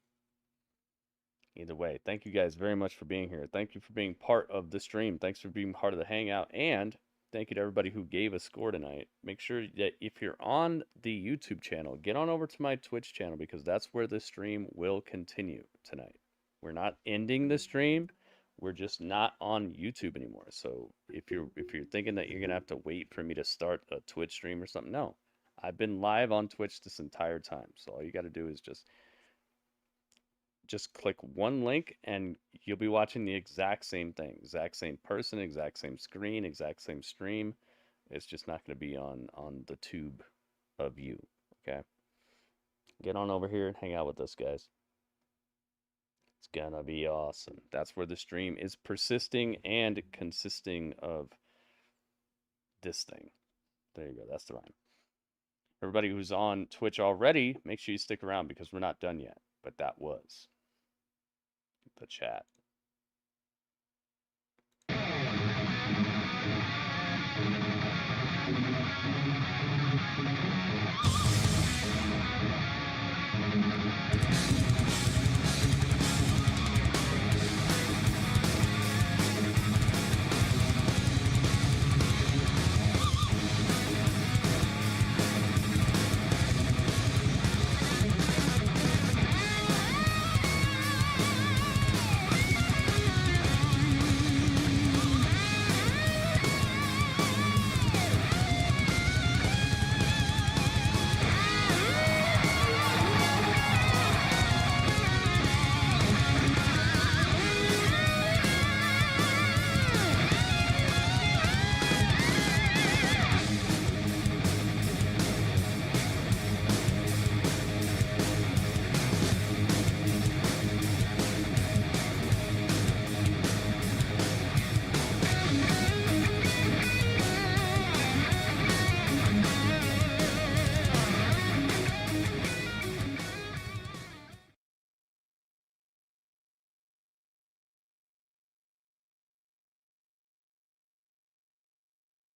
Either way, thank you guys very much for being here. Thank you for being part of the stream. Thanks for being part of the hangout. And thank you to everybody who gave a score tonight. Make sure that if you're on the YouTube channel, get on over to my Twitch channel because that's where the stream will continue tonight. We're not ending the stream. We're just not on YouTube anymore. So if you're thinking that you're going to have to wait for me to start a Twitch stream or something, no. I've been live on Twitch this entire time. So all you got to do is just click one link and you'll be watching the exact same thing, exact same person, exact same screen, exact same stream. It's just not going to be on the tube of you. Okay. Get on over here and hang out with us, guys. It's gonna be awesome. That's where the stream is persisting and consisting of this thing. There you go. That's the rhyme. Everybody who's on Twitch already, make sure you stick around because we're not done yet. But that was the chat.